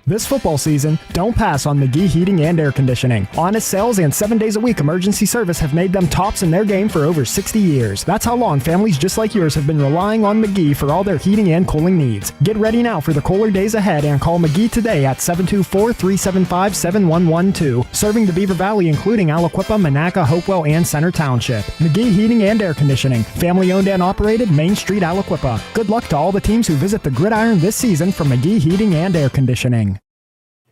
This football season, don't pass on McGee Heating and Air Conditioning. Honest sales and 7 days a week emergency service have made them tops in their game for over 60 years. That's how long families just like yours have been relying on McGee for all their heating and cooling needs. Get ready now for the cooler days ahead and call McGee today at 724-375-7112. Serving the Beaver Valley, including Aliquippa, Monaca, Hopewell, and Center Township. McGee Heating and Air Conditioning. Family owned and operated, Main Street, Aliquippa. Good luck to all the teams who visit the Gridiron this season from McGee Heating and Air Conditioning.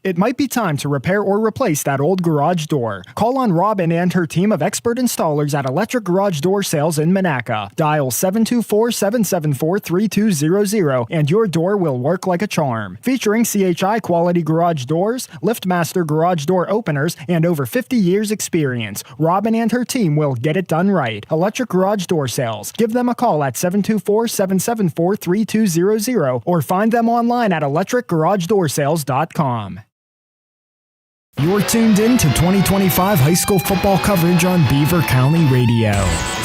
It might be time to repair or replace that old garage door. Call on Robin and her team of expert installers at Electric Garage Door Sales in Monaca. Dial 724-774-3200 and your door will work like a charm. Featuring CHI quality garage doors, LiftMaster garage door openers, and over 50 years experience, Robin and her team will get it done right. Electric Garage Door Sales. Give them a call at 724-774-3200 or find them online at electricgaragedoorsales.com. You're tuned in to 2025 high school football coverage on Beaver County Radio.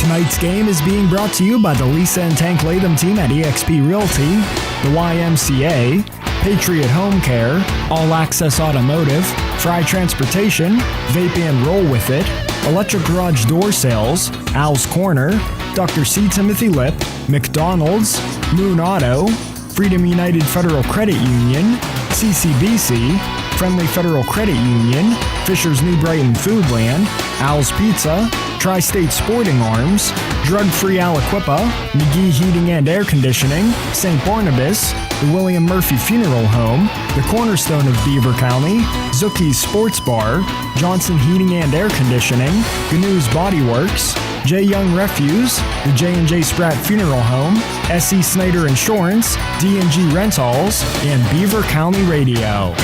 Tonight's game is being brought to you by the Lisa and Tank Latham team at eXp Realty, the YMCA, Patriot Home Care, All Access Automotive, Fry Transportation, Vape and Roll With It, Electric Garage Door Sales, Al's Corner, Dr. C. Timothy Lip, McDonald's, Moon Auto, Freedom United Federal Credit Union, CCBC, Friendly Federal Credit Union, Fisher's New Brighton Foodland, Al's Pizza, Tri-State Sporting Arms, Drug-Free Aliquippa, McGee Heating and Air Conditioning, St. Barnabas, the William Murphy Funeral Home, the Cornerstone of Beaver County, Zuki's Sports Bar, Johnson Heating and Air Conditioning, GNU's Body Works, J. Young Refuse, the J&J Spratt Funeral Home, S.E. Snyder Insurance, D&G Rentals, and Beaver County Radio.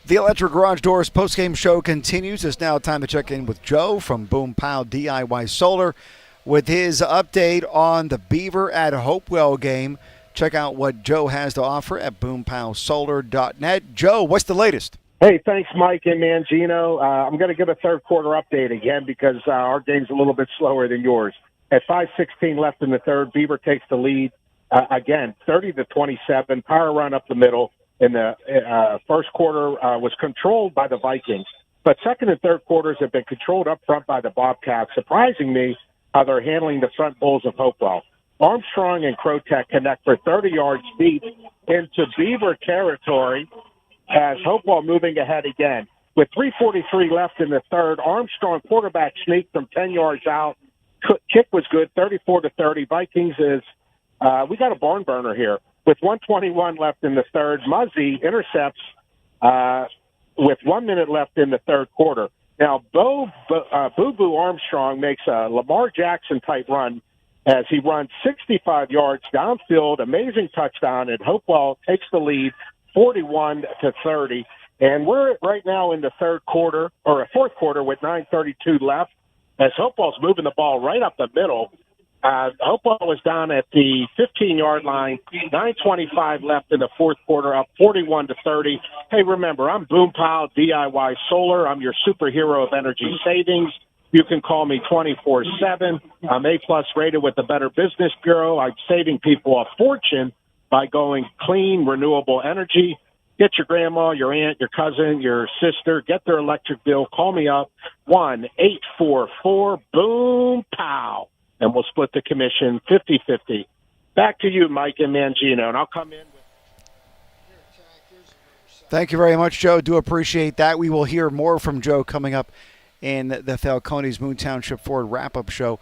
The Electric Garage Doors postgame show continues. It's now time to check in with Joe from Boom Pow DIY Solar with his update on the Beaver at Hopewell game. Check out what Joe has to offer at boompowsolar.net. Joe, what's the latest? Hey, thanks, Mike and Mangino. I'm going to give a third quarter update again because our game's a little bit slower than yours. At 5:16 left in the third, Beaver takes the lead again, 30-27. Power run up the middle. In the first quarter was controlled by the Vikings. But second and third quarters have been controlled up front by the Bobcats. Surprising me how they're handling the front bulls of Hopewell. Armstrong and Crotech connect for 30 yards deep into Beaver territory as Hopewell moving ahead again. With 3:43 left in the third, Armstrong quarterback sneak from 10 yards out kick was good, 34-30. Vikings is we got a barn burner here with 1:21 left in the third. Muzzy intercepts with 1 minute left in the third quarter. Now, Boo Boo Armstrong makes a Lamar Jackson type run as he runs 65 yards downfield, amazing touchdown, and Hopewell takes the lead 41-30. And we're right now in the fourth quarter with 9:32 left as Hopewell's moving the ball right up the middle. Hopewell was down at the 15-yard line, 9:25 left in the fourth quarter, up 41-30. Hey, remember, I'm Boom Pow DIY Solar. I'm your superhero of energy savings. You can call me 24/7. I'm A+ rated with the Better Business Bureau. I'm saving people a fortune by going clean, renewable energy. Get your grandma, your aunt, your cousin, your sister, get their electric bill. Call me up, 1-844-BOOM-POW. And we'll split the commission 50-50. Back to you, Mike and Mangino, and I'll come in. Thank you very much, Joe. Do appreciate that. We will hear more from Joe coming up in the Falcones Moon Township Ford wrap-up show.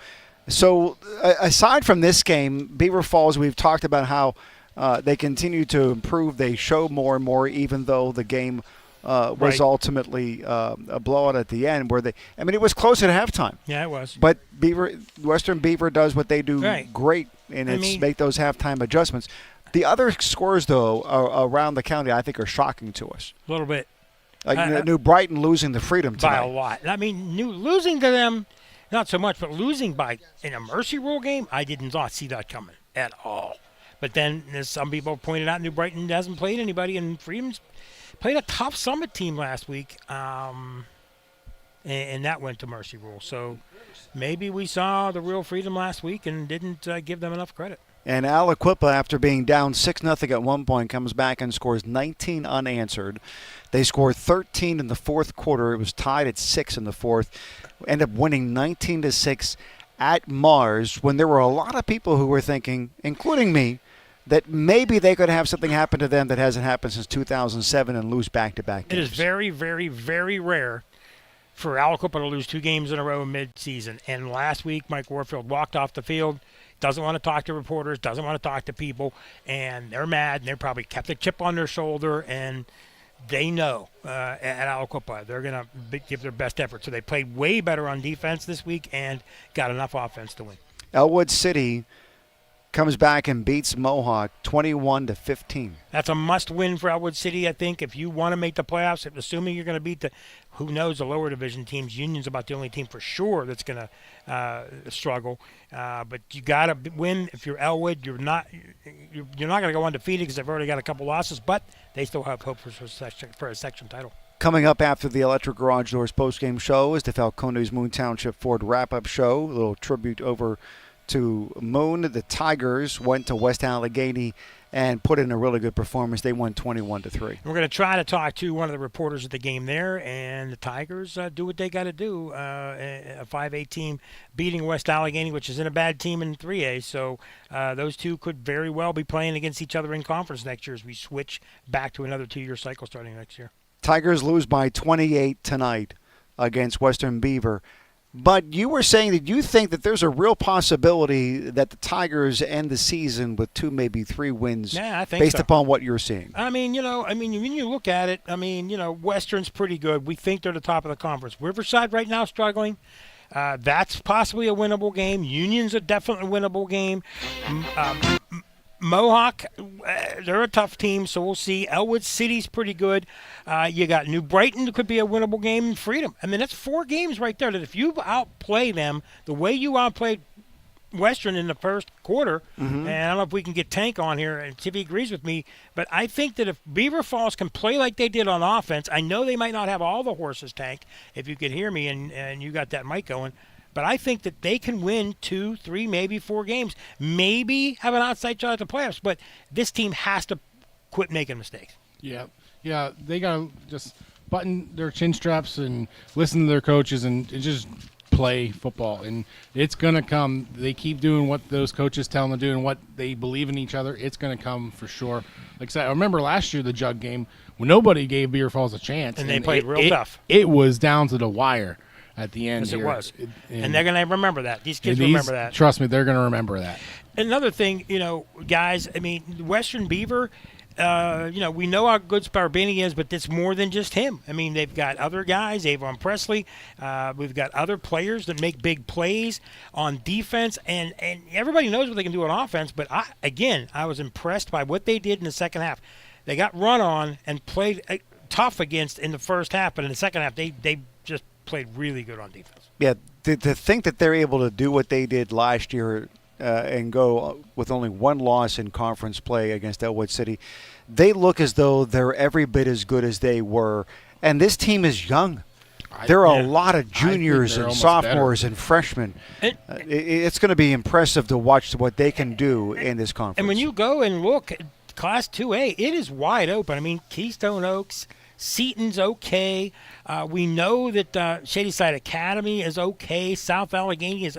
So aside from this game, Beaver Falls, we've talked about how they continue to improve. They show more and more, even though the game was ultimately a blowout at the end. It was close at halftime. Yeah, it was. But Western Beaver does what they do great, and make those halftime adjustments. The other scores, though, around the county, I think, are shocking to us. A little bit. Like New Brighton losing to Freedom tonight. By a lot. I mean, losing to them, not so much, but losing in a Mercy Rule game, I did not see that coming at all. But then, as some people pointed out, New Brighton hasn't played anybody, and Freedom's played a tough Summit team last week, and that went to Mercy Rule. So maybe we saw the real Freedom last week and didn't give them enough credit. And Aliquippa, after being down 6-0 at one point, comes back and scores 19 unanswered. They scored 13 in the fourth quarter. It was tied at 6 in the fourth. End up winning 19-6 at Mars when there were a lot of people who were thinking, including me, that maybe they could have something happen to them that hasn't happened since 2007 and lose back-to-back games. It is very, very, very rare for Aliquippa to lose 2 games in a row mid-season. And last week, Mike Warfield walked off the field, doesn't want to talk to reporters, doesn't want to talk to people, and they're mad, and they probably kept a chip on their shoulder, and they know at Aliquippa they're going to give their best effort. So they played way better on defense this week and got enough offense to win. Elwood City comes back and beats Mohawk 21-15. That's a must-win for Elwood City, I think, if you want to make the playoffs. Assuming you're going to beat the lower division teams. Union's about the only team for sure that's going to struggle. But you got to win. If you're Elwood, you're not going to go undefeated because they've already got a couple losses. But they still have hope for a section title. Coming up after the Electric Garage Doors postgame show is the Falcones Moon Township Ford wrap-up show. A little tribute over to Moon. The Tigers went to West Allegheny and put in a really good performance. They won 21-3. We're going to try to talk to one of the reporters at the game there, and the Tigers do what they got to do. A 5A team beating West Allegheny, which isn't a bad team in 3A. So those two could very well be playing against each other in conference next year as we switch back to another 2-year cycle starting next year. Tigers lose by 28 tonight against Western Beaver. But you were saying that you think that there's a real possibility that the Tigers end the season with 2, maybe 3 wins based upon what you're seeing. When you look at it, Western's pretty good. We think they're the top of the conference. Riverside right now struggling. That's possibly a winnable game. Union's a definitely winnable game. Mohawk, they're a tough team, so we'll see. Elwood City's pretty good. You got New Brighton, could be a winnable game, and Freedom. That's 4 games right there that if you outplay them the way you outplayed Western in the first quarter, and I don't know if we can get Tank on here and see if he agrees with me, but I think that if Beaver Falls can play like they did on offense, I know they might not have all the horses, Tank, if you could hear me and you got that mic going, but I think that they can win 2, 3, maybe 4 games. Maybe have an outside shot at the playoffs. But this team has to quit making mistakes. Yeah, they got to just button their chin straps and listen to their coaches and just play football. And it's going to come. They keep doing what those coaches tell them to do and what they believe in each other. It's going to come for sure. Like I said, I remember last year the Jug game when nobody gave Beaver Falls a chance. And they played real tough. It was down to the wire. at the end. Yes, here. it was. And they're going to remember that. These kids remember that. Trust me, they're going to remember that. Another thing, guys, I mean, Western Beaver, we know how good Sparbini is, but it's more than just him. I mean, they've got other guys, Avon Presley. We've got other players that make big plays on defense, and everybody knows what they can do on offense. But I was impressed by what they did in the second half. They got run on and played tough against in the first half, but in the second half, they just played really good on defense. Yeah, to think that they're able to do what they did last year and go with only one loss in conference play against Elwood City, they look as though they're every bit as good as they were. And this team is young. There are a lot of juniors and sophomores and freshmen. It's going to be impressive to watch what they can do in this conference. And when you go and look at Class 2A, it is wide open. I mean, Keystone Oaks, Seaton's okay. We know that Shadyside Academy is okay. South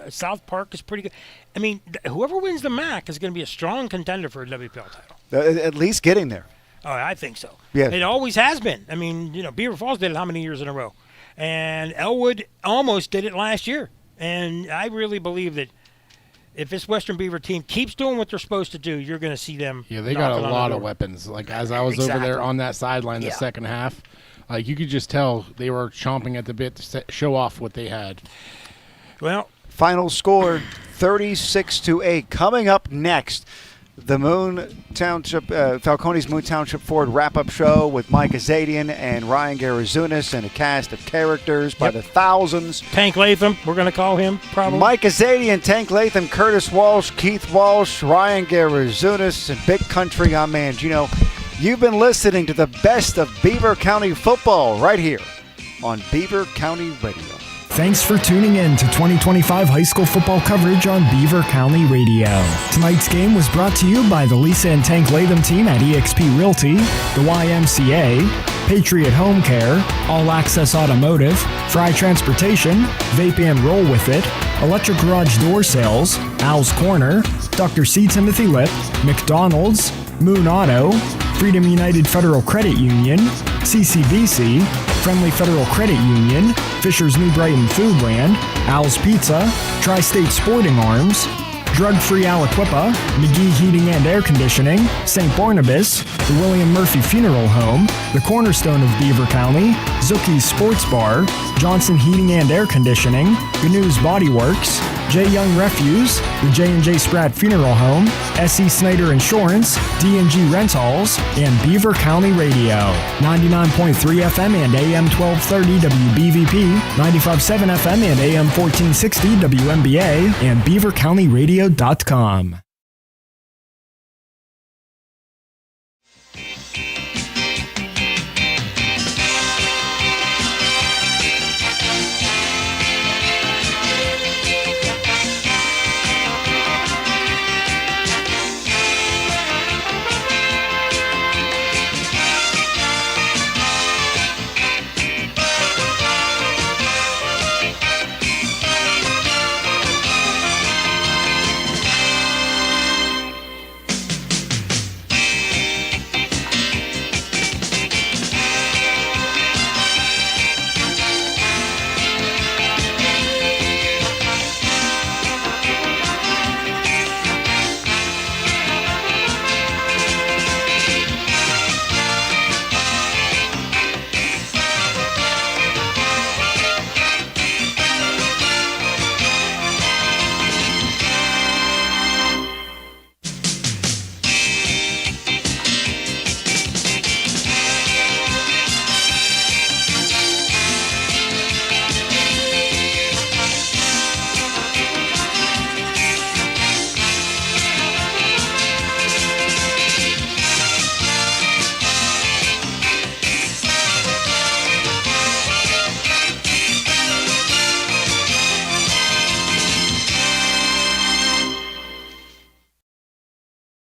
South Park is pretty good. I mean, whoever wins the MAC is going to be a strong contender for a WPL title. At least getting there. Oh, I think so. Yeah. It always has been. I mean, Beaver Falls did it how many years in a row? And Elwood almost did it last year. And I really believe that if this Western Beaver team keeps doing what they're supposed to do, you're going to see them. Yeah, they got a lot of weapons. Like, as I was over there on that sideline the second half, like, you could just tell they were chomping at the bit to show off what they had. Well, final score 36-8. Coming up next, the Moon Township, Falcone's Moon Township Ford wrap-up show with Mike Azadian and Ryan Garazunas and a cast of characters by the thousands. Tank Latham, we're going to call him probably. Mike Azadian, Tank Latham, Curtis Walsh, Keith Walsh, Ryan Garazunas, and Big Country. I'm Mangino. You've been listening to the best of Beaver County football right here on Beaver County Radio. Thanks for tuning in to 2025 high school football coverage on Beaver County Radio. Tonight's game was brought to you by the Lisa and Tank Latham team at eXp Realty, the YMCA, Patriot Home Care, All Access Automotive, Fry Transportation, Vape and Roll With It, Electric Garage Door Sales, Al's Corner, Dr. C. Timothy Lip, McDonald's, Moon Auto, Freedom United Federal Credit Union, CCBC, Friendly Federal Credit Union, Fisher's New Brighton Foodland, Al's Pizza, Tri-State Sporting Arms, Drug-Free Aliquippa, McGee Heating and Air Conditioning, St. Barnabas, the William Murphy Funeral Home, the Cornerstone of Beaver County, Zookie's Sports Bar, Johnson Heating and Air Conditioning, GNU's Body Works, J. Young Refuse, the J&J Spratt Funeral Home, S.E. Snyder Insurance, D&G Rentals, and Beaver County Radio. 99.3 FM and AM 1230 WBVP, 95.7 FM and AM 1460 WMBA, and BeaverCountyRadio.com.